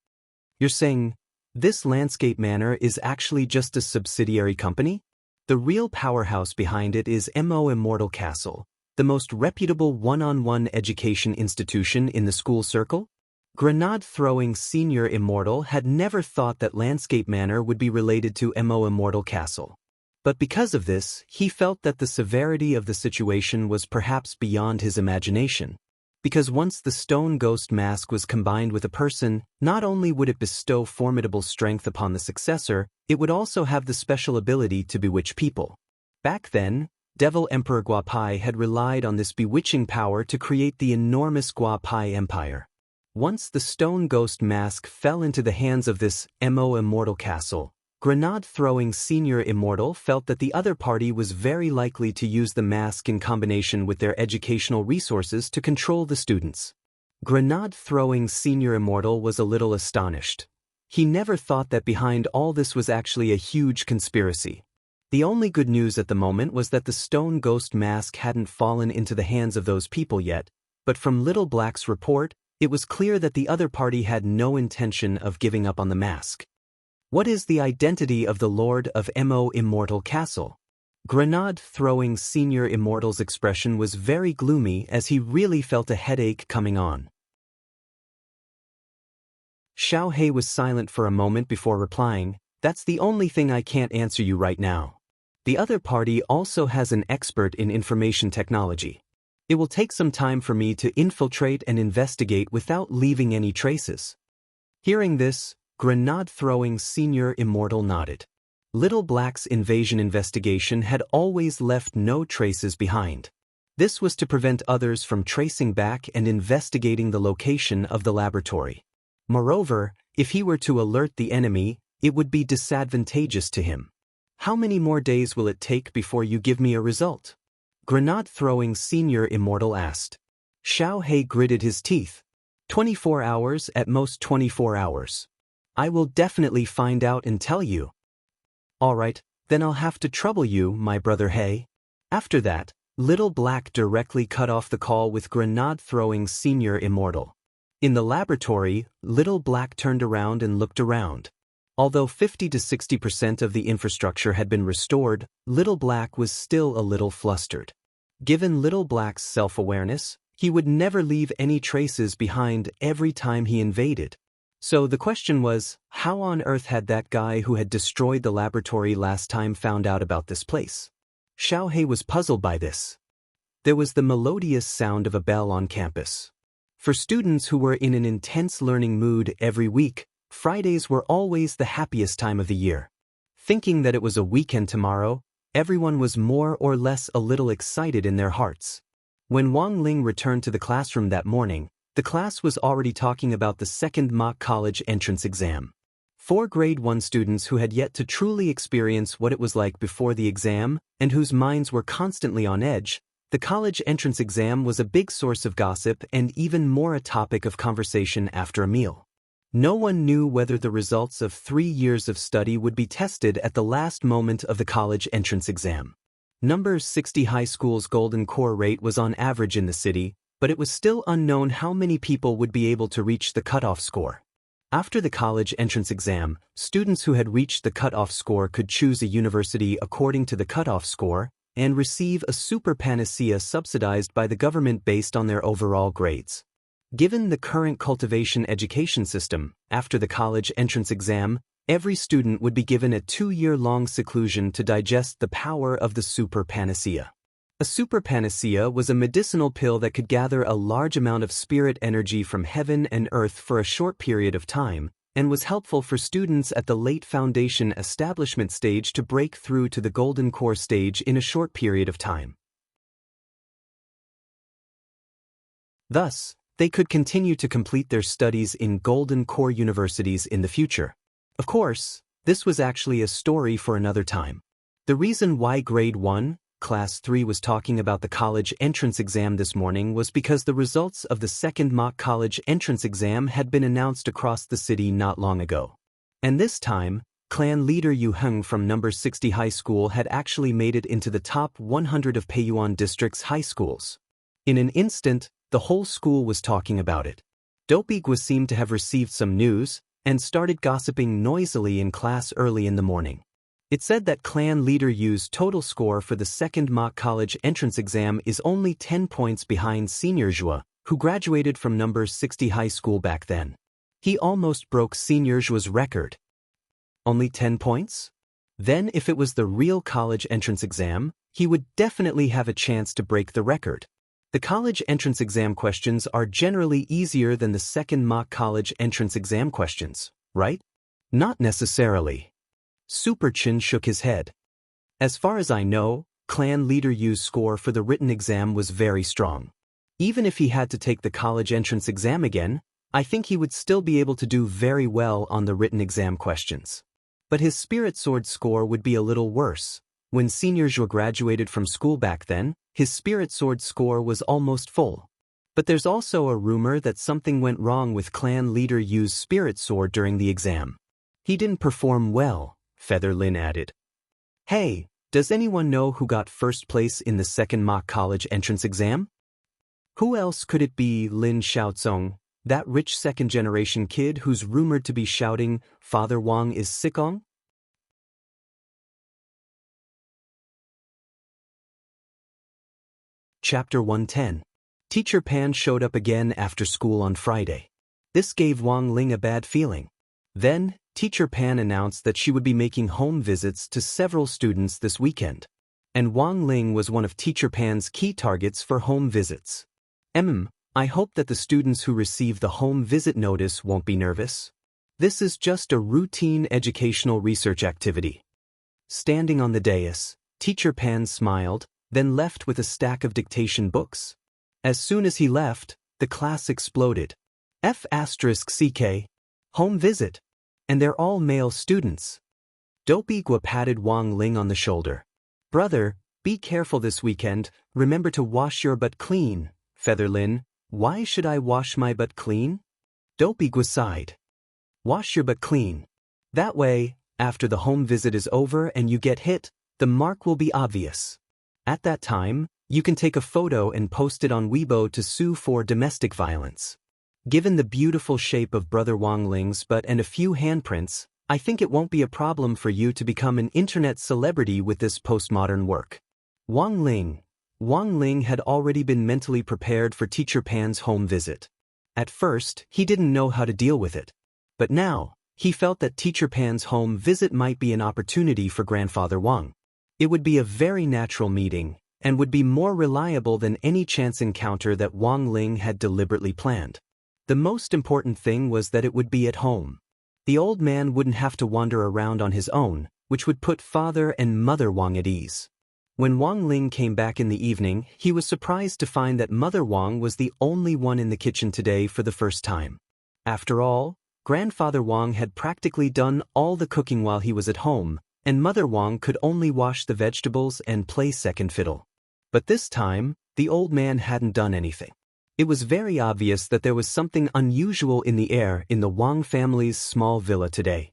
Speaker 1: You're saying, this landscape manor is actually just a subsidiary company? The real powerhouse behind it is MO Immortal Castle, the most reputable one-on-one education institution in the school circle? Grenade-throwing senior immortal had never thought that Landscape Manor would be related to MO Immortal Castle. But because of this, he felt that the severity of the situation was perhaps beyond his imagination. because once the stone ghost mask was combined with a person, not only would it bestow formidable strength upon the successor, it would also have the special ability to bewitch people. Back then, Devil Emperor Guapai had relied on this bewitching power to create the enormous Guapai Empire. Once the stone ghost mask fell into the hands of this immortal castle, grenade-throwing senior immortal felt that the other party was very likely to use the mask in combination with their educational resources to control the students. Grenade-throwing senior immortal was a little astonished. He never thought that behind all this was actually a huge conspiracy. The only good news at the moment was that the stone ghost mask hadn't fallen into the hands of those people yet, but from Little Black's report, it was clear that the other party had no intention of giving up on the mask. What is the identity of the Lord of Immortal Castle? Grenade-throwing senior immortal's expression was very gloomy as he really felt a headache coming on. Xiao He was silent for a moment before replying, "That's the only thing I can't answer you right now. The other party also has an expert in information technology. It will take some time for me to infiltrate and investigate without leaving any traces." Hearing this, grenade-throwing senior immortal nodded. Little Black's invasion investigation had always left no traces behind. This was to prevent others from tracing back and investigating the location of the laboratory. Moreover, if he were to alert the enemy, it would be disadvantageous to him. "How many more days will it take before you give me a result?" Grenade-throwing senior immortal asked. Xiao He gritted his teeth. 24 hours, at most 24 hours. I will definitely find out and tell you." "All right, then I'll have to trouble you, my brother He." After that, Little Black directly cut off the call with grenade-throwing senior immortal. In the laboratory, Little Black turned around and looked around. Although 50 to 60% of the infrastructure had been restored, Little Black was still a little flustered. Given Little Black's self-awareness, he would never leave any traces behind every time he invaded. So the question was, how on earth had that guy who had destroyed the laboratory last time found out about this place? Xiao He was puzzled by this. There was the melodious sound of a bell on campus. For students who were in an intense learning mood every week, Fridays were always the happiest time of the year. Thinking that it was a weekend tomorrow, everyone was more or less a little excited in their hearts. When Wang Ling returned to the classroom that morning, the class was already talking about the second mock college entrance exam. 4 grade 1 students who had yet to truly experience what it was like before the exam, and whose minds were constantly on edge, the college entrance exam was a big source of gossip and even more a topic of conversation after a meal. No one knew whether the results of 3 years of study would be tested at the last moment of the college entrance exam. Number 60 High School's golden core rate was on average in the city, but it was still unknown how many people would be able to reach the cutoff score. After the college entrance exam, students who had reached the cutoff score could choose a university according to the cutoff score and receive a super panacea subsidized by the government based on their overall grades. Given the current cultivation education system, after the college entrance exam, every student would be given a 2-year-long seclusion to digest the power of the super panacea. A super panacea was a medicinal pill that could gather a large amount of spirit energy from heaven and earth for a short period of time, and was helpful for students at the late foundation establishment stage to break through to the golden core stage in a short period of time. Thus, they could continue to complete their studies in golden core universities in the future. Of course, this was actually a story for another time. The reason why Grade 1, Class 3 was talking about the college entrance exam this morning was because the results of the second mock college entrance exam had been announced across the city not long ago. And this time, clan leader Yu Heng from number 60 high school had actually made it into the top 100 of Peiyuan district's high schools. In an instant, the whole school was talking about it. Dopey seemed to have received some news and started gossiping noisily in class early in the morning. It said that clan leader Yu's total score for the second mock college entrance exam is only 10 points behind senior Zhua, who graduated from number 60 high school back then. He almost broke senior Zhua's record. Only 10 points? Then if it was the real college entrance exam, he would definitely have a chance to break the record. The college entrance exam questions are generally easier than the second mock college entrance exam questions, right? Not necessarily. Superchin shook his head. As far as I know, Clan Leader Yu's score for the written exam was very strong. Even if he had to take the college entrance exam again, I think he would still be able to do very well on the written exam questions. But his Spirit Sword score would be a little worse. When Senior Zhuo graduated from school back then, his Spirit Sword score was almost full. But there's also a rumor that something went wrong with Clan Leader Yu's Spirit Sword during the exam. He didn't perform well, Feather Lin added. Hey, does anyone know who got first place in the second mock college entrance exam? Who else could it be? Lin Xiaozong, that rich second-generation kid who's rumored to be shouting, Father Wang is sickong? Chapter 110. Teacher Pan showed up again after school on Friday. This gave Wang Ling a bad feeling. Then, Teacher Pan announced that she would be making home visits to several students this weekend. And Wang Ling was one of Teacher Pan's key targets for home visits. I hope that the students who receive the home visit notice won't be nervous. This is just a routine educational research activity. Standing on the dais, Teacher Pan smiled, then left with a stack of dictation books. As soon as he left, the class exploded. F***CK. Home visit. And they're all male students. Dopigua patted Wang Ling on the shoulder. Brother, be careful this weekend, remember to wash your butt clean. Featherlin, why should I wash my butt clean? Dopigua sighed. Wash your butt clean. That way, after the home visit is over and you get hit, the mark will be obvious. At that time, you can take a photo and post it on Weibo to sue for domestic violence. Given the beautiful shape of Brother Wang Ling's butt and a few handprints, I think it won't be a problem for you to become an internet celebrity with this postmodern work. Wang Ling had already been mentally prepared for Teacher Pan's home visit. At first, he didn't know how to deal with it. But now, he felt that Teacher Pan's home visit might be an opportunity for Grandfather Wang. It would be a very natural meeting, and would be more reliable than any chance encounter that Wang Ling had deliberately planned. The most important thing was that it would be at home. The old man wouldn't have to wander around on his own, which would put Father and Mother Wang at ease. When Wang Ling came back in the evening, he was surprised to find that Mother Wang was the only one in the kitchen today for the first time. After all, Grandfather Wang had practically done all the cooking while he was at home, and Mother Wang could only wash the vegetables and play second fiddle. But this time, the old man hadn't done anything. It was very obvious that there was something unusual in the air in the Wang family's small villa today.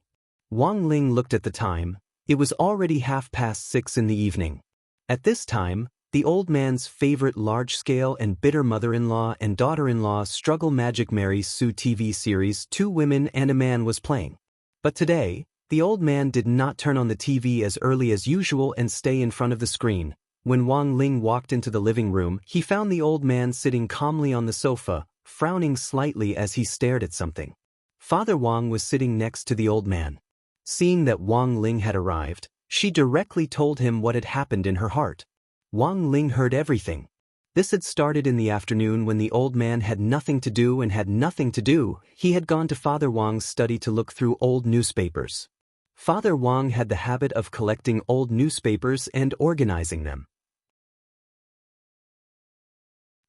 Speaker 1: Wang Ling looked at the time. It was already 6:30 in the evening. At this time, the old man's favorite large-scale and bitter mother-in-law and daughter-in-law struggle Magic Mary Sue TV series Two Women and a Man was playing. But today, the old man did not turn on the TV as early as usual and stay in front of the screen. When Wang Ling walked into the living room, he found the old man sitting calmly on the sofa, frowning slightly as he stared at something. Father Wang was sitting next to the old man. Seeing that Wang Ling had arrived, she directly told him what had happened in her heart. Wang Ling heard everything. This had started in the afternoon when the old man had nothing to do and had nothing to do. He had gone to Father Wang's study to look through old newspapers. Father Wang had the habit of collecting old newspapers and organizing them.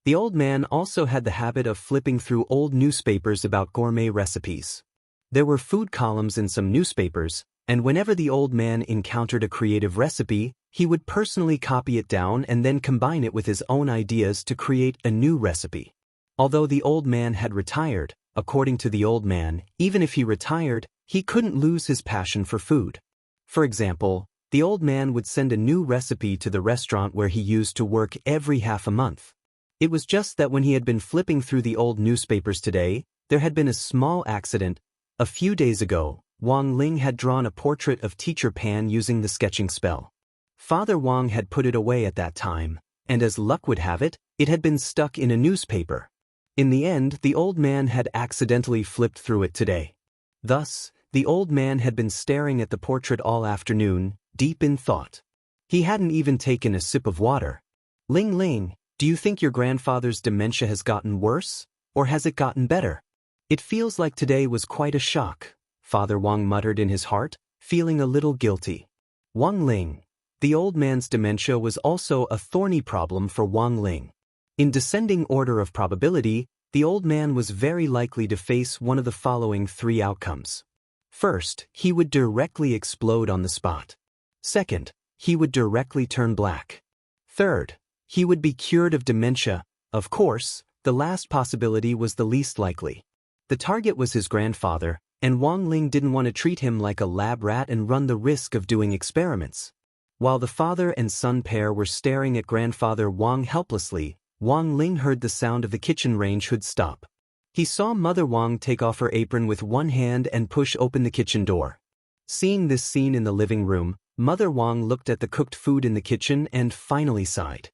Speaker 1: The old man also had the habit of flipping through old newspapers about gourmet recipes. There were food columns in some newspapers, and whenever the old man encountered a creative recipe, he would personally copy it down and then combine it with his own ideas to create a new recipe. Although the old man had retired, according to the old man, even if he retired, he couldn't lose his passion for food. For example, the old man would send a new recipe to the restaurant where he used to work every half a month. It was just that when he had been flipping through the old newspapers today, there had been a small accident. A few days ago, Wang Ling had drawn a portrait of Teacher Pan using the sketching spell. Father Wang had put it away at that time, and as luck would have it, it had been stuck in a newspaper. In the end, the old man had accidentally flipped through it today. Thus, the old man had been staring at the portrait all afternoon, deep in thought. He hadn't even taken a sip of water. Ling Ling, Do you think your grandfather's dementia has gotten worse, or has it gotten better? It feels like today was quite a shock, Father Wang muttered in his heart, feeling a little guilty. Wang Ling. The old man's dementia was also a thorny problem for Wang Ling. In descending order of probability, the old man was very likely to face one of the following three outcomes. First, he would directly explode on the spot. Second, he would directly turn black. Third, he would be cured of dementia. Of course, the last possibility was the least likely. The target was his grandfather, and Wang Ling didn't want to treat him like a lab rat and run the risk of doing experiments. While the father and son pair were staring at grandfather Wang helplessly, Wang Ling heard the sound of the kitchen range hood stop. He saw Mother Wang take off her apron with one hand and push open the kitchen door. Seeing this scene in the living room, Mother Wang looked at the cooked food in the kitchen and finally sighed.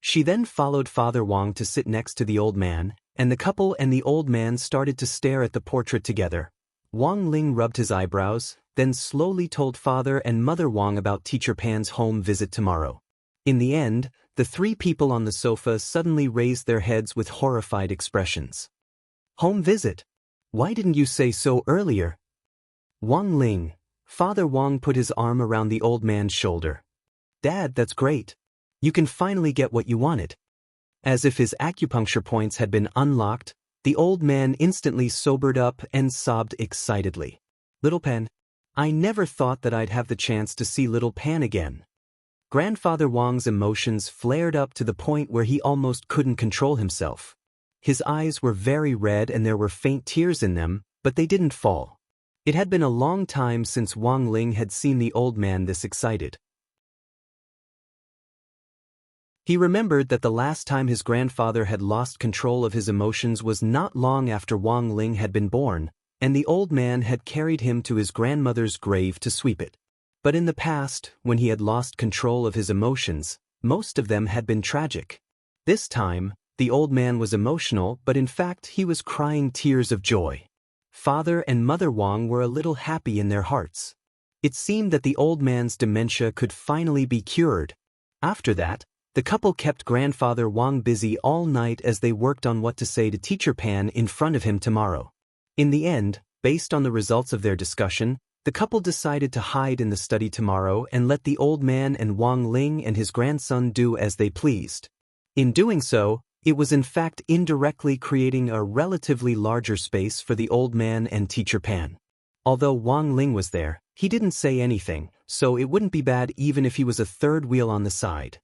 Speaker 1: She then followed Father Wang to sit next to the old man, and the couple and the old man started to stare at the portrait together. Wang Ling rubbed his eyebrows, then slowly told Father and Mother Wang about Teacher Pan's home visit tomorrow. In the end, the three people on the sofa suddenly raised their heads with horrified expressions. Home visit? Why didn't you say so earlier? Wang Ling. Father Wang put his arm around the old man's shoulder. Dad, that's great. You can finally get what you wanted. As if his acupuncture points had been unlocked, the old man instantly sobered up and sobbed excitedly. Little Pan. I never thought that I'd have the chance to see Little Pan again. Grandfather Wang's emotions flared up to the point where he almost couldn't control himself. His eyes were very red and there were faint tears in them, but they didn't fall. It had been a long time since Wang Ling had seen the old man this excited. He remembered that the last time his grandfather had lost control of his emotions was not long after Wang Ling had been born, and the old man had carried him to his grandmother's grave to sweep it. But in the past, when he had lost control of his emotions, most of them had been tragic. This time, the old man was emotional, but in fact he was crying tears of joy. Father and Mother Wang were a little happy in their hearts. It seemed that the old man's dementia could finally be cured. After that, the couple kept Grandfather Wang busy all night as they worked on what to say to Teacher Pan in front of him tomorrow. In the end, based on the results of their discussion, the couple decided to hide in the study tomorrow and let the old man and Wang Ling and his grandson do as they pleased. In doing so, it was in fact indirectly creating a relatively larger space for the old man and Teacher Pan. Although Wang Ling was there, he didn't say anything, so it wouldn't be bad even if he was a third wheel on the side.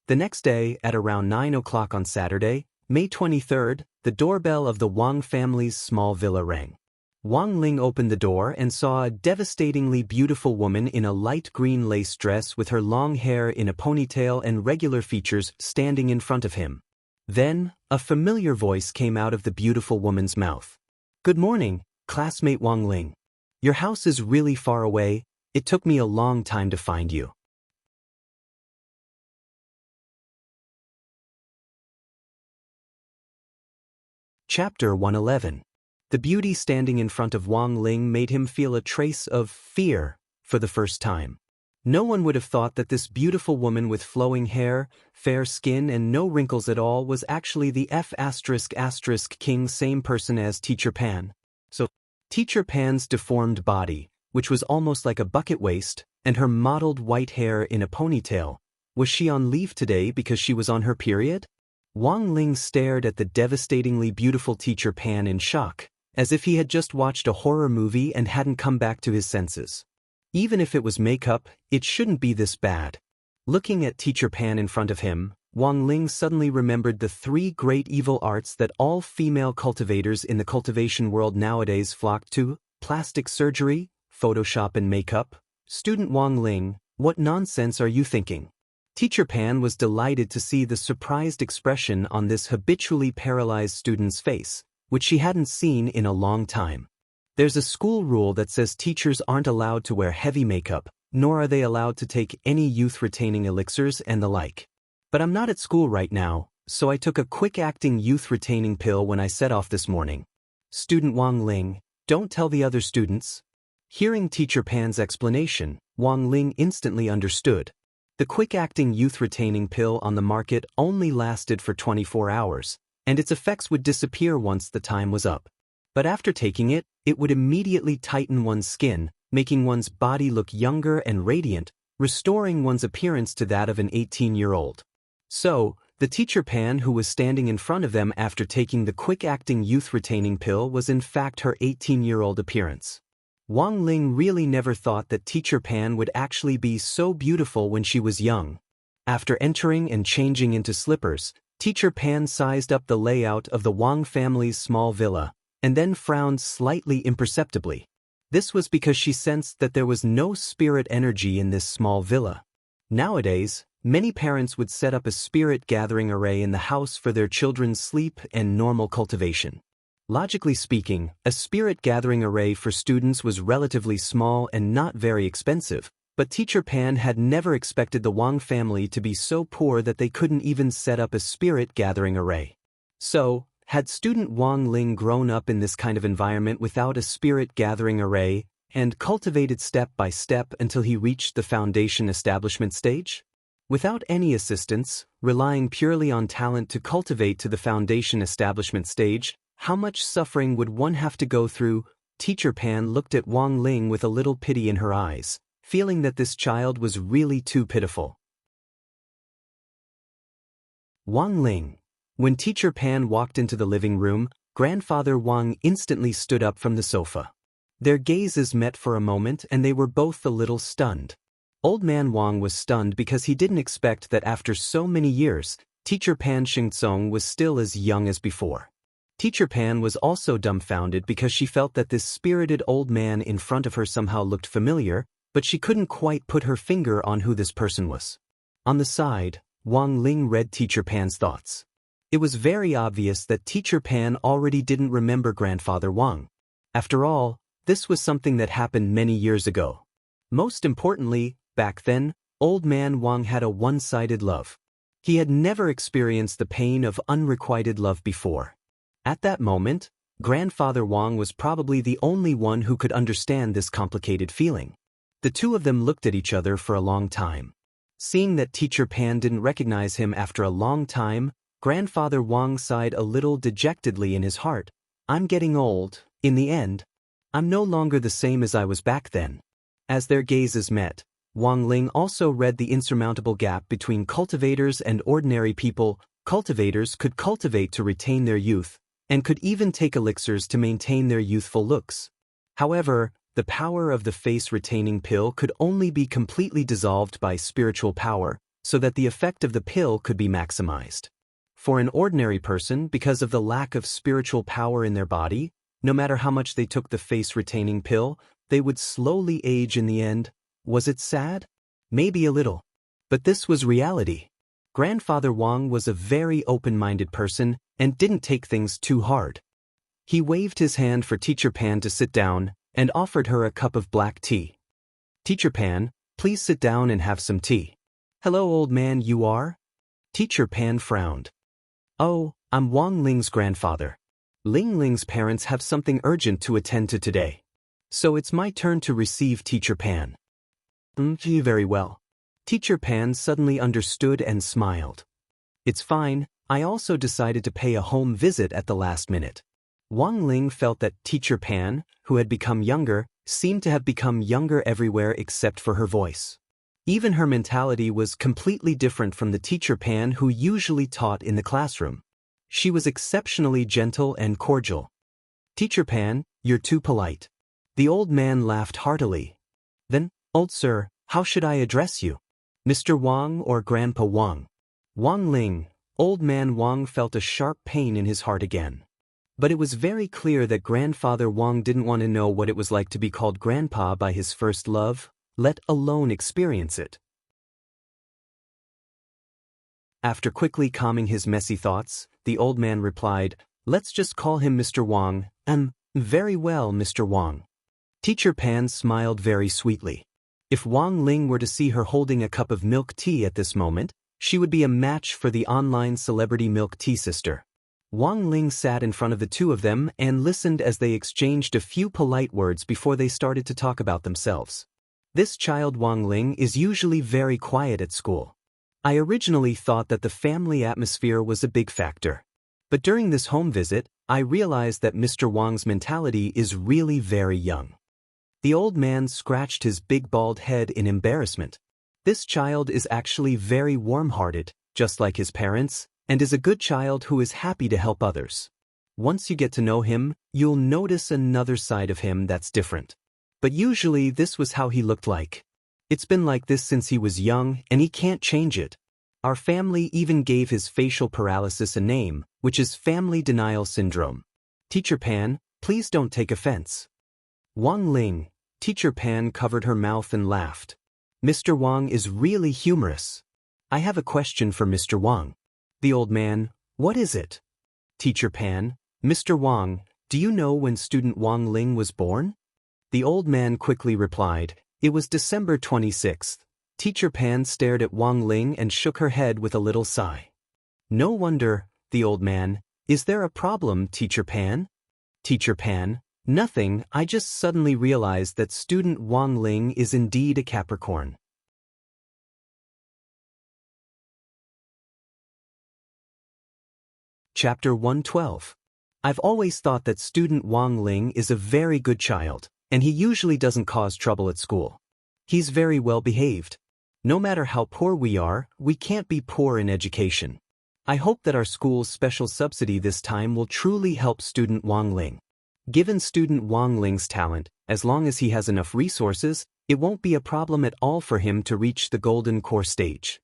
Speaker 1: The next day, at around 9 o'clock on Saturday, May 23rd, the doorbell of the Wang family's small villa rang. Wang Ling opened the door and saw a devastatingly beautiful woman in a light green lace dress with her long hair in a ponytail and regular features standing in front of him. Then, a familiar voice came out of the beautiful woman's mouth. Good morning, classmate Wang Ling. Your house is really far away. It took me a long time to find you. Chapter 111. The beauty standing in front of Wang Ling made him feel a trace of fear for the first time. No one would have thought that this beautiful woman with flowing hair, fair skin and no wrinkles at all was actually the F***king same person as Teacher Pan. So, Teacher Pan's deformed body, which was almost like a bucket waist, and her mottled white hair in a ponytail, was she on leave today because she was on her period? Wang Ling stared at the devastatingly beautiful Teacher Pan in shock, as if he had just watched a horror movie and hadn't come back to his senses. Even if it was makeup, it shouldn't be this bad. Looking at Teacher Pan in front of him, Wang Ling suddenly remembered the three great evil arts that all female cultivators in the cultivation world nowadays flock to: plastic surgery, Photoshop and makeup. Student Wang Ling, what nonsense are you thinking? Teacher Pan was delighted to see the surprised expression on this habitually paralyzed student's face, which she hadn't seen in a long time. There's a school rule that says teachers aren't allowed to wear heavy makeup, nor are they allowed to take any youth-retaining elixirs and the like. But I'm not at school right now, so I took a quick-acting youth-retaining pill when I set off this morning. Student Wang Ling, don't tell the other students. Hearing Teacher Pan's explanation, Wang Ling instantly understood. The quick-acting youth-retaining pill on the market only lasted for 24 hours, and its effects would disappear once the time was up. But after taking it, it would immediately tighten one's skin, making one's body look younger and radiant, restoring one's appearance to that of an 18-year-old. So, the teacher Pan who was standing in front of them after taking the quick-acting youth-retaining pill was in fact her 18-year-old appearance. Wang Ling really never thought that teacher Pan would actually be so beautiful when she was young. After entering and changing into slippers, teacher Pan sized up the layout of the Wang family's small villa, and then frowned slightly imperceptibly. This was because she sensed that there was no spirit energy in this small villa. Nowadays, many parents would set up a spirit gathering array in the house for their children's sleep and normal cultivation. Logically speaking, a spirit gathering array for students was relatively small and not very expensive, but teacher Pan had never expected the Wang family to be so poor that they couldn't even set up a spirit gathering array. So, had student Wang Ling grown up in this kind of environment without a spirit gathering array and cultivated step by step until he reached the foundation establishment stage? Without any assistance, relying purely on talent to cultivate to the foundation establishment stage, how much suffering would one have to go through? Teacher Pan looked at Wang Ling with a little pity in her eyes, feeling that this child was really too pitiful. Wang Ling. When teacher Pan walked into the living room, grandfather Wang instantly stood up from the sofa. Their gazes met for a moment and they were both a little stunned. Old man Wang was stunned because he didn't expect that after so many years, teacher Pan Xingzong was still as young as before. Teacher Pan was also dumbfounded because she felt that this spirited old man in front of her somehow looked familiar, but she couldn't quite put her finger on who this person was. On the side, Wang Ling read teacher Pan's thoughts. It was very obvious that teacher Pan already didn't remember grandfather Wang. After all, this was something that happened many years ago. Most importantly, back then, old man Wang had a one-sided love. He had never experienced the pain of unrequited love before. At that moment, grandfather Wang was probably the only one who could understand this complicated feeling. The two of them looked at each other for a long time. Seeing that teacher Pan didn't recognize him after a long time, grandfather Wang sighed a little dejectedly in his heart. I'm getting old, in the end. I'm no longer the same as I was back then. As their gazes met, Wang Ling also read the insurmountable gap between cultivators and ordinary people. Cultivators could cultivate to retain their youth, and could even take elixirs to maintain their youthful looks. However, the power of the face-retaining pill could only be completely dissolved by spiritual power, so that the effect of the pill could be maximized. For an ordinary person, because of the lack of spiritual power in their body, no matter how much they took the face-retaining pill, they would slowly age in the end. Was it sad? Maybe a little. But this was reality. Grandfather Wang was a very open-minded person and didn't take things too hard. He waved his hand for teacher Pan to sit down and offered her a cup of black tea. Teacher Pan, please sit down and have some tea. Hello, old man, you are? Teacher Pan frowned. Oh, I'm Wang Ling's grandfather. Ling Ling's parents have something urgent to attend to today. So it's my turn to receive teacher Pan. Very well. Teacher Pan suddenly understood and smiled. It's fine, I also decided to pay a home visit at the last minute. Wang Ling felt that teacher Pan, who had become younger, seemed to have become younger everywhere except for her voice. Even her mentality was completely different from the teacher Pan who usually taught in the classroom. She was exceptionally gentle and cordial. Teacher Pan, you're too polite. The old man laughed heartily. Then, old sir, how should I address you? Mr. Wang or Grandpa Wang? Wang Ling, old man Wang felt a sharp pain in his heart again. But it was very clear that grandfather Wang didn't want to know what it was like to be called grandpa by his first love, let alone experience it. After quickly calming his messy thoughts, the old man replied, let's just call him Mr. Wang. Very well, Mr. Wang. Teacher Pan smiled very sweetly. If Wang Ling were to see her holding a cup of milk tea at this moment, she would be a match for the online celebrity milk tea sister. Wang Ling sat in front of the two of them and listened as they exchanged a few polite words before they started to talk about themselves. This child Wang Ling is usually very quiet at school. I originally thought that the family atmosphere was a big factor. But during this home visit, I realized that Mr. Wang's mentality is really very young. The old man scratched his big bald head in embarrassment. This child is actually very warm-hearted, just like his parents, and is a good child who is happy to help others. Once you get to know him, you'll notice another side of him that's different. But usually this was how he looked like. It's been like this since he was young, and he can't change it. Our family even gave his facial paralysis a name, which is family denial syndrome. Teacher Pan, please don't take offense. Wang Ling. Teacher Pan covered her mouth and laughed. Mr. Wang is really humorous. I have a question for Mr. Wang. The old man, what is it? Teacher Pan, Mr. Wang, do you know when student Wang Ling was born? The old man quickly replied, it was December 26th. Teacher Pan stared at Wang Ling and shook her head with a little sigh. No wonder, the old man, is there a problem, Teacher Pan? Teacher Pan, nothing, I just suddenly realized that student Wang Ling is indeed a Capricorn. Chapter 112. I've always thought that student Wang Ling is a very good child, and he usually doesn't cause trouble at school. He's very well behaved. No matter how poor we are, we can't be poor in education. I hope that our school's special subsidy this time will truly help student Wang Ling. Given student Wang Ling's talent, as long as he has enough resources, it won't be a problem at all for him to reach the golden core stage.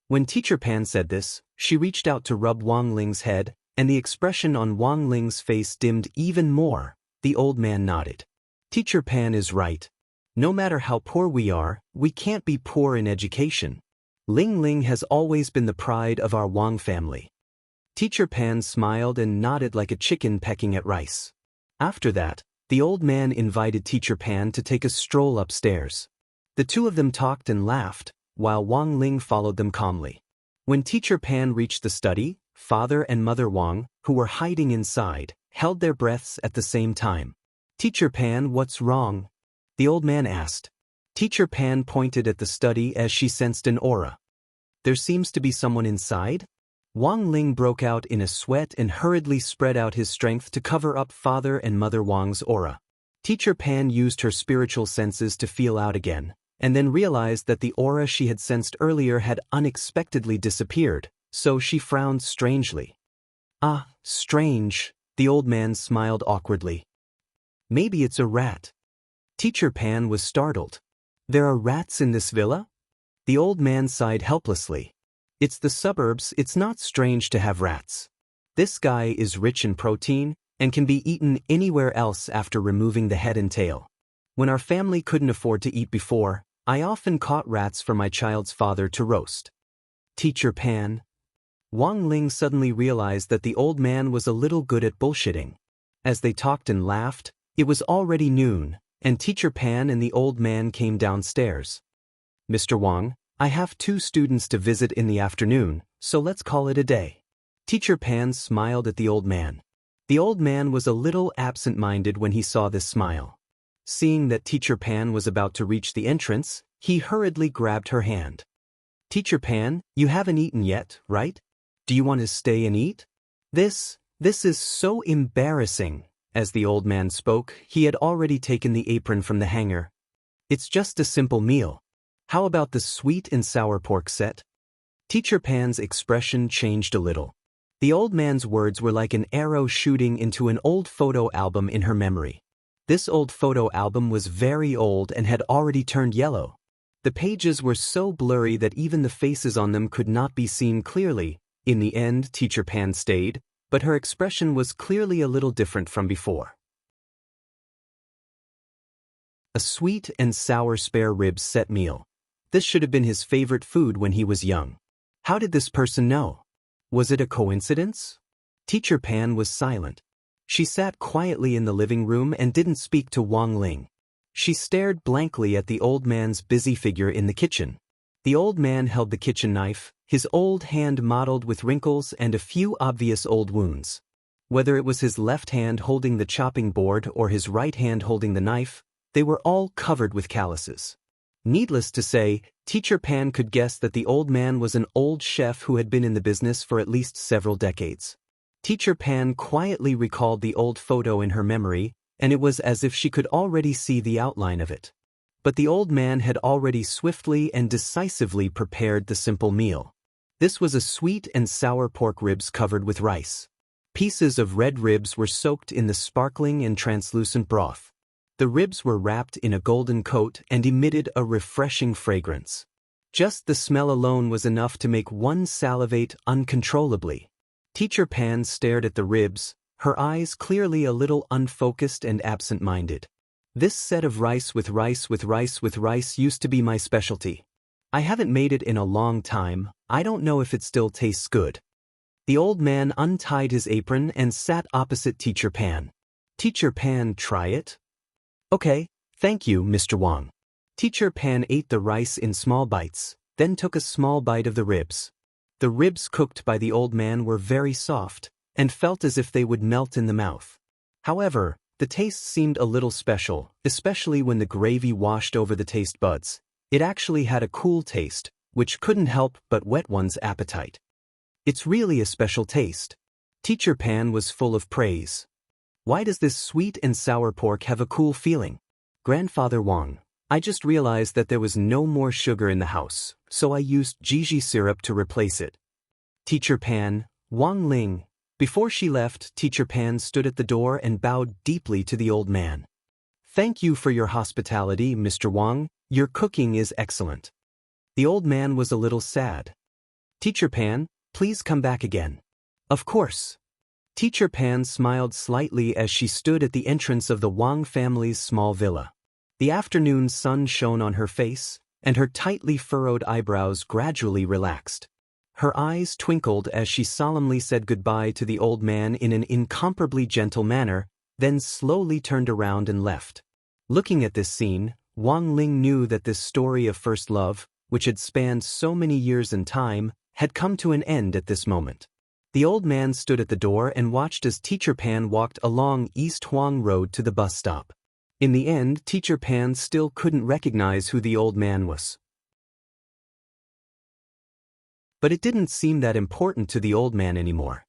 Speaker 1: When Teacher Pan said this, she reached out to rub Wang Ling's head, and the expression on Wang Ling's face dimmed even more. The old man nodded. Teacher Pan is right. No matter how poor we are, we can't be poor in education. Ling Ling has always been the pride of our Wang family. Teacher Pan smiled and nodded like a chicken pecking at rice. After that, the old man invited Teacher Pan to take a stroll upstairs. The two of them talked and laughed, while Wang Ling followed them calmly. When Teacher Pan reached the study, Father and Mother Wang, who were hiding inside, held their breaths at the same time. Teacher Pan, what's wrong? The old man asked. Teacher Pan pointed at the study as she sensed an aura. There seems to be someone inside? Wang Ling broke out in a sweat and hurriedly spread out his strength to cover up Father and Mother Wang's aura. Teacher Pan used her spiritual senses to feel out again, and then realized that the aura she had sensed earlier had unexpectedly disappeared, so she frowned strangely. Ah, strange, the old man smiled awkwardly. Maybe it's a rat. Teacher Pan was startled. There are rats in this villa? The old man sighed helplessly. It's the suburbs, it's not strange to have rats. This guy is rich in protein and can be eaten anywhere else after removing the head and tail. When our family couldn't afford to eat before, I often caught rats for my child's father to roast. Teacher Pan. Wang Ling suddenly realized that the old man was a little good at bullshitting. As they talked and laughed, it was already noon, and Teacher Pan and the old man came downstairs. Mr. Wang, I have 2 students to visit in the afternoon, so let's call it a day. Teacher Pan smiled at the old man. The old man was a little absent-minded when he saw this smile. Seeing that Teacher Pan was about to reach the entrance, he hurriedly grabbed her hand. Teacher Pan, you haven't eaten yet, right? Do you want to stay and eat? This is so embarrassing. As the old man spoke, he had already taken the apron from the hanger. It's just a simple meal. How about the sweet and sour pork set? Teacher Pan's expression changed a little. The old man's words were like an arrow shooting into an old photo album in her memory. This old photo album was very old and had already turned yellow. The pages were so blurry that even the faces on them could not be seen clearly. In the end, Teacher Pan stayed, but her expression was clearly a little different from before. A sweet and sour spare ribs set meal. This should have been his favorite food when he was young. How did this person know? Was it a coincidence? Teacher Pan was silent. She sat quietly in the living room and didn't speak to Wang Ling. She stared blankly at the old man's busy figure in the kitchen. The old man held the kitchen knife, his old hand mottled with wrinkles and a few obvious old wounds. Whether it was his left hand holding the chopping board or his right hand holding the knife, they were all covered with calluses. Needless to say, Teacher Pan could guess that the old man was an old chef who had been in the business for at least several decades. Teacher Pan quietly recalled the old photo in her memory, and it was as if she could already see the outline of it. But the old man had already swiftly and decisively prepared the simple meal. This was a sweet and sour pork ribs covered with rice. Pieces of red ribs were soaked in the sparkling and translucent broth. The ribs were wrapped in a golden coat and emitted a refreshing fragrance. Just the smell alone was enough to make one salivate uncontrollably. Teacher Pan stared at the ribs, her eyes clearly a little unfocused and absent-minded. This set of rice with rice with rice with rice used to be my specialty. I haven't made it in a long time, I don't know if it still tastes good. The old man untied his apron and sat opposite Teacher Pan. Teacher Pan, try it? Okay, thank you, Mr. Wang. Teacher Pan ate the rice in small bites, then took a small bite of the ribs. The ribs cooked by the old man were very soft, and felt as if they would melt in the mouth. However, the taste seemed a little special, especially when the gravy washed over the taste buds. It actually had a cool taste, which couldn't help but whet one's appetite. It's really a special taste. Teacher Pan was full of praise. Why does this sweet and sour pork have a cool feeling? Grandfather Wang, I just realized that there was no more sugar in the house, so I used Gigi syrup to replace it. Teacher Pan, Wang Ling. Before she left, Teacher Pan stood at the door and bowed deeply to the old man. Thank you for your hospitality, Mr. Wang. Your cooking is excellent. The old man was a little sad. Teacher Pan, please come back again. Of course. Teacher Pan smiled slightly as she stood at the entrance of the Wang family's small villa. The afternoon sun shone on her face, and her tightly furrowed eyebrows gradually relaxed. Her eyes twinkled as she solemnly said goodbye to the old man in an incomparably gentle manner, then slowly turned around and left. Looking at this scene, Wang Ling knew that this story of first love, which had spanned so many years in time, had come to an end at this moment. The old man stood at the door and watched as Teacher Pan walked along East Huang Road to the bus stop. In the end, Teacher Pan still couldn't recognize who the old man was. But it didn't seem that important to the old man anymore.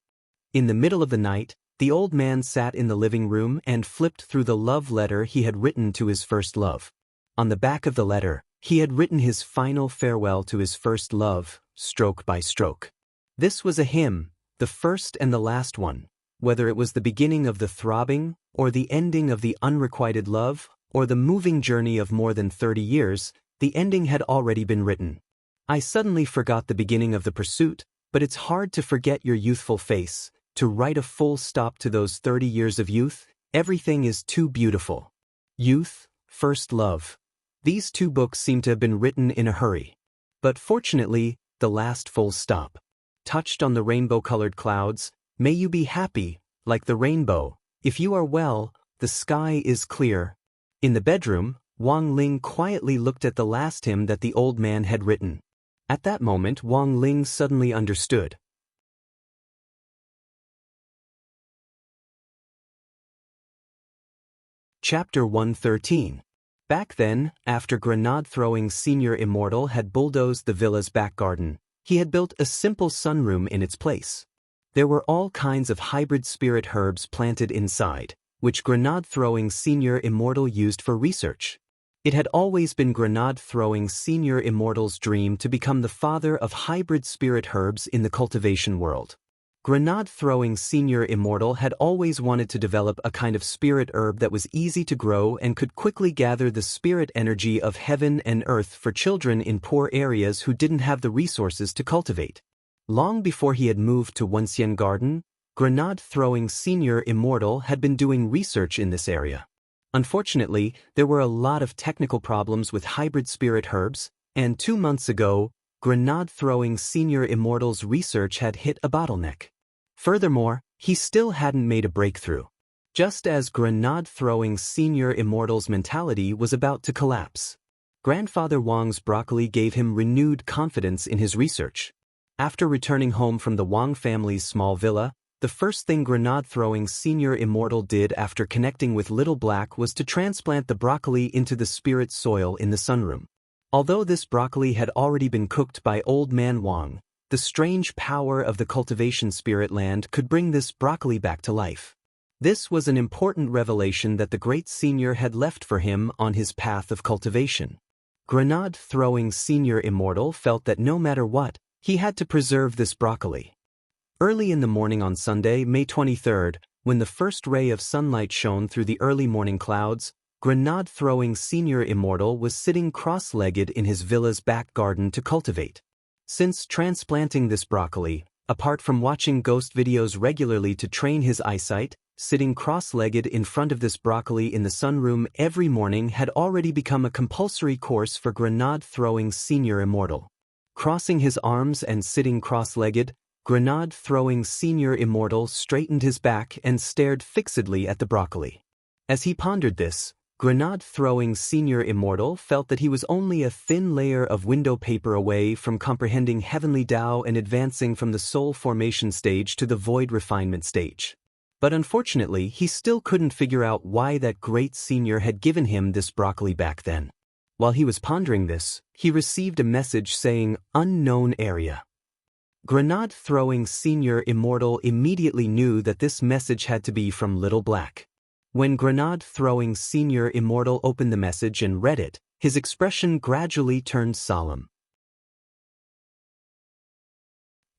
Speaker 1: In the middle of the night, the old man sat in the living room and flipped through the love letter he had written to his first love. On the back of the letter, he had written his final farewell to his first love, stroke by stroke. This was a hymn, the first and the last one, whether it was the beginning of the throbbing, or the ending of the unrequited love, or the moving journey of more than 30 years, the ending had already been written. I suddenly forgot the beginning of the pursuit, but it's hard to forget your youthful face, to write a full stop to those 30 years of youth. Everything is too beautiful. Youth, first love. These two books seem to have been written in a hurry. But fortunately, the last full stop. Touched on the rainbow-colored clouds, may you be happy, like the rainbow. If you are well, the sky is clear. In the bedroom, Wang Ling quietly looked at the last hymn that the old man had written. At that moment, Wang Ling suddenly understood. Chapter 113. Back then, after Grenade-throwing Senior Immortal had bulldozed the villa's back garden, he had built a simple sunroom in its place. There were all kinds of hybrid spirit herbs planted inside, which Grenade-throwing Senior Immortal used for research. It had always been Grenade-throwing Senior Immortal's dream to become the father of hybrid spirit herbs in the cultivation world. Grenade-throwing Senior Immortal had always wanted to develop a kind of spirit herb that was easy to grow and could quickly gather the spirit energy of heaven and earth for children in poor areas who didn't have the resources to cultivate. Long before he had moved to Wenxian Garden, Grenade-throwing Senior Immortal had been doing research in this area. Unfortunately, there were a lot of technical problems with hybrid spirit herbs, and 2 months ago, Grenade-throwing Senior Immortal's research had hit a bottleneck. Furthermore, he still hadn't made a breakthrough. Just as Grenade-throwing Senior Immortal's mentality was about to collapse. Grandfather Wang's broccoli gave him renewed confidence in his research. After returning home from the Wang family's small villa, the first thing Grenade-throwing Senior Immortal did after connecting with Little Black was to transplant the broccoli into the spirit soil in the sunroom. Although this broccoli had already been cooked by Old Man Wang, the strange power of the cultivation spirit land could bring this broccoli back to life. This was an important revelation that the great senior had left for him on his path of cultivation. Grenade-throwing Senior Immortal felt that no matter what, he had to preserve this broccoli. Early in the morning on Sunday, May 23rd, when the first ray of sunlight shone through the early morning clouds, Grenade-throwing Senior Immortal was sitting cross-legged in his villa's back garden to cultivate. Since transplanting this broccoli, apart from watching ghost videos regularly to train his eyesight, sitting cross-legged in front of this broccoli in the sunroom every morning had already become a compulsory course for Grenade-throwing Senior Immortal. Crossing his arms and sitting cross-legged, Grenade-throwing Senior Immortal straightened his back and stared fixedly at the broccoli. As he pondered this, Grenade-throwing Senior Immortal felt that he was only a thin layer of window paper away from comprehending heavenly Tao and advancing from the soul formation stage to the void refinement stage. But unfortunately, he still couldn't figure out why that great senior had given him this broccoli back then. While he was pondering this, he received a message saying, "Unknown area." Grenade-throwing Senior Immortal immediately knew that this message had to be from Little Black. When Grenade-throwing Senior Immortal opened the message and read it, his expression gradually turned solemn.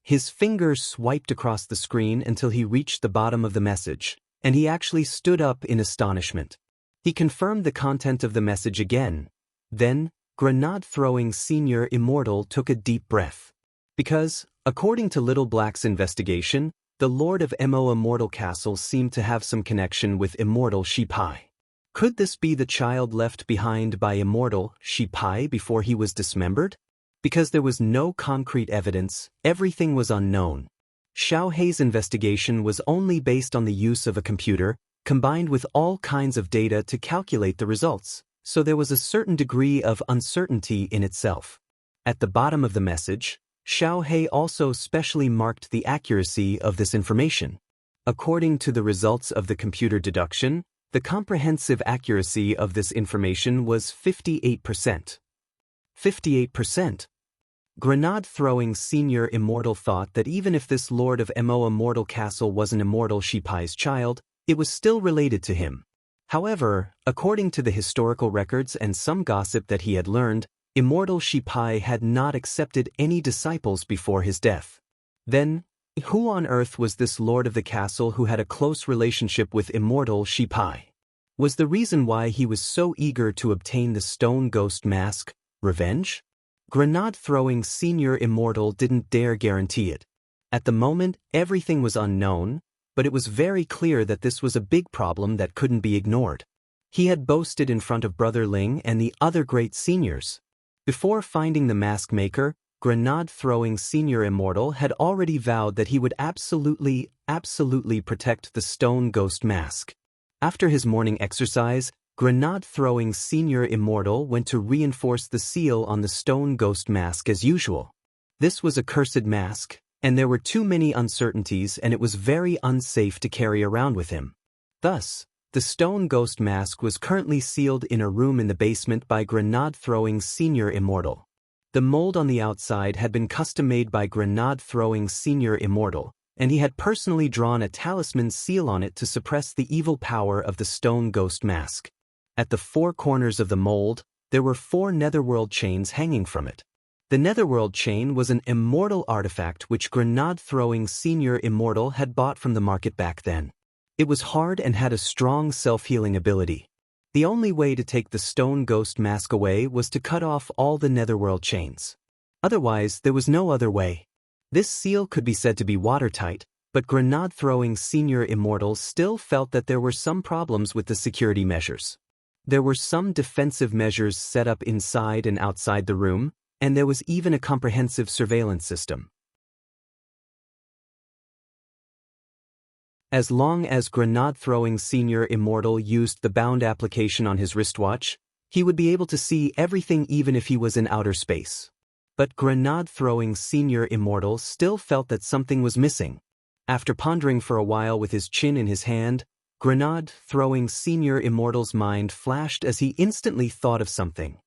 Speaker 1: His finger swiped across the screen until he reached the bottom of the message, and he actually stood up in astonishment. He confirmed the content of the message again. Then, Grenade-throwing Senior Immortal took a deep breath. Because, according to Little Black's investigation, the Lord of Mo Immortal Castle seemed to have some connection with Immortal Shipai. Could this be the child left behind by Immortal Shipai before he was dismembered? Because there was no concrete evidence, everything was unknown. Xiao Hei's investigation was only based on the use of a computer, combined with all kinds of data to calculate the results, so there was a certain degree of uncertainty in itself. At the bottom of the message, Xiao Hei also specially marked the accuracy of this information. According to the results of the computer deduction, the comprehensive accuracy of this information was 58%. 58%. Grenade-throwing Senior Immortal thought that even if this Lord of Mo Immortal Castle wasn't Immortal Shipai's child, it was still related to him. However, according to the historical records and some gossip that he had learned, Immortal Shipai had not accepted any disciples before his death. Then, who on earth was this Lord of the Castle who had a close relationship with Immortal Shipai? Was the reason why he was so eager to obtain the Stone Ghost Mask revenge? Grenade-throwing Senior Immortal didn't dare guarantee it. At the moment, everything was unknown, but it was very clear that this was a big problem that couldn't be ignored. He had boasted in front of Brother Ling and the other great seniors. Before finding the mask maker, Grenade-throwing Senior Immortal had already vowed that he would absolutely protect the Stone Ghost Mask. After his morning exercise, Grenade-throwing Senior Immortal went to reinforce the seal on the Stone Ghost Mask as usual. This was a cursed mask, and there were too many uncertainties and it was very unsafe to carry around with him. Thus, the Stone Ghost Mask was currently sealed in a room in the basement by Grenade-throwing Senior Immortal. The mold on the outside had been custom-made by Grenade-throwing Senior Immortal, and he had personally drawn a talisman seal on it to suppress the evil power of the Stone Ghost Mask. At the four corners of the mold, there were 4 netherworld chains hanging from it. The netherworld chain was an immortal artifact which Grenade-throwing Senior Immortal had bought from the market back then. It was hard and had a strong self-healing ability. The only way to take the Stone Ghost Mask away was to cut off all the netherworld chains. Otherwise, there was no other way. This seal could be said to be watertight, but Grenade-throwing Senior Immortal still felt that there were some problems with the security measures. There were some defensive measures set up inside and outside the room, and there was even a comprehensive surveillance system. As long as Grenade-throwing Senior Immortal used the bound application on his wristwatch, he would be able to see everything even if he was in outer space. But Grenade-throwing Senior Immortal still felt that something was missing. After pondering for a while with his chin in his hand, Grenade-throwing Senior Immortal's mind flashed as he instantly thought of something.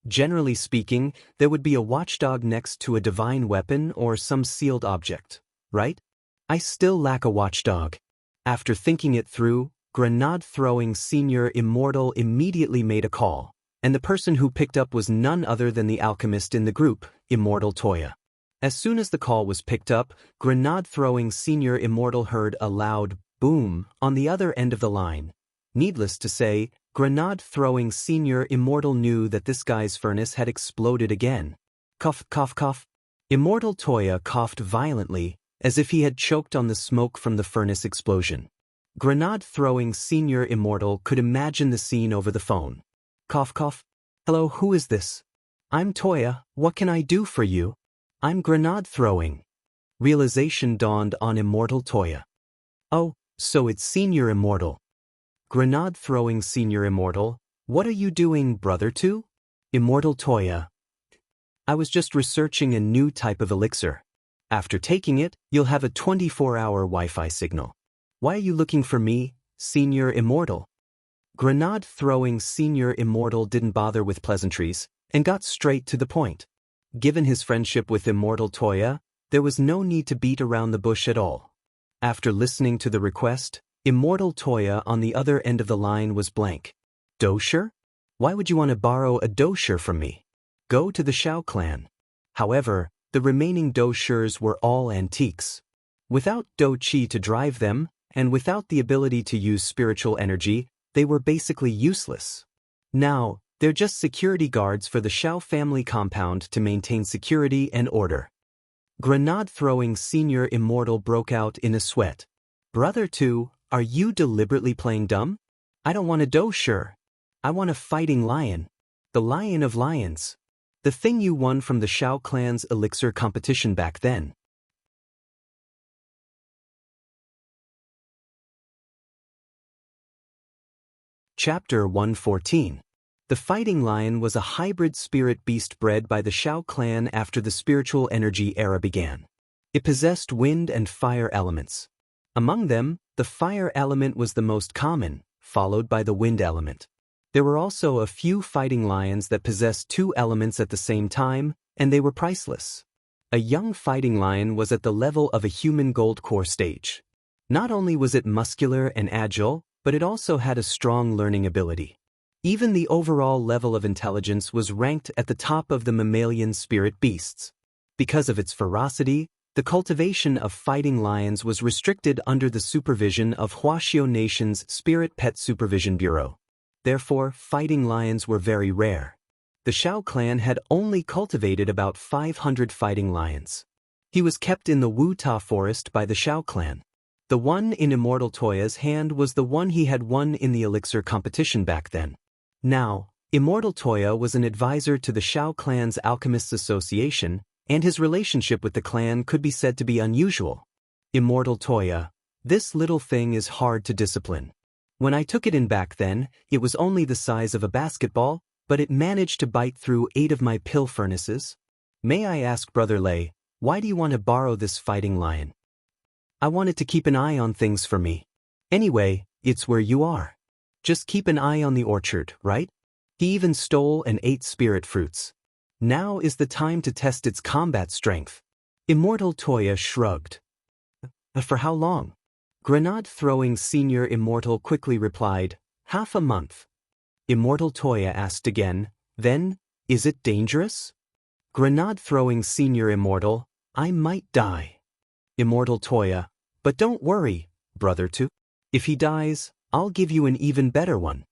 Speaker 1: Generally speaking, there would be a watchdog next to a divine weapon or some sealed object, right? I still lack a watchdog. After thinking it through, Grenade-throwing Senior Immortal immediately made a call, and the person who picked up was none other than the alchemist in the group, Immortal Toya. As soon as the call was picked up, Grenade-throwing Senior Immortal heard a loud boom on the other end of the line. Needless to say, Grenade-throwing Senior Immortal knew that this guy's furnace had exploded again. Cough, cough, cough. Immortal Toya coughed violently, as if he had choked on the smoke from the furnace explosion. Grenade-throwing Senior Immortal could imagine the scene over the phone. Cough, cough. Hello, who is this? I'm Toya, what can I do for you? I'm Grenade-throwing. Realization dawned on Immortal Toya. Oh, so it's Senior Immortal. Grenade-throwing Senior Immortal, what are you doing, brother two? Immortal Toya. I was just researching a new type of elixir. After taking it, you'll have a 24-hour Wi-Fi signal. Why are you looking for me, Senior Immortal? Grenade-throwing Senior Immortal didn't bother with pleasantries, and got straight to the point. Given his friendship with Immortal Toya, there was no need to beat around the bush at all. After listening to the request, Immortal Toya on the other end of the line was blank. Dosher? Why would you want to borrow a dosher from me? Go to the Shao clan. However, the remaining doshers were all antiques. Without do-chi to drive them, and without the ability to use spiritual energy, they were basically useless. Now, they're just security guards for the Shao family compound to maintain security and order. Grenade-throwing Senior Immortal broke out in a sweat. Brother two, are you deliberately playing dumb? I don't want a dosher. I want a fighting lion. The lion of lions. The thing you won from the Shao clan's elixir competition back then. Chapter 114. The fighting lion was a hybrid spirit beast bred by the Shao clan after the spiritual energy era began. It possessed wind and fire elements. Among them, the fire element was the most common, followed by the wind element. There were also a few fighting lions that possessed two elements at the same time, and they were priceless. A young fighting lion was at the level of a human gold core stage. Not only was it muscular and agile, but it also had a strong learning ability. Even the overall level of intelligence was ranked at the top of the mammalian spirit beasts. Because of its ferocity, the cultivation of fighting lions was restricted under the supervision of Huaxiao Nation's Spirit Pet Supervision Bureau. Therefore, fighting lions were very rare. The Shao clan had only cultivated about 500 fighting lions. He was kept in the Wu Ta forest by the Shao clan. The one in Immortal Toya's hand was the one he had won in the elixir competition back then. Now, Immortal Toya was an advisor to the Shao clan's Alchemists Association, and his relationship with the clan could be said to be unusual. Immortal Toya, this little thing is hard to discipline. When I took it in back then, it was only the size of a basketball, but it managed to bite through 8 of my pill furnaces. May I ask, Brother Lei, why do you want to borrow this fighting lion? I wanted to keep an eye on things for me. Anyway, it's where you are. Just keep an eye on the orchard, right? He even stole and ate spirit fruits. Now is the time to test its combat strength. Immortal Toya shrugged. For how long? Grenade-throwing Senior Immortal quickly replied, half a month. Immortal Toya asked again, then, is it dangerous? Grenade-throwing Senior Immortal, I might die. Immortal Toya, but don't worry, brother two. If he dies, I'll give you an even better one.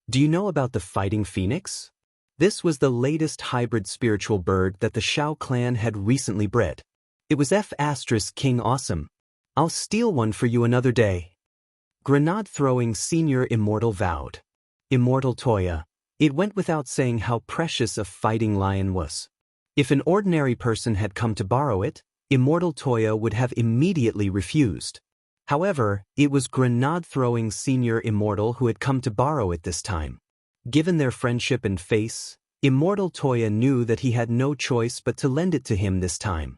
Speaker 1: Do you know about the fighting phoenix? This was the latest hybrid spiritual bird that the Shao clan had recently bred. It was King Awesome. I'll steal one for you another day. Grenade-throwing Senior Immortal vowed. Immortal Toya, it went without saying how precious a fighting lion was. If an ordinary person had come to borrow it, Immortal Toya would have immediately refused. However, it was Grenade-throwing Senior Immortal who had come to borrow it this time. Given their friendship and face, Immortal Toya knew that he had no choice but to lend it to him this time.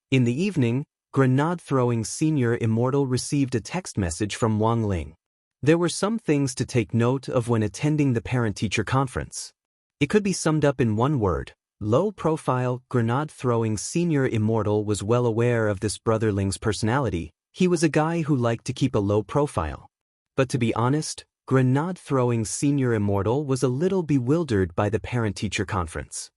Speaker 1: In the evening, Grenade-throwing Senior Immortal received a text message from Wang Ling. There were some things to take note of when attending the parent-teacher conference. It could be summed up in one word. Low-profile, grenade-throwing senior immortal was well aware of this brotherling's personality. He was a guy who liked to keep a low profile. But to be honest, grenade-throwing senior immortal was a little bewildered by the parent-teacher conference.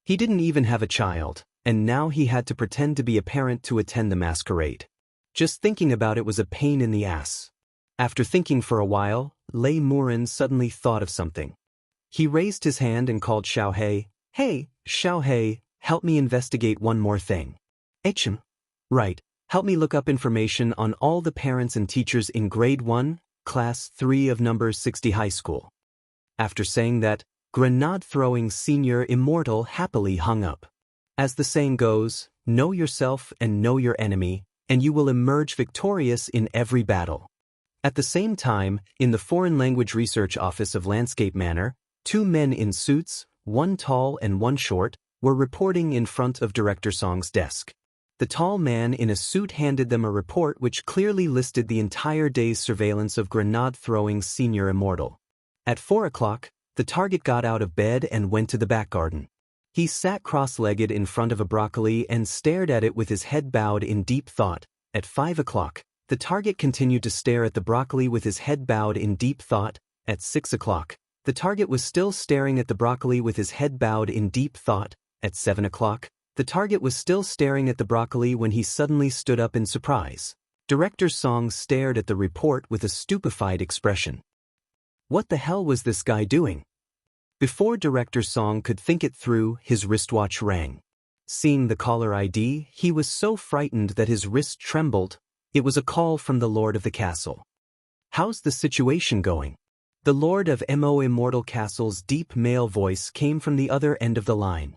Speaker 1: He didn't even have a child, and now he had to pretend to be a parent to attend the masquerade. Just thinking about it was a pain in the ass. After thinking for a while, Lei Murin suddenly thought of something. He raised his hand and called Xiaohei. Hey, Xiaohei, help me investigate one more thing. Hm. Right, help me look up information on all the parents and teachers in Grade 1, Class 3 of number 60 high school. After saying that, grenade-throwing senior immortal happily hung up. As the saying goes, know yourself and know your enemy, and you will emerge victorious in every battle. At the same time, in the Foreign Language Research Office of Landscape Manor, two men in suits, one tall and one short, were reporting in front of Director Song's desk. The tall man in a suit handed them a report which clearly listed the entire day's surveillance of grenade-throwing senior immortal. At 4 o'clock, the target got out of bed and went to the back garden. He sat cross-legged in front of a broccoli and stared at it with his head bowed in deep thought. At 5 o'clock, the target continued to stare at the broccoli with his head bowed in deep thought. At 6 o'clock, the target was still staring at the broccoli with his head bowed in deep thought. At 7 o'clock, the target was still staring at the broccoli when he suddenly stood up in surprise. Director Song stared at the report with a stupefied expression. What the hell was this guy doing? Before Director Song could think it through, his wristwatch rang. Seeing the caller ID, he was so frightened that his wrist trembled. It was a call from the Lord of the Castle. How's the situation going? The Lord of Mo Immortal Castle's deep male voice came from the other end of the line.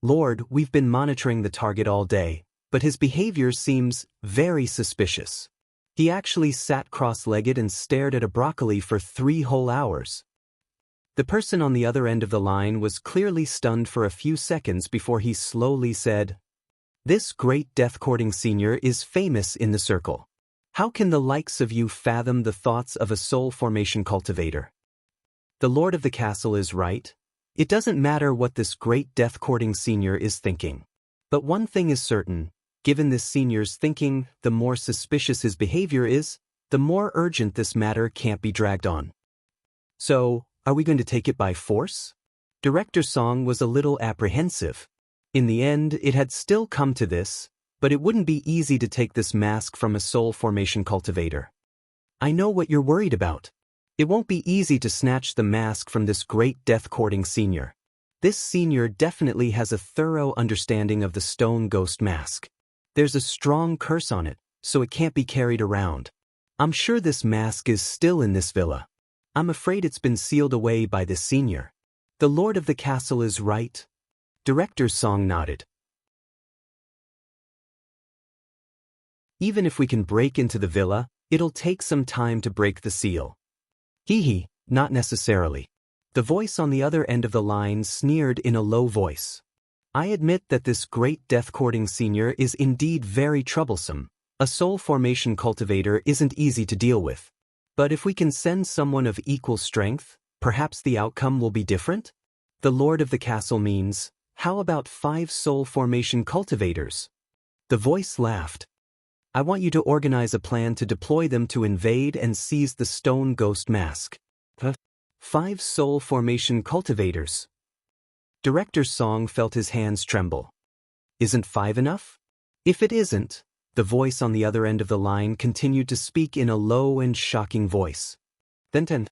Speaker 1: Lord, we've been monitoring the target all day, but his behavior seems very suspicious. He actually sat cross-legged and stared at a broccoli for 3 whole hours. The person on the other end of the line was clearly stunned for a few seconds before he slowly said, "This great death-courting senior is famous in the circle. How can the likes of you fathom the thoughts of a soul formation cultivator? The Lord of the Castle is right. It doesn't matter what this great death-courting senior is thinking. But one thing is certain. Given this senior's thinking, the more suspicious his behavior is, the more urgent this matter can't be dragged on. So, are we going to take it by force?" Director Song was a little apprehensive. In the end, it had still come to this, but it wouldn't be easy to take this mask from a soul formation cultivator. I know what you're worried about. It won't be easy to snatch the mask from this great death-courting senior. This senior definitely has a thorough understanding of the stone ghost mask. There's a strong curse on it, so it can't be carried around. I'm sure this mask is still in this villa. I'm afraid it's been sealed away by this senior. The Lord of the Castle is right. Director Song nodded. Even if we can break into the villa, it'll take some time to break the seal. Hee, not necessarily. The voice on the other end of the line sneered in a low voice. I admit that this great death-courting senior is indeed very troublesome. A soul formation cultivator isn't easy to deal with. But if we can send someone of equal strength, perhaps the outcome will be different? The Lord of the Castle means, how about 5 soul formation cultivators? The voice laughed. I want you to organize a plan to deploy them to invade and seize the stone ghost mask. 5 soul formation cultivators. Director Song felt his hands tremble. Isn't 5 enough? If it isn't, the voice on the other end of the line continued to speak in a low and shocking voice. Then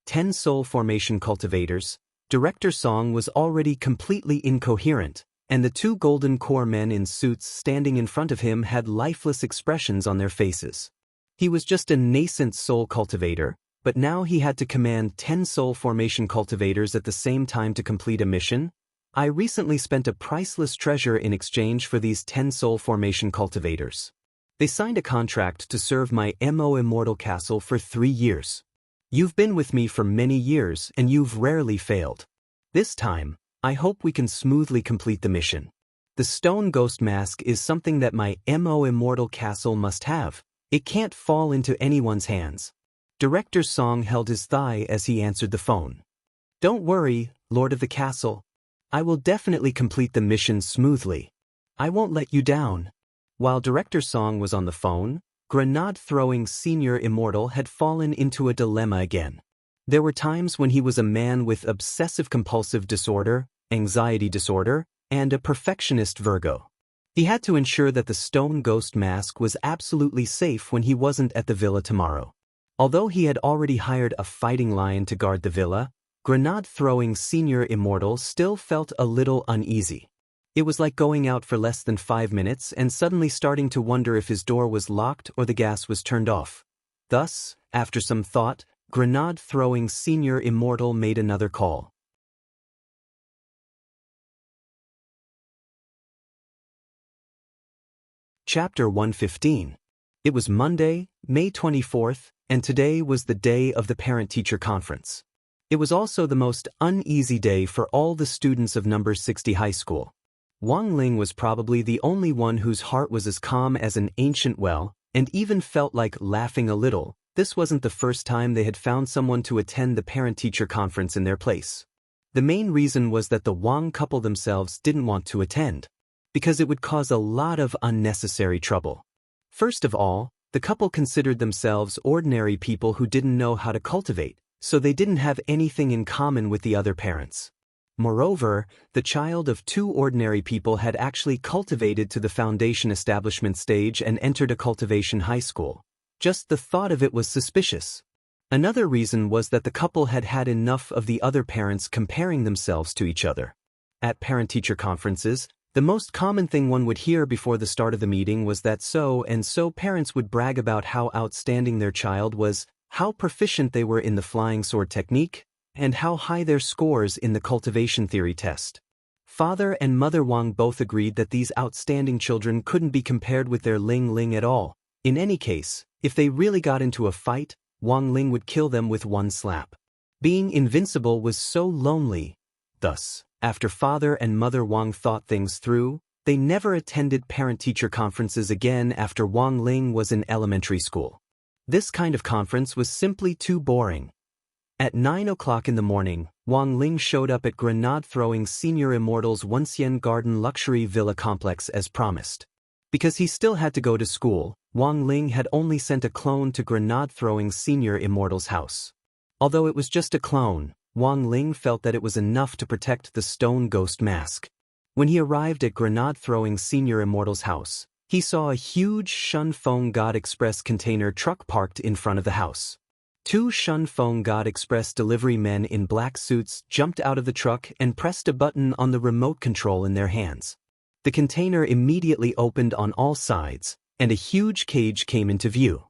Speaker 1: 10 soul formation cultivators. Director Song was already completely incoherent, and the 2 golden core men in suits standing in front of him had lifeless expressions on their faces. He was just a nascent soul cultivator, but now he had to command 10 soul formation cultivators at the same time to complete a mission. I recently spent a priceless treasure in exchange for these 10 soul formation cultivators. They signed a contract to serve my Mo Immortal Castle for 3 years. You've been with me for many years and you've rarely failed. This time, I hope we can smoothly complete the mission. The stone ghost mask is something that my Mo Immortal Castle must have. It can't fall into anyone's hands. Director Song held his thigh as he answered the phone. "Don't worry, Lord of the Castle. I will definitely complete the mission smoothly. I won't let you down." While Director Song was on the phone, grenade-throwing Senior Immortal had fallen into a dilemma again. There were times when he was a man with obsessive-compulsive disorder, anxiety disorder, and a perfectionist Virgo. He had to ensure that the stone ghost mask was absolutely safe when he wasn't at the villa tomorrow. Although he had already hired a fighting lion to guard the villa, grenade-throwing Senior Immortal still felt a little uneasy. It was like going out for less than 5 minutes and suddenly starting to wonder if his door was locked or the gas was turned off. Thus, after some thought, grenade-throwing Senior Immortal made another call. Chapter 115. It was Monday, May 24th, and today was the day of the parent-teacher conference. It was also the most uneasy day for all the students of number 60 high school. Wang Ling was probably the only one whose heart was as calm as an ancient well, and even felt like laughing a little. This wasn't the first time they had found someone to attend the parent-teacher conference in their place. The main reason was that the Wang couple themselves didn't want to attend, because it would cause a lot of unnecessary trouble. First of all, the couple considered themselves ordinary people who didn't know how to cultivate, so they didn't have anything in common with the other parents. Moreover, the child of two ordinary people had actually cultivated to the foundation establishment stage and entered a cultivation high school. Just the thought of it was suspicious. Another reason was that the couple had had enough of the other parents comparing themselves to each other. At parent-teacher conferences, the most common thing one would hear before the start of the meeting was that so-and-so parents would brag about how outstanding their child was, how proficient they were in the flying sword technique, and how high their scores in the cultivation theory test. Father and Mother Wang both agreed that these outstanding children couldn't be compared with their Ling Ling at all. In any case, if they really got into a fight, Wang Ling would kill them with one slap. Being invincible was so lonely. Thus, after Father and Mother Wang thought things through, they never attended parent-teacher conferences again after Wang Ling was in elementary school. This kind of conference was simply too boring. At 9 o'clock in the morning, Wang Ling showed up at grenade-throwing Senior Immortal's Wensien Garden luxury villa complex as promised. Because he still had to go to school, Wang Ling had only sent a clone to grenade-throwing Senior Immortal's house. Although it was just a clone, Wang Ling felt that it was enough to protect the stone ghost mask. When he arrived at grenade-throwing Senior Immortal's house, he saw a huge Shunfeng God Express container truck parked in front of the house. Two Shunfeng God Express delivery men in black suits jumped out of the truck and pressed a button on the remote control in their hands. The container immediately opened on all sides, and a huge cage came into view.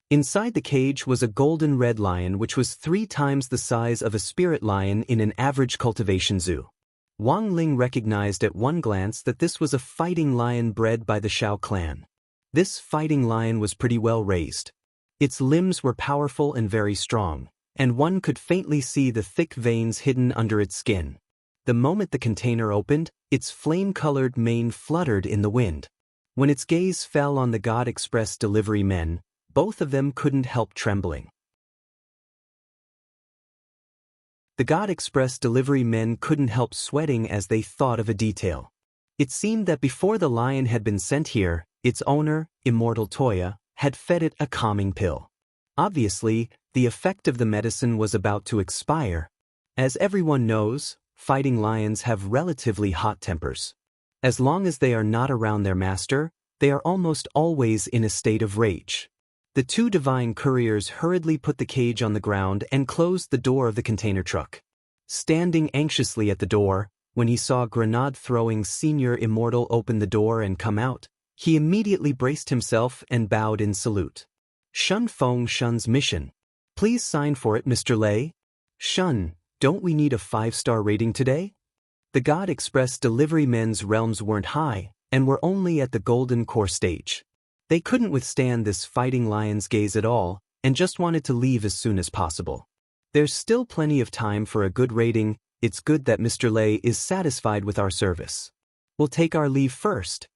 Speaker 1: Inside the cage was a golden red lion which was 3 times the size of a spirit lion in an average cultivation zoo. Wang Ling recognized at one glance that this was a fighting lion bred by the Shao clan. This fighting lion was pretty well raised. Its limbs were powerful and very strong, and one could faintly see the thick veins hidden under its skin. The moment the container opened, its flame-colored mane fluttered in the wind. When its gaze fell on the God Express delivery men, both of them couldn't help trembling. The God Express delivery men couldn't help sweating as they thought of a detail. It seemed that before the lion had been sent here, its owner, Immortal Toya, had fed it a calming pill. Obviously, the effect of the medicine was about to expire. As everyone knows, fighting lions have relatively hot tempers. As long as they are not around their master, they are almost always in a state of rage. The two divine couriers hurriedly put the cage on the ground and closed the door of the container truck. Standing anxiously at the door, when he saw grenade-throwing Senior Immortal open the door and come out, he immediately braced himself and bowed in salute. "Shun Feng Shun's mission. Please sign for it, Mr. Lei." "Shun, don't we need a 5-star rating today?" The God Express delivery men's realms weren't high, and were only at the golden core stage. They couldn't withstand this fighting lion's gaze at all, and just wanted to leave as soon as possible. "There's still plenty of time for a good rating. It's good that Mr. Lei is satisfied with our service. We'll take our leave first."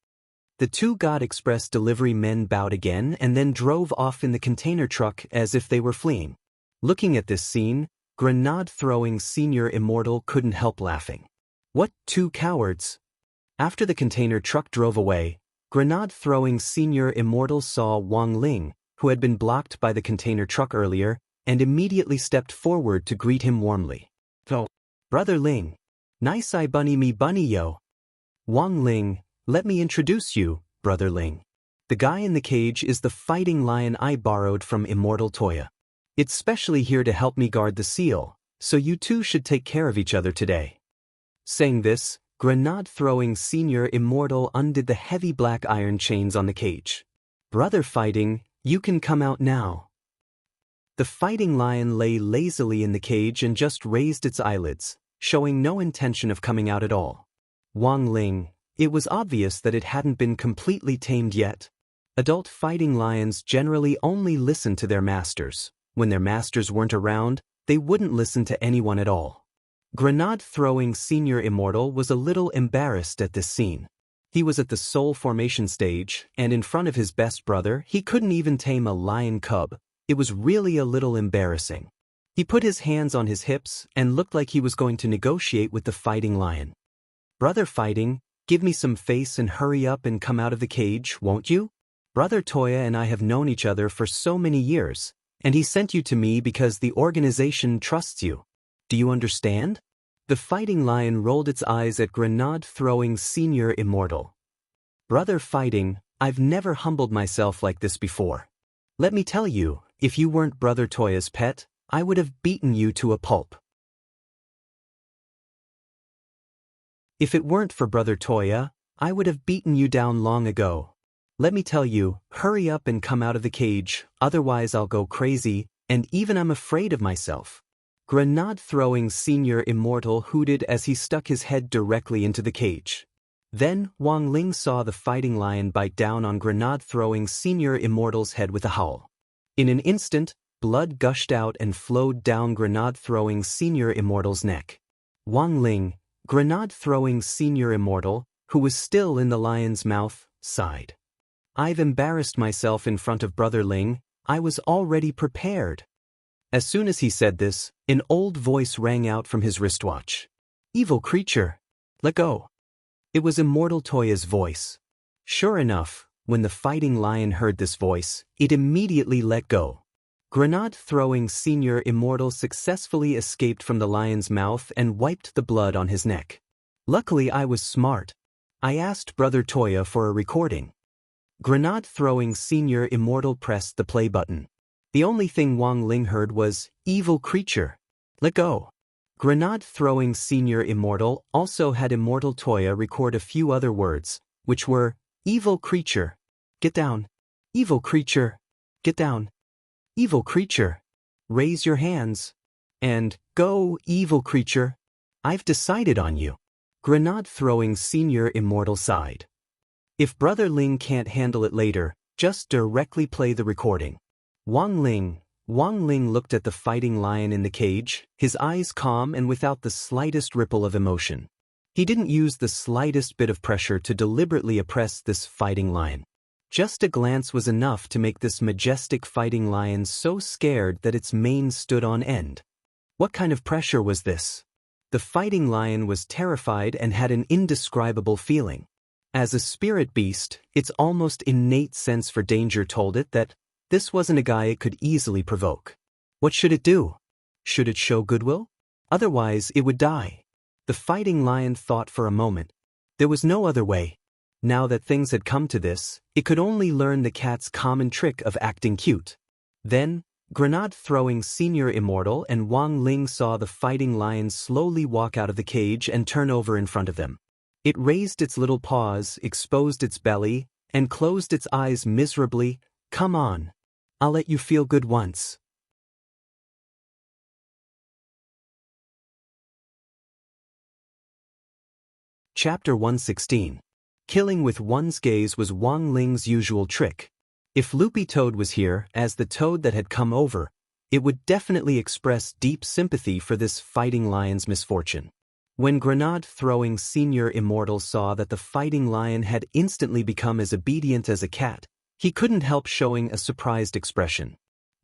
Speaker 1: The two God Express delivery men bowed again and then drove off in the container truck as if they were fleeing. Looking at this scene, grenade-throwing senior immortal couldn't help laughing. What, two cowards? After the container truck drove away, grenade-throwing senior immortal saw Wang Ling, who had been blocked by the container truck earlier, and immediately stepped forward to greet him warmly. "Oh, Brother Ling. Nice eye bunny me bunny yo." "Wang Ling, let me introduce you, Brother Ling. The guy in the cage is the fighting lion I borrowed from Immortal Toya. It's specially here to help me guard the seal, so you two should take care of each other today." Saying this, grenade-throwing senior immortal undid the heavy black iron chains on the cage. "Brother Fighting, you can come out now." The fighting lion lay lazily in the cage and just raised its eyelids, showing no intention of coming out at all. Wang Ling, it was obvious that it hadn't been completely tamed yet. Adult fighting lions generally only listen to their masters. When their masters weren't around, they wouldn't listen to anyone at all. Grenade-throwing senior immortal was a little embarrassed at this scene. He was at the soul formation stage, and in front of his best brother, he couldn't even tame a lion cub. It was really a little embarrassing. He put his hands on his hips and looked like he was going to negotiate with the fighting lion. "Brother Fighting, give me some face and hurry up and come out of the cage, won't you? Brother Toya and I have known each other for so many years, and he sent you to me because the organization trusts you. Do you understand?" The fighting lion rolled its eyes at grenade-throwing senior immortal. "Brother Fighting, I've never humbled myself like this before. Let me tell you, if you weren't Brother Toya's pet, I would have beaten you to a pulp. If it weren't for Brother Toya, I would have beaten you down long ago. Let me tell you, hurry up and come out of the cage, otherwise I'll go crazy, and even I'm afraid of myself." Grenade-throwing senior immortal hooted as he stuck his head directly into the cage. Then, Wang Ling saw the fighting lion bite down on grenade-throwing senior immortal's head with a howl. In an instant, blood gushed out and flowed down grenade-throwing senior immortal's neck. Wang Ling, grenade-throwing senior immortal, who was still in the lion's mouth, sighed. "I've embarrassed myself in front of Brother Ling. I was already prepared." As soon as he said this, an old voice rang out from his wristwatch. "Evil creature, let go." It was Immortal Toya's voice. Sure enough, when the fighting lion heard this voice, it immediately let go. Grenade-throwing senior immortal successfully escaped from the lion's mouth and wiped the blood on his neck. "Luckily I was smart. I asked Brother Toya for a recording." Grenade-throwing senior immortal pressed the play button. The only thing Wang Ling heard was, "Evil creature, let go." Grenade-throwing senior immortal also had Immortal Toya record a few other words, which were, "Evil creature, get down. Evil creature, get down. Evil creature, raise your hands." And, "Go, evil creature. I've decided on you." Grenade-throwing senior immortal sighed. "If Brother Ling can't handle it later, just directly play the recording." Wang Ling looked at the fighting lion in the cage, his eyes calm and without the slightest ripple of emotion. He didn't use the slightest bit of pressure to deliberately oppress this fighting lion. Just a glance was enough to make this majestic fighting lion so scared that its mane stood on end. What kind of pressure was this? The fighting lion was terrified and had an indescribable feeling. As a spirit beast, its almost innate sense for danger told it that this wasn't a guy it could easily provoke. What should it do? Should it show goodwill? Otherwise, it would die. The fighting lion thought for a moment. There was no other way. Now that things had come to this, it could only learn the cat's common trick of acting cute. Then, grenade-throwing senior immortal and Wang Ling saw the fighting lion slowly walk out of the cage and turn over in front of them. It raised its little paws, exposed its belly, and closed its eyes miserably. "Come on. I'll let you feel good once." Chapter 116. Killing with one's gaze was Wang Ling's usual trick. If Loopy Toad was here, as the toad that had come over, it would definitely express deep sympathy for this fighting lion's misfortune. When grenade-throwing senior immortal saw that the fighting lion had instantly become as obedient as a cat, he couldn't help showing a surprised expression.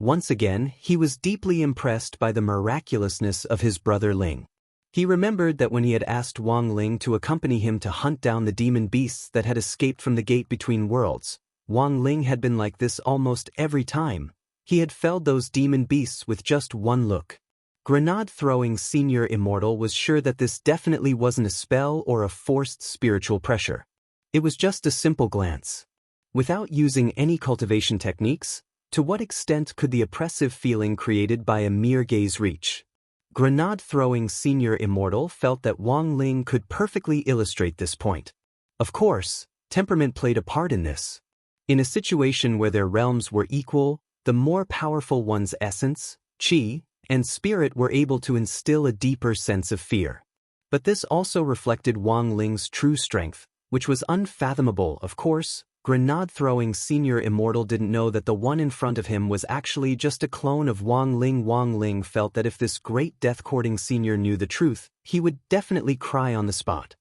Speaker 1: Once again, he was deeply impressed by the miraculousness of his brother Ling. He remembered that when he had asked Wang Ling to accompany him to hunt down the demon beasts that had escaped from the gate between worlds, Wang Ling had been like this almost every time. He had felled those demon beasts with just one look. Grenade-throwing Senior Immortal was sure that this definitely wasn't a spell or a forced spiritual pressure. It was just a simple glance. Without using any cultivation techniques, to what extent could the oppressive feeling created by a mere gaze reach? Grenade-throwing Senior Immortal felt that Wang Ling could perfectly illustrate this point. Of course, temperament played a part in this. In a situation where their realms were equal, the more powerful one's essence, qi, and spirit were able to instill a deeper sense of fear. But this also reflected Wang Ling's true strength, which was unfathomable, of course. Grenade-throwing Senior Immortal didn't know that the one in front of him was actually just a clone of Wang Ling. Wang Ling felt that if this great death-courting senior knew the truth, he would definitely cry on the spot.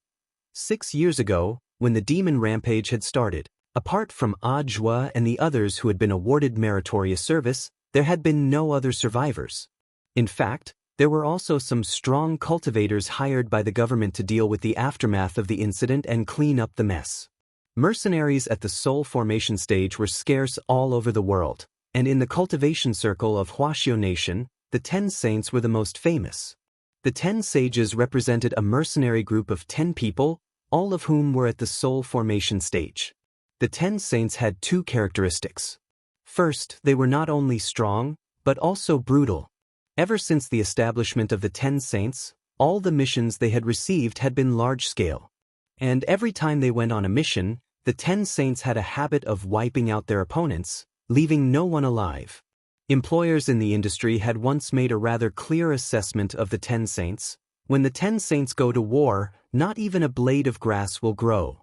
Speaker 1: 6 years ago, when the demon rampage had started, apart from Ah Jua and the others who had been awarded meritorious service, there had been no other survivors. In fact, there were also some strong cultivators hired by the government to deal with the aftermath of the incident and clean up the mess. Mercenaries at the soul formation stage were scarce all over the world, and in the cultivation circle of Huaxiao Nation, the 10 saints were the most famous. The 10 sages represented a mercenary group of 10 people, all of whom were at the soul formation stage. The 10 saints had 2 characteristics. First, they were not only strong, but also brutal. Ever since the establishment of the 10 saints, all the missions they had received had been large-scale. And every time they went on a mission, the 10 saints had a habit of wiping out their opponents, leaving no one alive. Employers in the industry had once made a rather clear assessment of the 10 saints. When the 10 saints go to war, not even a blade of grass will grow.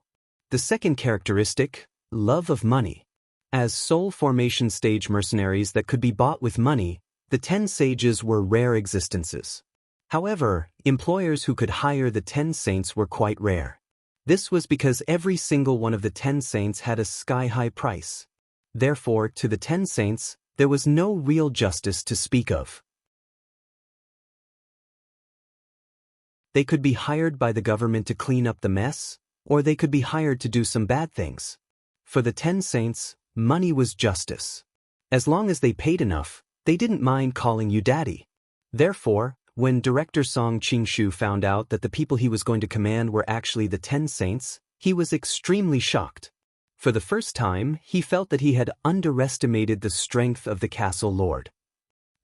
Speaker 1: The second characteristic, love of money. As soul formation stage mercenaries that could be bought with money, the 10 sages were rare existences. However, employers who could hire the 10 saints were quite rare. This was because every single one of the 10 saints had a sky-high price. Therefore, to the 10 saints, there was no real justice to speak of. They could be hired by the government to clean up the mess, or they could be hired to do some bad things. For the 10 saints, money was justice. As long as they paid enough, they didn't mind calling you daddy. Therefore, when Director Song Qingshu found out that the people he was going to command were actually the 10 saints, he was extremely shocked. For the first time, he felt that he had underestimated the strength of the castle lord.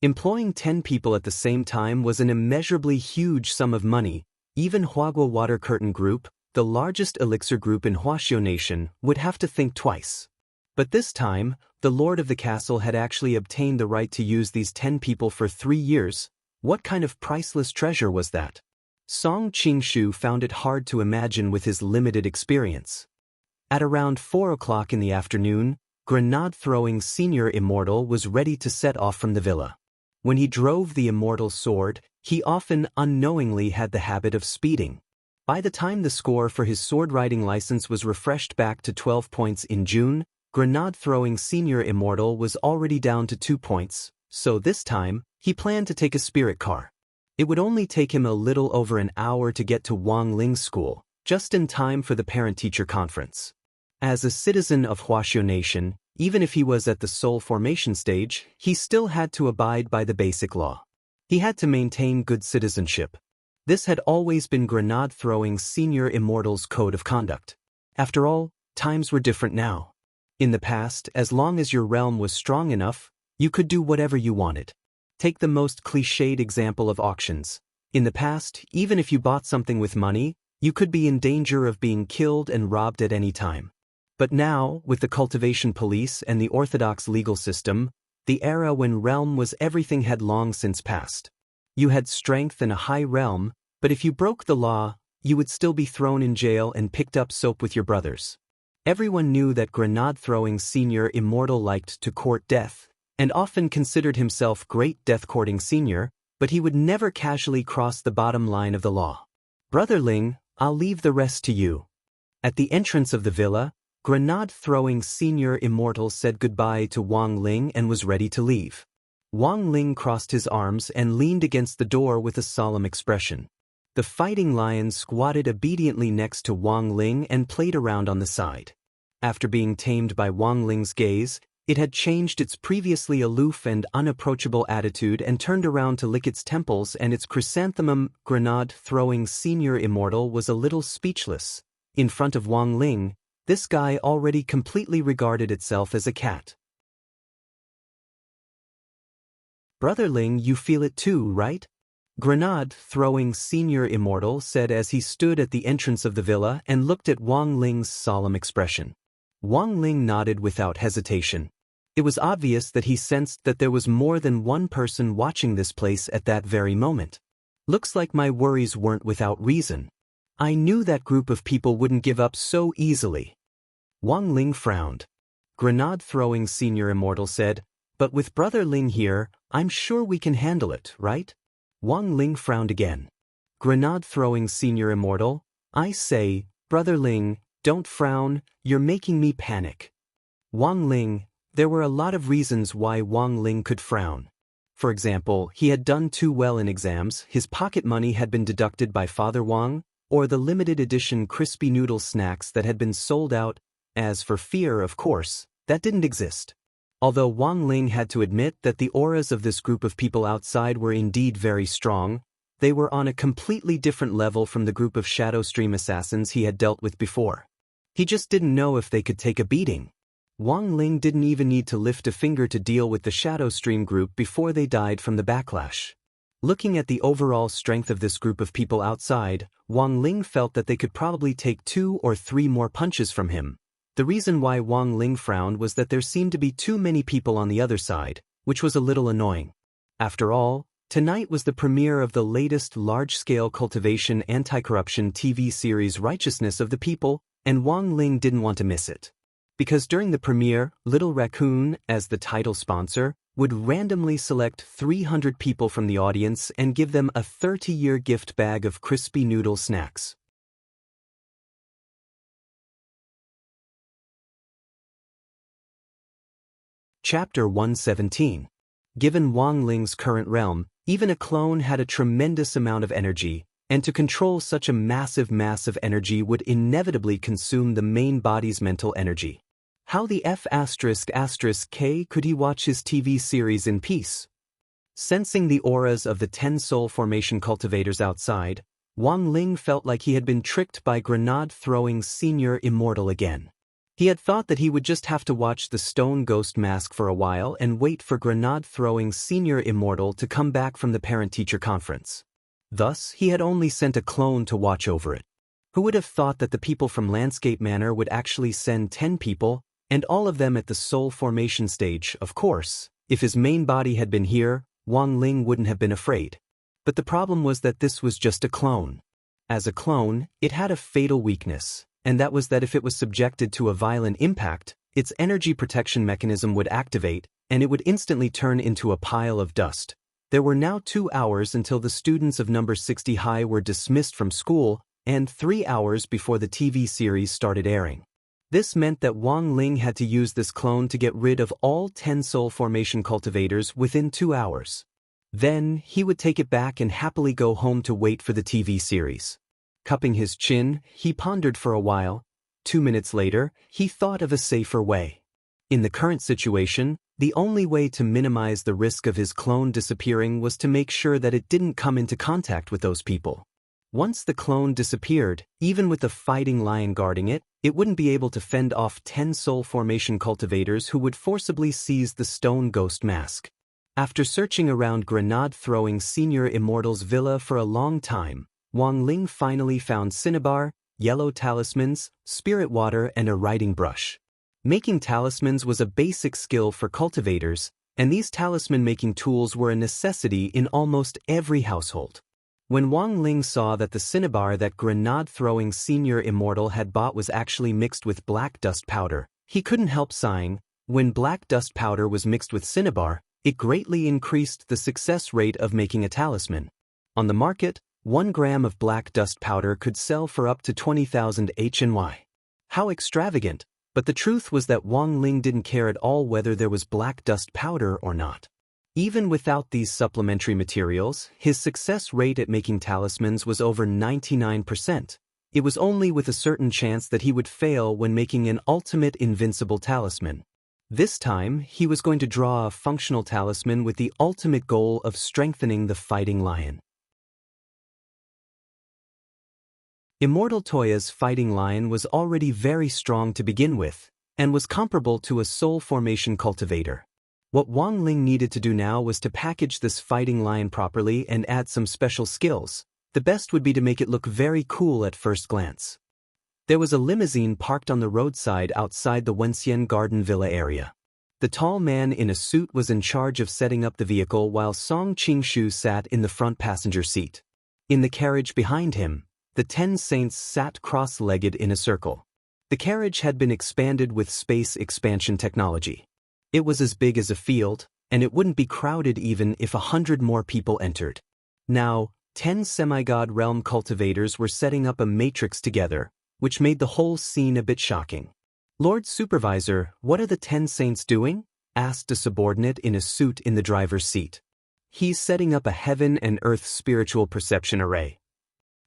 Speaker 1: Employing 10 people at the same time was an immeasurably huge sum of money. Even Huaguo Water Curtain Group, the largest elixir group in Huaxiao Nation, would have to think twice. But this time, the lord of the castle had actually obtained the right to use these 10 people for 3 years. What kind of priceless treasure was that? Song Qingshu found it hard to imagine with his limited experience. At around 4 o'clock in the afternoon, Grenade-throwing Senior Immortal was ready to set off from the villa. When he drove the immortal sword, he often unknowingly had the habit of speeding. By the time the score for his sword-riding license was refreshed back to 12 points in June, Grenade-throwing Senior Immortal was already down to 2 points, so this time, he planned to take a spirit car. It would only take him a little over an hour to get to Wang Ling's school, just in time for the parent-teacher conference. As a citizen of Huaxiao Nation, even if he was at the soul formation stage, he still had to abide by the basic law. He had to maintain good citizenship. This had always been Grenade-throwing Senior Immortal's code of conduct. After all, times were different now. In the past, as long as your realm was strong enough, you could do whatever you wanted. Take the most cliched example of auctions. In the past, even if you bought something with money, you could be in danger of being killed and robbed at any time. But now, with the cultivation police and the orthodox legal system, the era when realm was everything had long since passed. You had strength and a high realm, but if you broke the law, you would still be thrown in jail and picked up soap with your brothers. Everyone knew that Grenade-throwing Senior Immortal liked to court death, and often considered himself great death-courting senior, but he would never casually cross the bottom line of the law. Brother Ling, I'll leave the rest to you. At the entrance of the villa, Grenade-throwing Senior Immortal said goodbye to Wang Ling and was ready to leave. Wang Ling crossed his arms and leaned against the door with a solemn expression. The fighting lion squatted obediently next to Wang Ling and played around on the side. After being tamed by Wang Ling's gaze, it had changed its previously aloof and unapproachable attitude and turned around to lick its temples, and its chrysanthemum grenade-throwing senior immortal was a little speechless. In front of Wang Ling, this guy already completely regarded itself as a cat. "Brother Ling, you feel it too, right?" Grenade-throwing senior immortal said as he stood at the entrance of the villa and looked at Wang Ling's solemn expression. Wang Ling nodded without hesitation. It was obvious that he sensed that there was more than one person watching this place at that very moment. "Looks like my worries weren't without reason. I knew that group of people wouldn't give up so easily." Wang Ling frowned. Grenade-throwing senior immortal said, "But with Brother Ling here, I'm sure we can handle it, right?" Wang Ling frowned again. Grenade-throwing senior immortal, "I say, Brother Ling, don't frown, you're making me panic." Wang Ling, there were a lot of reasons why Wang Ling could frown. For example, he had done too well in exams, his pocket money had been deducted by Father Wang, or the limited edition crispy noodle snacks that had been sold out. As for fear, of course, that didn't exist. Although Wang Ling had to admit that the auras of this group of people outside were indeed very strong, they were on a completely different level from the group of Shadow Stream assassins he had dealt with before. He just didn't know if they could take a beating. Wang Ling didn't even need to lift a finger to deal with the Shadow Stream group before they died from the backlash. Looking at the overall strength of this group of people outside, Wang Ling felt that they could probably take 2 or 3 more punches from him. The reason why Wang Ling frowned was that there seemed to be too many people on the other side, which was a little annoying. After all, tonight was the premiere of the latest large-scale cultivation anti-corruption TV series Righteousness of the People, and Wang Ling didn't want to miss it. Because during the premiere, Little Raccoon, as the title sponsor, would randomly select 300 people from the audience and give them a 30-year gift bag of crispy noodle snacks. Chapter 117. Given Wang Ling's current realm, even a clone had a tremendous amount of energy, and to control such a massive mass of energy would inevitably consume the main body's mental energy. How the F***K could he watch his TV series in peace? Sensing the auras of the 10 soul formation cultivators outside, Wang Ling felt like he had been tricked by grenade-throwing senior immortal again. He had thought that he would just have to watch the stone ghost mask for a while and wait for grenade-throwing senior immortal to come back from the parent-teacher conference. Thus, he had only sent a clone to watch over it. Who would have thought that the people from Landscape Manor would actually send 10 people, and all of them at the soul formation stage? Of course, if his main body had been here, Wang Ling wouldn't have been afraid. But the problem was that this was just a clone. As a clone, it had a fatal weakness, and that was that if it was subjected to a violent impact, its energy protection mechanism would activate, and it would instantly turn into a pile of dust. There were now 2 hours until the students of number 60 high were dismissed from school, and 3 hours before the TV series started airing. This meant that Wang Ling had to use this clone to get rid of all 10 soul formation cultivators within 2 hours. Then, he would take it back and happily go home to wait for the TV series. Cupping his chin, he pondered for a while. 2 minutes later, he thought of a safer way. In the current situation, the only way to minimize the risk of his clone disappearing was to make sure that it didn't come into contact with those people. Once the clone disappeared, even with the fighting lion guarding it, it wouldn't be able to fend off 10 soul formation cultivators who would forcibly seize the stone ghost mask. After searching around grenade-throwing senior immortal's villa for a long time, Wang Ling finally found cinnabar, yellow talismans, spirit water, and a writing brush. Making talismans was a basic skill for cultivators, and these talisman-making tools were a necessity in almost every household. When Wang Ling saw that the cinnabar that grenade-throwing senior immortal had bought was actually mixed with black dust powder, he couldn't help sighing. When black dust powder was mixed with cinnabar, it greatly increased the success rate of making a talisman. On the market, 1 gram of black dust powder could sell for up to 20,000 HNY. How extravagant! But the truth was that Wang Ling didn't care at all whether there was black dust powder or not. Even without these supplementary materials, his success rate at making talismans was over 99%. It was only with a certain chance that he would fail when making an ultimate invincible talisman. This time, he was going to draw a functional talisman with the ultimate goal of strengthening the fighting lion. Immortal Toya's fighting lion was already very strong to begin with, and was comparable to a soul formation cultivator. What Wang Ling needed to do now was to package this fighting lion properly and add some special skills. The best would be to make it look very cool at first glance. There was a limousine parked on the roadside outside the Wenxian Garden Villa area. The tall man in a suit was in charge of setting up the vehicle while Song Qingshu sat in the front passenger seat. In the carriage behind him, the 10 saints sat cross-legged in a circle. The carriage had been expanded with space expansion technology. It was as big as a field, and it wouldn't be crowded even if 100 more people entered. Now, 10 semi-god realm cultivators were setting up a matrix together, which made the whole scene a bit shocking. "Lord Supervisor, what are the 10 saints doing?" asked a subordinate in a suit in the driver's seat. "He's setting up a heaven and earth spiritual perception array."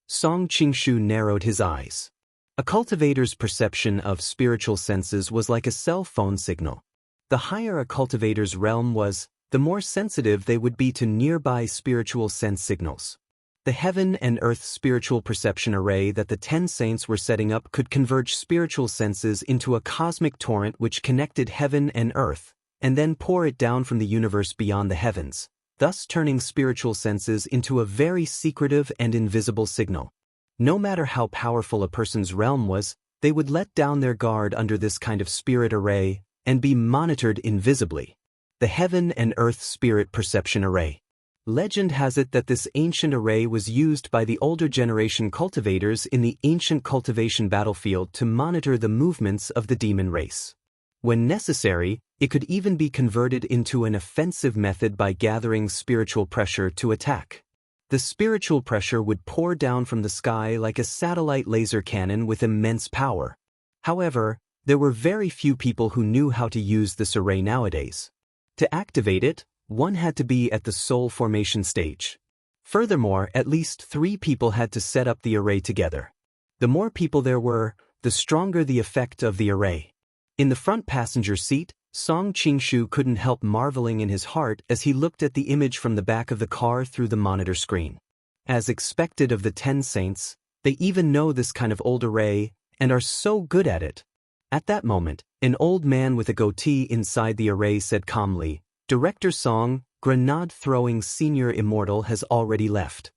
Speaker 1: Song Qingshu narrowed his eyes. A cultivator's perception of spiritual senses was like a cell phone signal. The higher a cultivator's realm was, the more sensitive they would be to nearby spiritual sense signals. The heaven and earth spiritual perception array that the 10 saints were setting up could converge spiritual senses into a cosmic torrent which connected heaven and earth, and then pour it down from the universe beyond the heavens, thus turning spiritual senses into a very secretive and invisible signal. No matter how powerful a person's realm was, they would let down their guard under this kind of spirit array and be monitored invisibly. The Heaven and Earth Spirit Perception Array. Legend has it that this ancient array was used by the older generation cultivators in the ancient cultivation battlefield to monitor the movements of the demon race. When necessary, it could even be converted into an offensive method by gathering spiritual pressure to attack. The spiritual pressure would pour down from the sky like a satellite laser cannon with immense power. However, there were very few people who knew how to use this array nowadays. To activate it, one had to be at the soul formation stage. Furthermore, at least 3 people had to set up the array together. The more people there were, the stronger the effect of the array. In the front passenger seat, Song Qingshu couldn't help marveling in his heart as he looked at the image from the back of the car through the monitor screen. As expected of the 10 saints, they even know this kind of old array and are so good at it. At that moment, an old man with a goatee inside the array said calmly, "Director Song, grenade-throwing senior immortal has already left."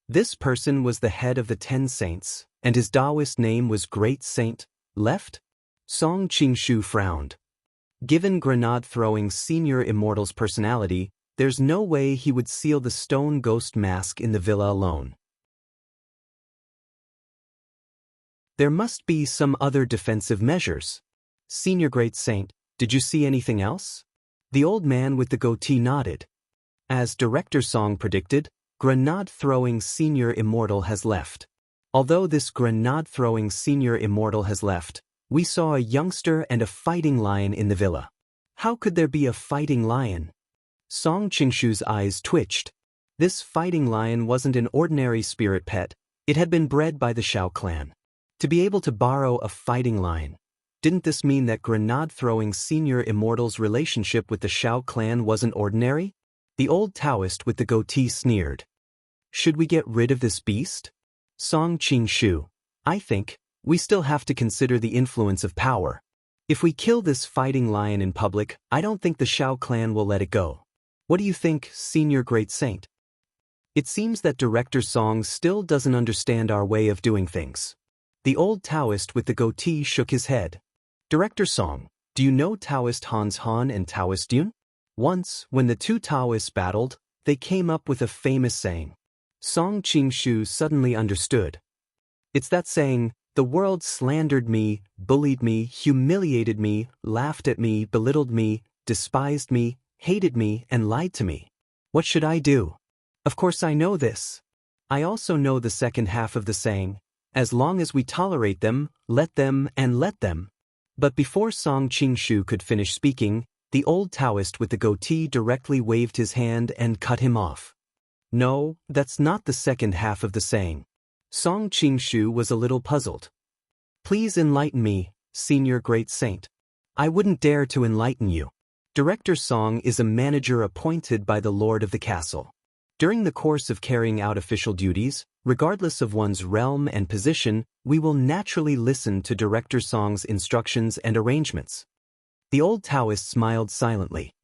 Speaker 1: This person was the head of the 10 saints, and his Taoist name was Great Saint. Left? Song Qingshu frowned. Given grenade-throwing senior immortal's personality, there's no way he would seal the stone ghost mask in the villa alone. There must be some other defensive measures. Senior Great Saint, did you see anything else? The old man with the goatee nodded. As Director Song predicted, grenade-throwing senior immortal has left. Although this grenade-throwing senior immortal has left, we saw a youngster and a fighting lion in the villa. How could there be a fighting lion? Song Qingshu's eyes twitched. This fighting lion wasn't an ordinary spirit pet, it had been bred by the Shao clan. To be able to borrow a fighting lion, didn't this mean that grenade-throwing senior immortal's relationship with the Shao clan wasn't ordinary? The old Taoist with the goatee sneered. Should we get rid of this beast? Song Qingshu, I think, we still have to consider the influence of power. If we kill this fighting lion in public, I don't think the Shao clan will let it go. What do you think, Senior Great Saint? It seems that Director Song still doesn't understand our way of doing things. The old Taoist with the goatee shook his head. Director Song, do you know Taoist Hans Han and Taoist Yun? Once, when the 2 Taoists battled, they came up with a famous saying. Song Qingshu suddenly understood. It's that saying, "The world slandered me, bullied me, humiliated me, laughed at me, belittled me, despised me, hated me, and lied to me. What should I do?" Of course I know this. I also know the second half of the saying, as long as we tolerate them, let them, and let them. But before Song Qingshu could finish speaking, The old Taoist with the goatee directly waved his hand and cut him off. No, that's not the second half of the saying. Song Qingshu was a little puzzled. Please enlighten me, Senior Great Saint. I wouldn't dare to enlighten you. Director Song is a manager appointed by the Lord of the Castle. During the course of carrying out official duties, regardless of one's realm and position, we will naturally listen to Director Song's instructions and arrangements. The old Taoist smiled silently.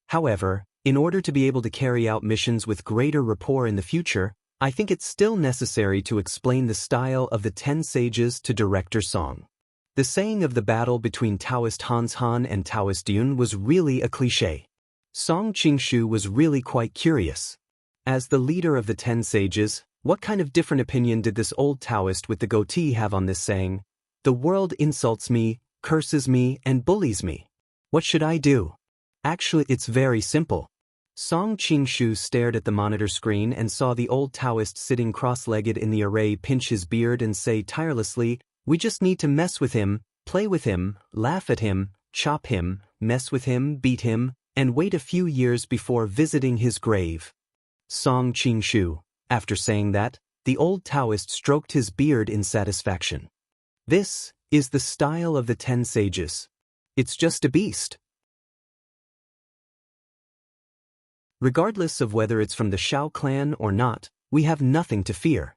Speaker 1: However, in order to be able to carry out missions with greater rapport in the future, I think it's still necessary to explain the style of the 10 sages to Director Song. The saying of the battle between Taoist Hans Han and Taoist Yun was really a cliché. Song Qingshu was really quite curious. As the leader of the 10 sages, what kind of different opinion did this old Taoist with the goatee have on this saying? The world insults me, curses me, and bullies me. What should I do? Actually, it's very simple. Song Qingshu stared at the monitor screen and saw the old Taoist sitting cross-legged in the array pinch his beard and say tirelessly, "We just need to mess with him, play with him, laugh at him, chop him, mess with him, beat him, and wait a few years before visiting his grave." Song Qingshu. After saying that, the old Taoist stroked his beard in satisfaction. This is the style of the 10 sages. It's just a beast. Regardless of whether it's from the Shao clan or not, we have nothing to fear.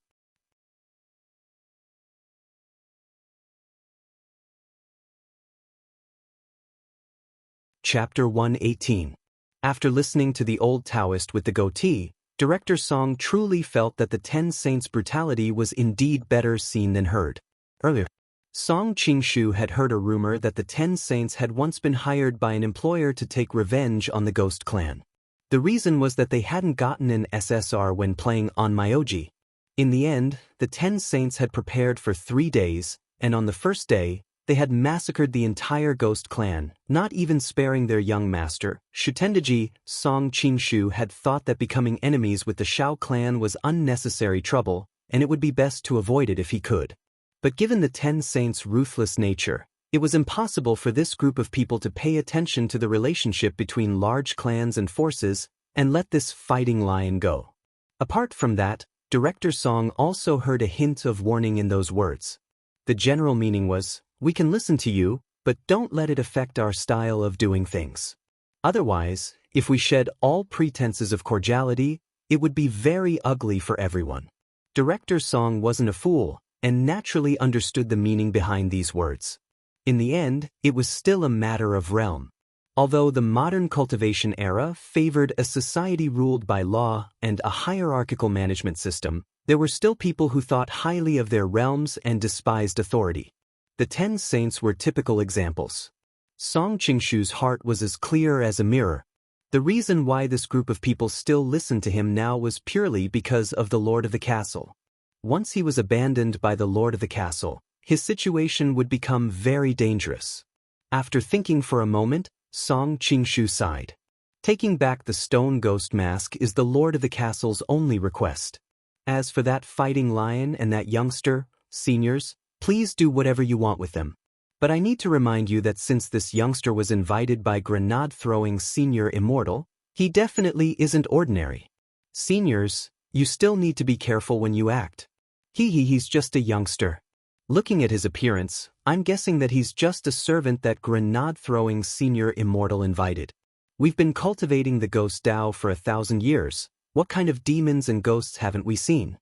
Speaker 1: Chapter 118. After listening to the old Taoist with the goatee, Director Song truly felt that the 10 saints' brutality was indeed better seen than heard. Earlier, Song Qingshu had heard a rumor that the 10 saints had once been hired by an employer to take revenge on the Ghost Clan. The reason was that they hadn't gotten an SSR when playing on Myoji. In the end, the 10 saints had prepared for 3 days, and on the first day, they had massacred the entire Ghost Clan, not even sparing their young master, Shutendaji. Song Qingshu had thought that becoming enemies with the Shao clan was unnecessary trouble, and it would be best to avoid it if he could. But given the 10 saints' ruthless nature, it was impossible for this group of people to pay attention to the relationship between large clans and forces and let this fighting lion go. Apart from that, Director Song also heard a hint of warning in those words. The general meaning was, we can listen to you, but don't let it affect our style of doing things. Otherwise, if we shed all pretenses of cordiality, it would be very ugly for everyone. Director Song wasn't a fool, and naturally understood the meaning behind these words. In the end, it was still a matter of realm. Although the modern cultivation era favored a society ruled by law and a hierarchical management system, there were still people who thought highly of their realms and despised authority. The 10 saints were typical examples. Song Qingshu's heart was as clear as a mirror. The reason why this group of people still listened to him now was purely because of the Lord of the Castle. Once he was abandoned by the Lord of the Castle, his situation would become very dangerous. After thinking for a moment, Song Qingshu sighed. Taking back the stone ghost mask is the Lord of the Castle's only request. As for that fighting lion and that youngster, seniors, please do whatever you want with them. But I need to remind you that since this youngster was invited by grenade-throwing Senior Immortal, he definitely isn't ordinary. Seniors, you still need to be careful when you act. He's just a youngster. Looking at his appearance, I'm guessing that he's just a servant that grenade-throwing Senior Immortal invited. We've been cultivating the Ghost Dao for 1,000 years. What kind of demons and ghosts haven't we seen?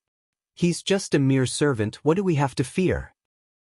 Speaker 1: He's just a mere servant, what do we have to fear?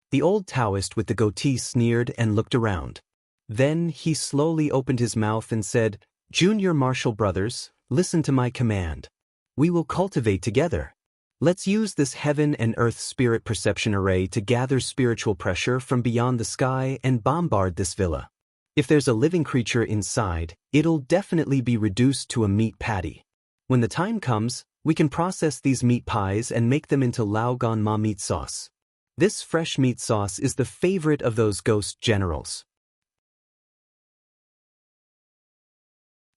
Speaker 1: The old Taoist with the goatee sneered and looked around. Then he slowly opened his mouth and said, "Junior Martial Brothers, listen to my command. We will cultivate together. Let's use this heaven and earth spirit perception array to gather spiritual pressure from beyond the sky and bombard this villa. If there's a living creature inside, it'll definitely be reduced to a meat patty. When the time comes, we can process these meat pies and make them into Laogan Ma meat sauce. This fresh meat sauce is the favorite of those ghost generals."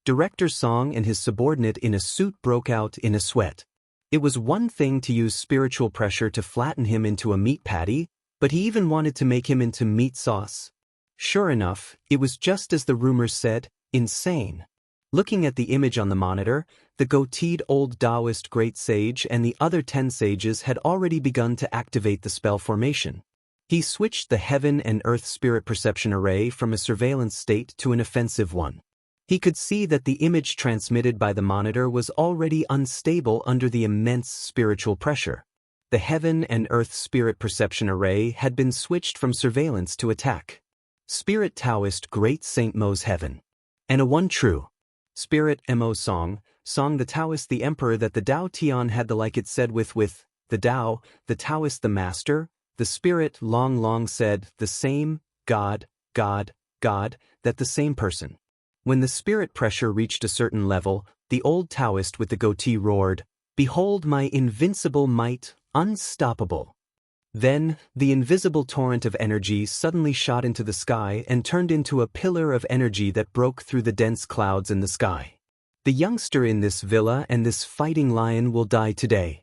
Speaker 1: Director Song and his subordinate in a suit broke out in a sweat. It was one thing to use spiritual pressure to flatten him into a meat patty, but he even wanted to make him into meat sauce. Sure enough, it was just as the rumors said, Insane. Looking at the image on the monitor, the goateed old Taoist great sage and the other 10 sages had already begun to activate the spell formation. He switched the heaven and earth spirit perception array from a surveillance state to an offensive one. He could see that the image transmitted by the monitor was already unstable under the immense spiritual pressure. The heaven and earth spirit perception array had been switched from surveillance to attack. Spirit Taoist Great Saint Mo's Heaven. And a one true. Spirit Mo Song the Taoist the Emperor that the Tao Tian had the like it said with the Tao, the Taoist the Master, the Spirit long said, the same, God, that the same person. When the spirit pressure reached a certain level, the old Taoist with the goatee roared, "Behold my invincible might, unstoppable." Then, the invisible torrent of energy suddenly shot into the sky and turned into a pillar of energy that broke through the dense clouds in the sky. The youngster in this villa and this fighting lion will die today.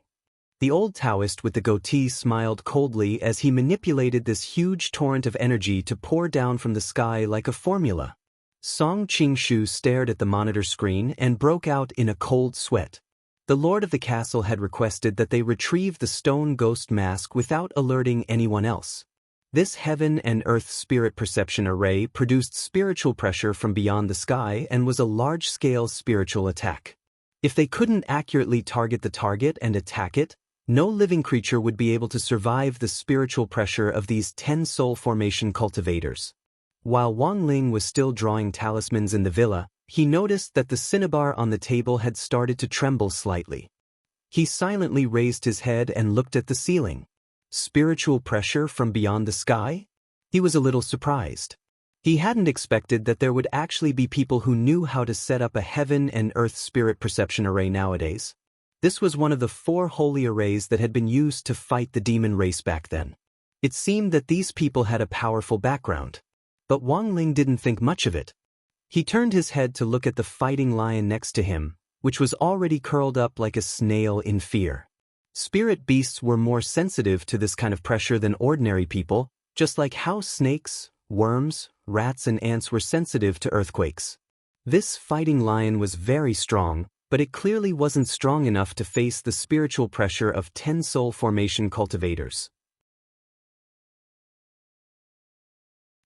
Speaker 1: The old Taoist with the goatee smiled coldly as he manipulated this huge torrent of energy to pour down from the sky like a formula. Song Qingshu stared at the monitor screen and broke out in a cold sweat. The lord of the castle had requested that they retrieve the stone ghost mask without alerting anyone else. This heaven and earth spirit perception array produced spiritual pressure from beyond the sky and was a large-scale spiritual attack. If they couldn't accurately target the target and attack it, no living creature would be able to survive the spiritual pressure of these 10 soul formation cultivators. While Wang Ling was still drawing talismans in the villa, he noticed that the cinnabar on the table had started to tremble slightly. He silently raised his head and looked at the ceiling. Spiritual pressure from beyond the sky? He was a little surprised. He hadn't expected that there would actually be people who knew how to set up a heaven and earth spirit perception array nowadays. This was one of the 4 holy arrays that had been used to fight the demon race back then. It seemed that these people had a powerful background. But Wang Ling didn't think much of it. He turned his head to look at the fighting lion next to him, which was already curled up like a snail in fear. Spirit beasts were more sensitive to this kind of pressure than ordinary people, just like how snakes, worms, rats and ants were sensitive to earthquakes. This fighting lion was very strong, but it clearly wasn't strong enough to face the spiritual pressure of 10 soul formation cultivators.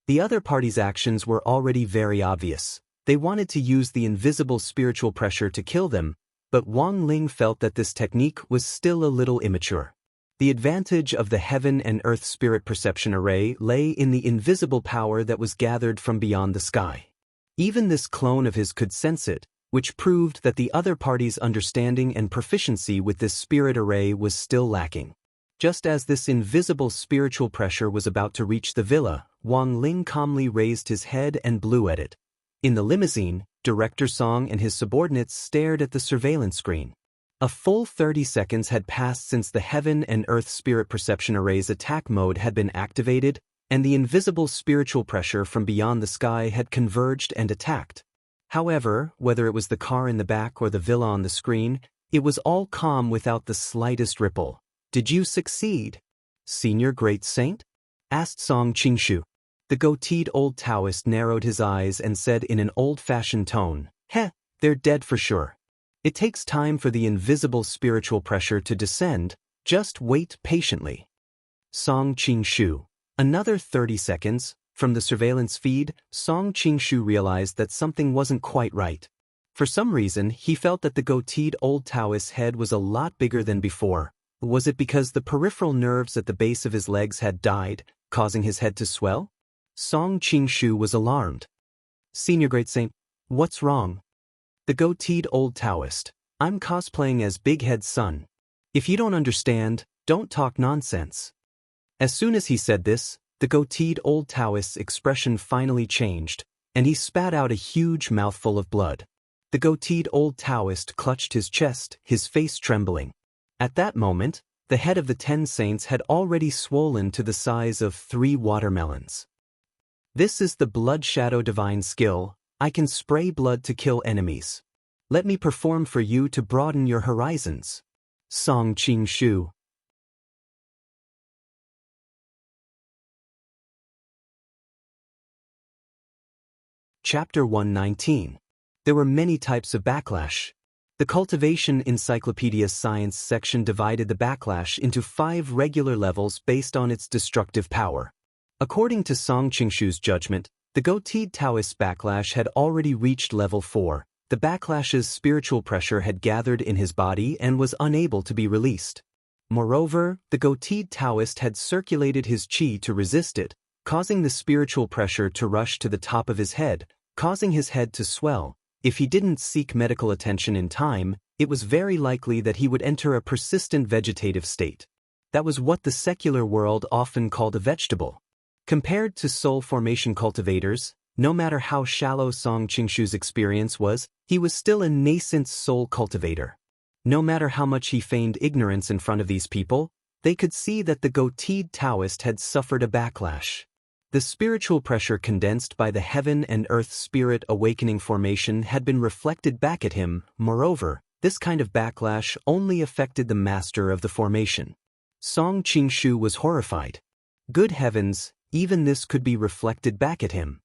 Speaker 1: The other party's actions were already very obvious. They wanted to use the invisible spiritual pressure to kill them, but Wang Ling felt that this technique was still a little immature. The advantage of the heaven and earth spirit perception array lay in the invisible power that was gathered from beyond the sky. Even this clone of his could sense it, which proved that the other party's understanding and proficiency with this spirit array was still lacking. Just as this invisible spiritual pressure was about to reach the villa, Wang Ling calmly raised his head and blew at it. In the limousine, Director Song and his subordinates stared at the surveillance screen. A full 30 seconds had passed since the heaven and earth spirit perception array's attack mode had been activated, and the invisible spiritual pressure from beyond the sky had converged and attacked. However, whether it was the car in the back or the villa on the screen, it was all calm without the slightest ripple. "Did you succeed, Senior Great Saint?" asked Song Qingshu. The goateed old Taoist narrowed his eyes and said in an old-fashioned tone, "Heh, they're dead for sure. It takes time for the invisible spiritual pressure to descend, just wait patiently." Song Qingshu. Another 30 seconds. From the surveillance feed, Song Qingshu realized that something wasn't quite right. For some reason, he felt that the goateed old Taoist's head was a lot bigger than before. Was it because the peripheral nerves at the base of his legs had died, causing his head to swell? Song Qingshu was alarmed. "Senior Great Saint, what's wrong?" The goateed old Taoist. "I'm cosplaying as Big Head's son. If you don't understand, don't talk nonsense." As soon as he said this, the goateed old Taoist's expression finally changed, and he spat out a huge mouthful of blood. The goateed old Taoist clutched his chest, his face trembling. At that moment, the head of the 10 saints had already swollen to the size of 3 watermelons. "This is the Blood Shadow Divine skill. I can spray blood to kill enemies. Let me perform for you to broaden your horizons." Song Qingshu. Chapter 119. There were many types of backlash. The Cultivation Encyclopedia Science section divided the backlash into 5 regular levels based on its destructive power. According to Song Qingshu's judgment, the goateed Taoist backlash had already reached level 4. The backlash's spiritual pressure had gathered in his body and was unable to be released. Moreover, the goateed Taoist had circulated his qi to resist it, causing the spiritual pressure to rush to the top of his head, causing his head to swell. If he didn't seek medical attention in time, it was very likely that he would enter a persistent vegetative state. That was what the secular world often called a vegetable. Compared to soul formation cultivators, no matter how shallow Song Qingshu's experience was, he was still a nascent soul cultivator. No matter how much he feigned ignorance in front of these people, they could see that the goateed Taoist had suffered a backlash. The spiritual pressure condensed by the heaven and earth spirit awakening formation had been reflected back at him. Moreover, this kind of backlash only affected the master of the formation. Song Qingshu was horrified. Good heavens, even this could be reflected back at him.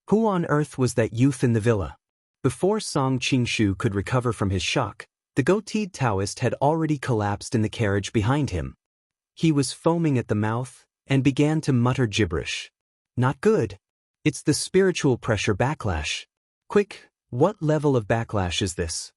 Speaker 1: Who on earth was that youth in the villa? Before Song Qingshu could recover from his shock, the goateed Taoist had already collapsed in the carriage behind him. He was foaming at the mouth and began to mutter gibberish. Not good. It's the spiritual pressure backlash. Quick, what level of backlash is this?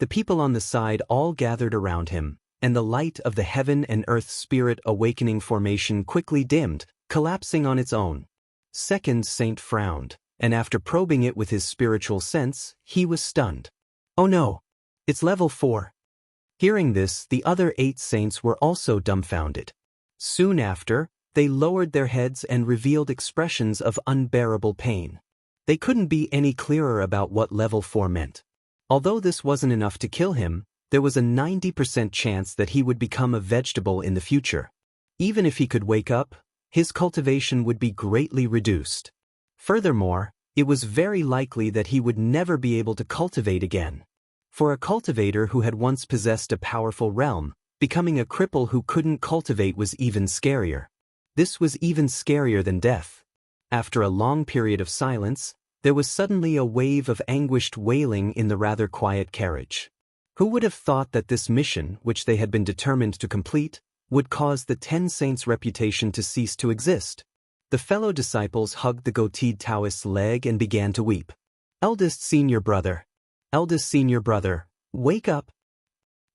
Speaker 1: The people on the side all gathered around him, and the light of the heaven and earth spirit awakening formation quickly dimmed, collapsing on its own. Second Saint frowned, and after probing it with his spiritual sense, he was stunned. Oh no! It's level 4. Hearing this, the other 8 saints were also dumbfounded. Soon after, they lowered their heads and revealed expressions of unbearable pain. They couldn't be any clearer about what level 4 meant. Although this wasn't enough to kill him, there was a 90% chance that he would become a vegetable in the future. Even if he could wake up, his cultivation would be greatly reduced. Furthermore, it was very likely that he would never be able to cultivate again. For a cultivator who had once possessed a powerful realm, becoming a cripple who couldn't cultivate was even scarier. This was even scarier than death. After a long period of silence, there was suddenly a wave of anguished wailing in the rather quiet carriage. Who would have thought that this mission, which they had been determined to complete, would cause the 10 saints' reputation to cease to exist? The fellow disciples hugged the goateed Taoist's leg and began to weep. Eldest senior brother, wake up.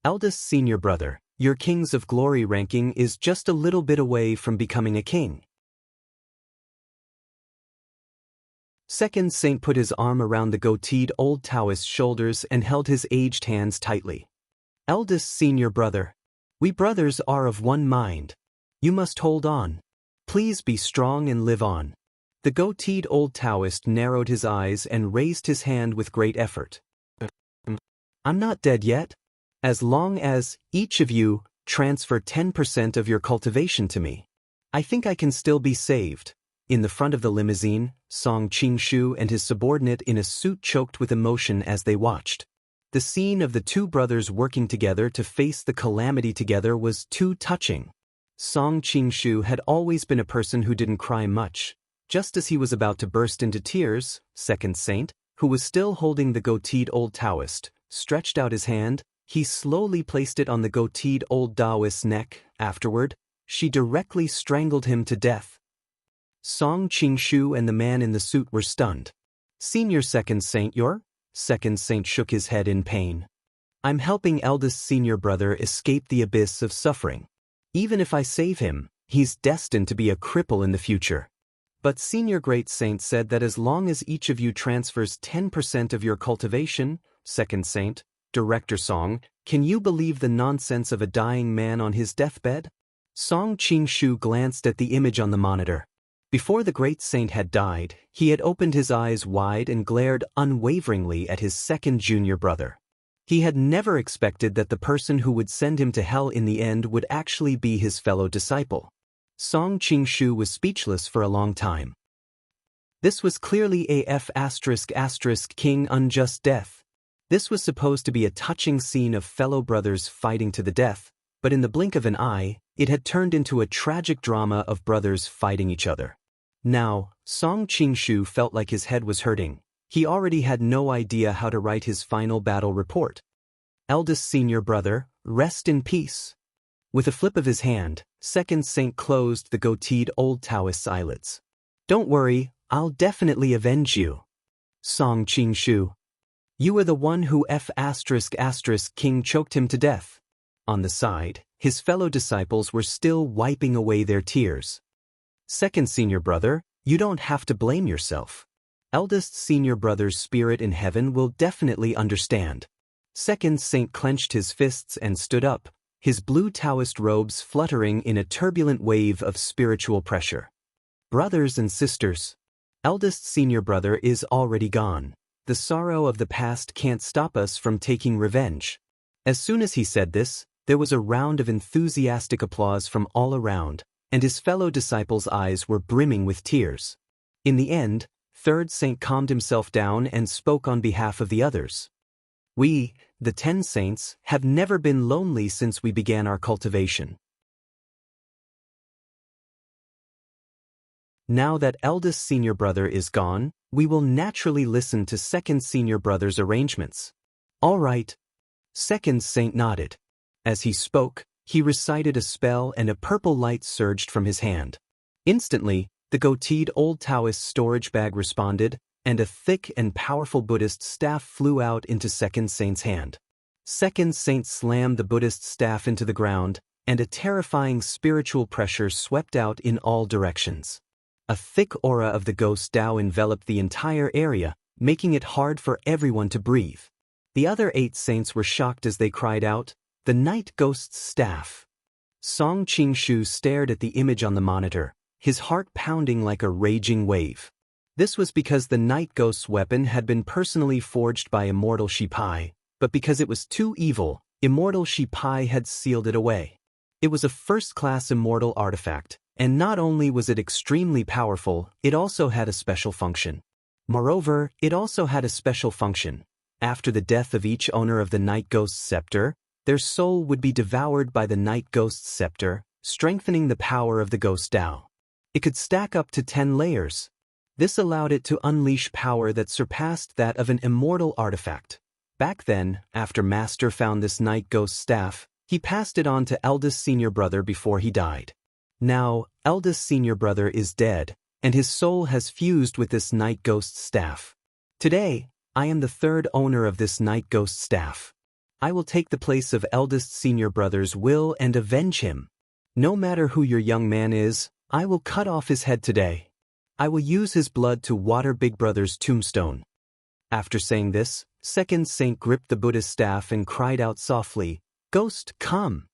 Speaker 1: Eldest senior brother, your Kings of Glory ranking is just a little bit away from becoming a king. Second Saint put his arm around the goateed old Taoist's shoulders and held his aged hands tightly. Eldest senior brother, we brothers are of one mind. You must hold on. Please be strong and live on. The goateed old Taoist narrowed his eyes and raised his hand with great effort. I'm not dead yet. As long as, each of you, transfer 10% of your cultivation to me, I think I can still be saved. In the front of the limousine, Song Qingshu and his subordinate in a suit choked with emotion as they watched. The scene of the 2 brothers working together to face the calamity together was too touching. Song Qingshu had always been a person who didn't cry much. Just as he was about to burst into tears, Second Saint, who was still holding the goateed old Taoist, stretched out his hand. He slowly placed it on the goateed old Taoist's neck. Afterward, she directly strangled him to death. Song Qingshu and the man in the suit were stunned. Senior Second Saint, Second Saint shook his head in pain. I'm helping eldest senior brother escape the abyss of suffering. Even if I save him, he's destined to be a cripple in the future. But Senior Great Saint said that as long as each of you transfers 10% of your cultivation, Second Saint, Director Song, can you believe the nonsense of a dying man on his deathbed? Song Qingshu glanced at the image on the monitor. Before the Great Saint had died, he had opened his eyes wide and glared unwaveringly at his second junior brother. He had never expected that the person who would send him to hell in the end would actually be his fellow disciple. Song Qingshu was speechless for a long time. This was clearly AF*** King Unjust Death. This was supposed to be a touching scene of fellow brothers fighting to the death, but in the blink of an eye, it had turned into a tragic drama of brothers fighting each other. Now, Song Qingshu felt like his head was hurting. He already had no idea how to write his final battle report. Eldest senior brother, rest in peace. With a flip of his hand, second saint closed the goateed old Taoist's eyelids. Don't worry, I'll definitely avenge you. Song Qingshu. You were the one who King choked him to death. On the side, his fellow disciples were still wiping away their tears. Second senior brother, you don't have to blame yourself. Eldest senior brother's spirit in heaven will definitely understand. Second saint clenched his fists and stood up, his blue Taoist robes fluttering in a turbulent wave of spiritual pressure. Brothers and sisters, eldest senior brother is already gone. The sorrow of the past can't stop us from taking revenge. As soon as he said this, there was a round of enthusiastic applause from all around, and his fellow disciples' eyes were brimming with tears. In the end, third saint calmed himself down and spoke on behalf of the others. We, the 10 saints, have never been lonely since we began our cultivation. Now that eldest senior brother is gone, we will naturally listen to second senior brother's arrangements. All right. Second saint nodded. As he spoke, he recited a spell and a purple light surged from his hand. Instantly, the goateed old Taoist storage bag responded, and a thick and powerful Buddhist staff flew out into second saint's hand. Second saint slammed the Buddhist staff into the ground, and a terrifying spiritual pressure swept out in all directions. A thick aura of the ghost Tao enveloped the entire area, making it hard for everyone to breathe. The other 8 saints were shocked as they cried out, "The night ghost's staff!" Song Qingshu stared at the image on the monitor, his heart pounding like a raging wave. This was because the night ghost's weapon had been personally forged by Immortal Shipai, but because it was too evil, Immortal Shipai had sealed it away. It was a first-class immortal artifact, and not only was it extremely powerful, it also had a special function. Moreover, it also had a special function. After the death of each owner of the Night Ghost's scepter, their soul would be devoured by the Night Ghost's scepter, strengthening the power of the Ghost Tao. It could stack up to 10 layers. This allowed it to unleash power that surpassed that of an immortal artifact. Back then, after Master found this Night Ghost staff, he passed it on to eldest senior brother before he died. Now, eldest senior brother is dead, and his soul has fused with this Night Ghost staff. Today, I am the third owner of this Night Ghost staff. I will take the place of eldest senior brother's will and avenge him. No matter who your young man is, I will cut off his head today. I will use his blood to water big brother's tombstone. After saying this, second saint gripped the Buddha's staff and cried out softly, "Ghost, come!"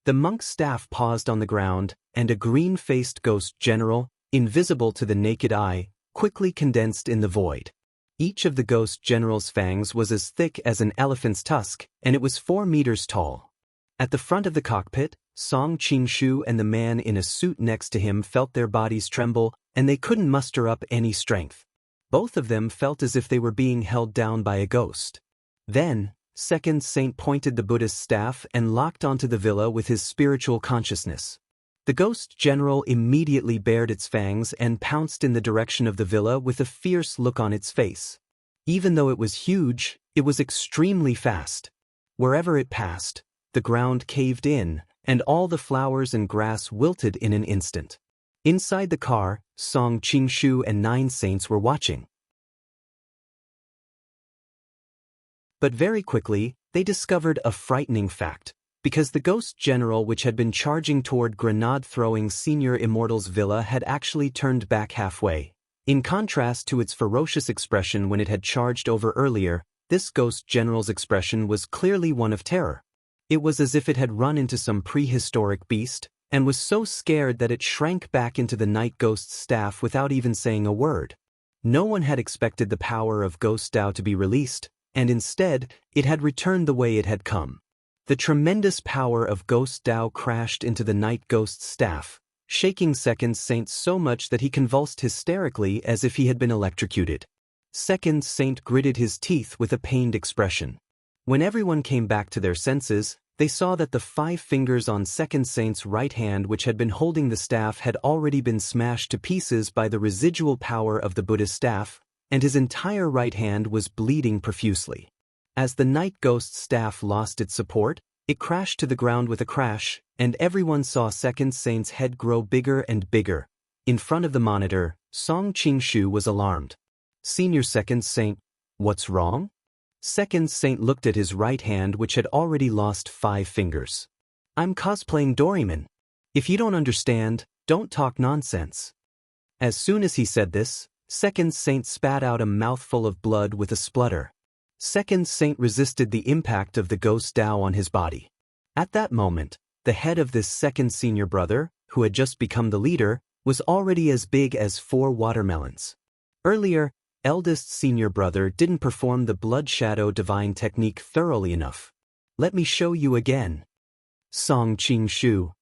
Speaker 1: The monk's staff paused on the ground, and a green-faced ghost general, invisible to the naked eye, quickly condensed in the void. Each of the ghost general's fangs was as thick as an elephant's tusk, and it was 4 meters tall. At the front of the cockpit, Song Qingshu and the man in a suit next to him felt their bodies tremble, and they couldn't muster up any strength. Both of them felt as if they were being held down by a ghost. Then, second saint pointed the Buddhist staff and locked onto the villa with his spiritual consciousness. The ghost general immediately bared its fangs and pounced in the direction of the villa with a fierce look on its face. Even though it was huge, it was extremely fast. Wherever it passed, the ground caved in, and all the flowers and grass wilted in an instant. Inside the car, Song Qingshu and 9 saints were watching. But very quickly, they discovered a frightening fact. Because the ghost general which had been charging toward grenade-throwing senior immortal's villa had actually turned back halfway. In contrast to its ferocious expression when it had charged over earlier, this ghost general's expression was clearly one of terror. It was as if it had run into some prehistoric beast, and was so scared that it shrank back into the night ghost's staff without even saying a word. No one had expected the power of Ghost Tao to be released, and instead, it had returned the way it had come. The tremendous power of Ghost Tao crashed into the night ghost's staff, shaking second saint so much that he convulsed hysterically as if he had been electrocuted. Second saint gritted his teeth with a pained expression. When everyone came back to their senses, they saw that the 5 fingers on second saint's right hand which had been holding the staff had already been smashed to pieces by the residual power of the Buddha's staff, and his entire right hand was bleeding profusely. As the night ghost's staff lost its support, it crashed to the ground with a crash, and everyone saw Second Saint's head grow bigger and bigger. In front of the monitor, Song Qingshu was alarmed. "Senior Second Saint, what's wrong?" Second Saint looked at his right hand, which had already lost 5 fingers. "I'm cosplaying Doraemon. If you don't understand, don't talk nonsense." As soon as he said this, Second Saint spat out a mouthful of blood with a splutter. Second Saint resisted the impact of the ghost Dao on his body. At that moment, the head of this second senior brother, who had just become the leader, was already as big as 4 watermelons. Earlier, eldest senior brother didn't perform the blood shadow divine technique thoroughly enough. "Let me show you again." Song Qingshu.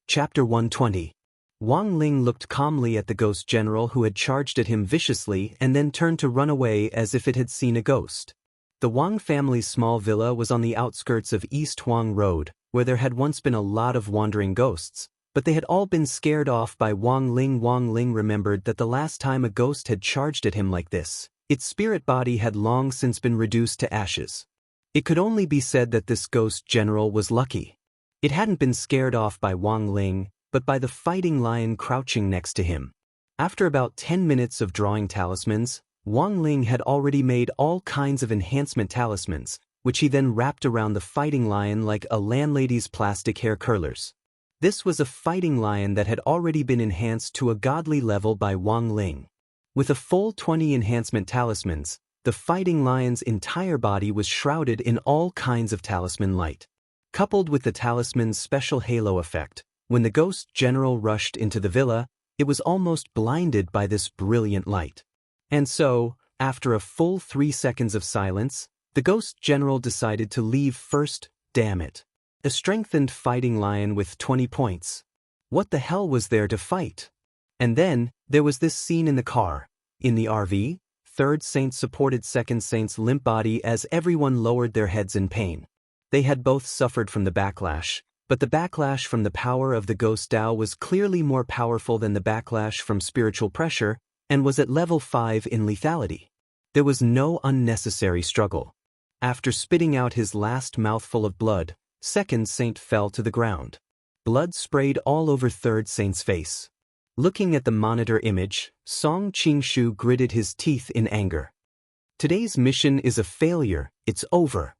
Speaker 1: Chapter 120. Wang Ling looked calmly at the ghost general who had charged at him viciously and then turned to run away as if it had seen a ghost. The Wang family's small villa was on the outskirts of East Huang Road, where there had once been a lot of wandering ghosts, but they had all been scared off by Wang Ling. Wang Ling remembered that the last time a ghost had charged at him like this, its spirit body had long since been reduced to ashes. It could only be said that this ghost general was lucky. It hadn't been scared off by Wang Ling, but by the fighting lion crouching next to him. After about 10 minutes of drawing talismans, Wang Ling had already made all kinds of enhancement talismans, which he then wrapped around the fighting lion like a landlady's plastic hair curlers. This was a fighting lion that had already been enhanced to a godly level by Wang Ling. With a full 20 enhancement talismans, the fighting lion's entire body was shrouded in all kinds of talisman light. Coupled with the talisman's special halo effect, when the ghost general rushed into the villa, it was almost blinded by this brilliant light. And so, after a full 3 seconds of silence, the ghost general decided to leave first. Damn it. A strengthened fighting lion with 20 points. What the hell was there to fight? And then, there was this scene in the car. In the RV, Third Saint supported Second Saint's limp body as everyone lowered their heads in pain. They had both suffered from the backlash, but the backlash from the power of the ghost Dao was clearly more powerful than the backlash from spiritual pressure, and was at level 5 in lethality. There was no unnecessary struggle. After spitting out his last mouthful of blood, Second Saint fell to the ground. Blood sprayed all over Third Saint's face. Looking at the monitor image, Song Qingshu gritted his teeth in anger. Today's mission is a failure, it's over.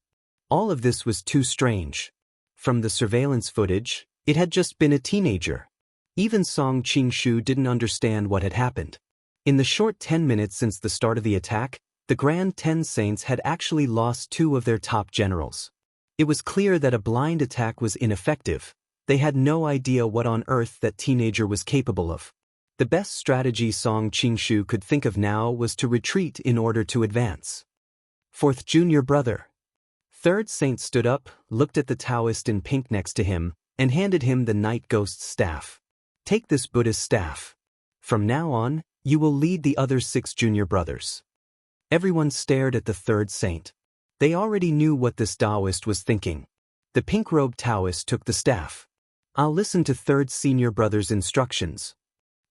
Speaker 1: All of this was too strange. From the surveillance footage, it had just been a teenager. Even Song Qingshu didn't understand what had happened. In the short 10 minutes since the start of the attack, the Grand 10 Saints had actually lost 2 of their top generals. It was clear that a blind attack was ineffective. They had no idea what on earth that teenager was capable of. The best strategy Song Qingshu could think of now was to retreat in order to advance. Fourth junior brother. Third Saint stood up, looked at the Taoist in pink next to him, and handed him the Night Ghost's staff. "Take this Buddha's staff. From now on, you will lead the other 6 junior brothers." Everyone stared at the Third Saint. They already knew what this Taoist was thinking. The pink-robed Taoist took the staff. "I'll listen to Third Senior Brother's instructions."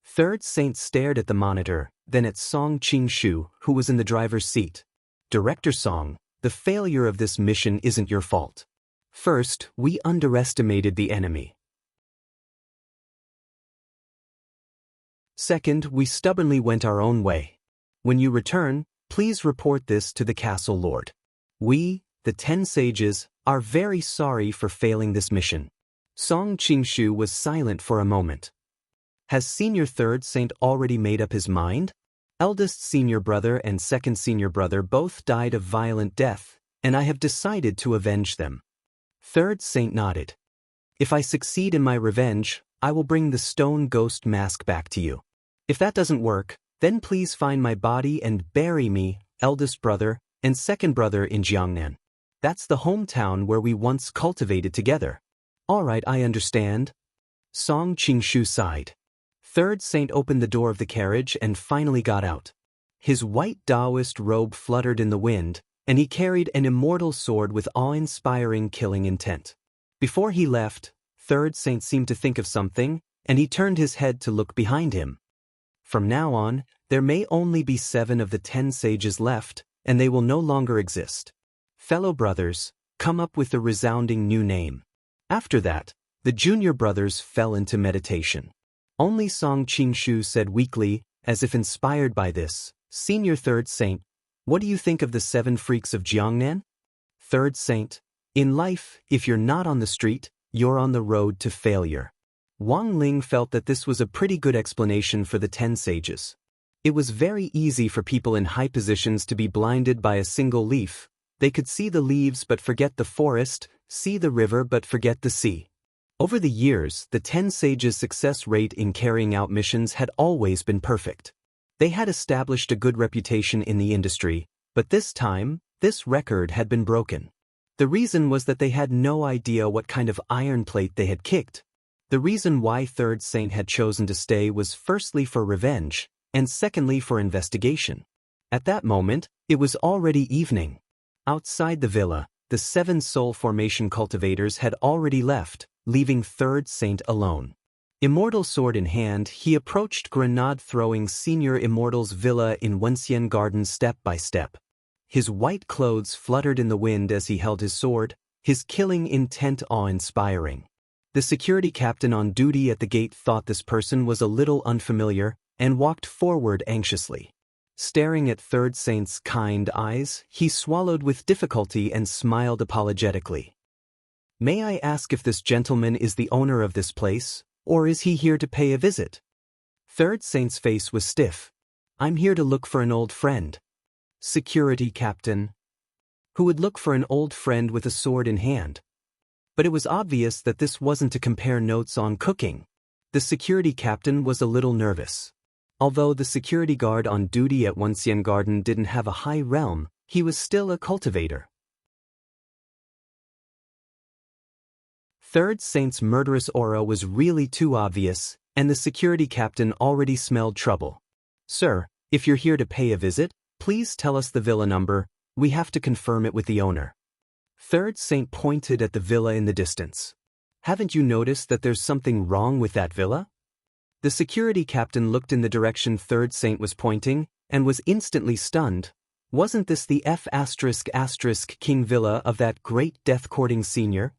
Speaker 1: Third Saint stared at the monitor, then at Song Qingshu, who was in the driver's seat. "Director Song, the failure of this mission isn't your fault. First, we underestimated the enemy. Second, we stubbornly went our own way. When you return, please report this to the castle lord. We, the 10 sages, are very sorry for failing this mission." Song Qingshu was silent for a moment. Has Senior Third Saint already made up his mind? Eldest senior brother and second senior brother both died of violent death, and I have decided to avenge them. Third Saint nodded. "If I succeed in my revenge, I will bring the stone ghost mask back to you. If that doesn't work, then please find my body and bury me, eldest brother and second brother, in Jiangnan. That's the hometown where we once cultivated together." "All right, I understand." Song Qingshu sighed. Third Saint opened the door of the carriage and finally got out. His white Taoist robe fluttered in the wind, and he carried an immortal sword with awe-inspiring killing intent. Before he left, Third Saint seemed to think of something, and he turned his head to look behind him. From now on, there may only be 7 of the 10 sages left, and they will no longer exist. Fellow brothers, come up with a resounding new name. After that, the junior brothers fell into meditation. Only Song Qingshu said weakly, as if inspired by this, Senior Third Saint, what do you think of the 7 freaks of Jiangnan? Third Saint, in life, if you're not on the street, you're on the road to failure. Wang Ling felt that this was a pretty good explanation for the 10 sages. It was very easy for people in high positions to be blinded by a single leaf. They could see the leaves but forget the forest, see the river but forget the sea. Over the years, the 10 sages' success rate in carrying out missions had always been perfect. They had established a good reputation in the industry, but this time, this record had been broken. The reason was that they had no idea what kind of iron plate they had kicked. The reason why Third Saint had chosen to stay was firstly for revenge, and secondly for investigation. At that moment, it was already evening. Outside the villa, the 7 soul formation cultivators had already left, leaving Third Saint alone. Immortal sword in hand, he approached grenade-throwing Senior Immortal's villa in Wenxian Garden step by step. His white clothes fluttered in the wind as he held his sword, his killing intent awe-inspiring. The security captain on duty at the gate thought this person was a little unfamiliar and walked forward anxiously. Staring at Third Saint's kind eyes, he swallowed with difficulty and smiled apologetically. May I ask if this gentleman is the owner of this place, or is he here to pay a visit? Third Saint's face was stiff. I'm here to look for an old friend. Security captain. Who would look for an old friend with a sword in hand? But it was obvious that this wasn't to compare notes on cooking. The security captain was a little nervous. Although the security guard on duty at Wenxian Garden didn't have a high realm, he was still a cultivator. Third Saint's murderous aura was really too obvious, and the security captain already smelled trouble. Sir, if you're here to pay a visit, please tell us the villa number. We have to confirm it with the owner. Third Saint pointed at the villa in the distance. Haven't you noticed that there's something wrong with that villa? The security captain looked in the direction Third Saint was pointing, and was instantly stunned. Wasn't this the F*** King villa of that great death-courting senior?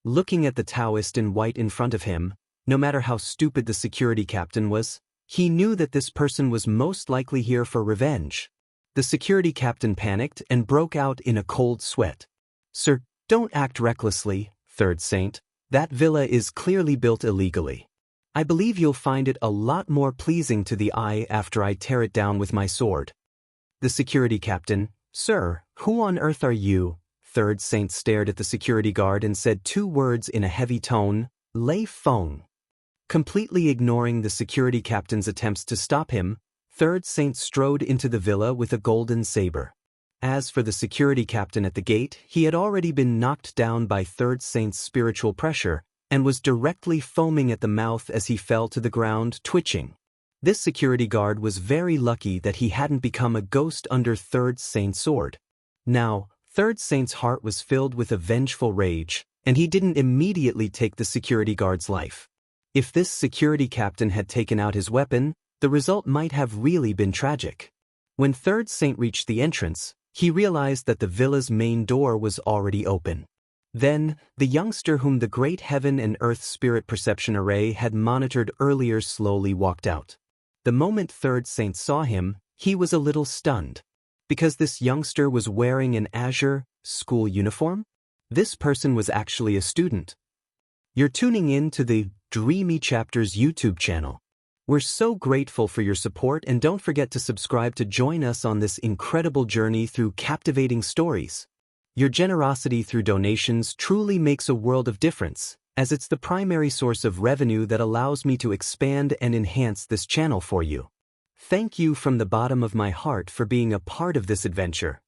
Speaker 1: Looking at the Taoist in white in front of him, no matter how stupid the security captain was, he knew that this person was most likely here for revenge. The security captain panicked and broke out in a cold sweat. Sir, don't act recklessly, Third Saint. That villa is clearly built illegally. I believe you'll find it a lot more pleasing to the eye after I tear it down with my sword. The security captain, Sir, who on earth are you? Third Saint stared at the security guard and said 2 words in a heavy tone, Lei Feng. Completely ignoring the security captain's attempts to stop him, Third Saint strode into the villa with a golden saber. As for the security captain at the gate, he had already been knocked down by Third Saint's spiritual pressure, and was directly foaming at the mouth as he fell to the ground, twitching. This security guard was very lucky that he hadn't become a ghost under Third Saint's sword. Now, Third Saint's heart was filled with a vengeful rage, and he didn't immediately take the security guard's life. If this security captain had taken out his weapon, the result might have really been tragic. When Third Saint reached the entrance, he realized that the villa's main door was already open. Then, the youngster whom the Great Heaven and Earth Spirit Perception Array had monitored earlier slowly walked out. The moment Third Saint saw him, he was a little stunned. Because this youngster was wearing an azure school uniform? This person was actually a student. You're tuning in to the Dreamy Chapters YouTube channel. We're so grateful for your support, and don't forget to subscribe to join us on this incredible journey through captivating stories. Your generosity through donations truly makes a world of difference, as it's the primary source of revenue that allows me to expand and enhance this channel for you. Thank you from the bottom of my heart for being a part of this adventure.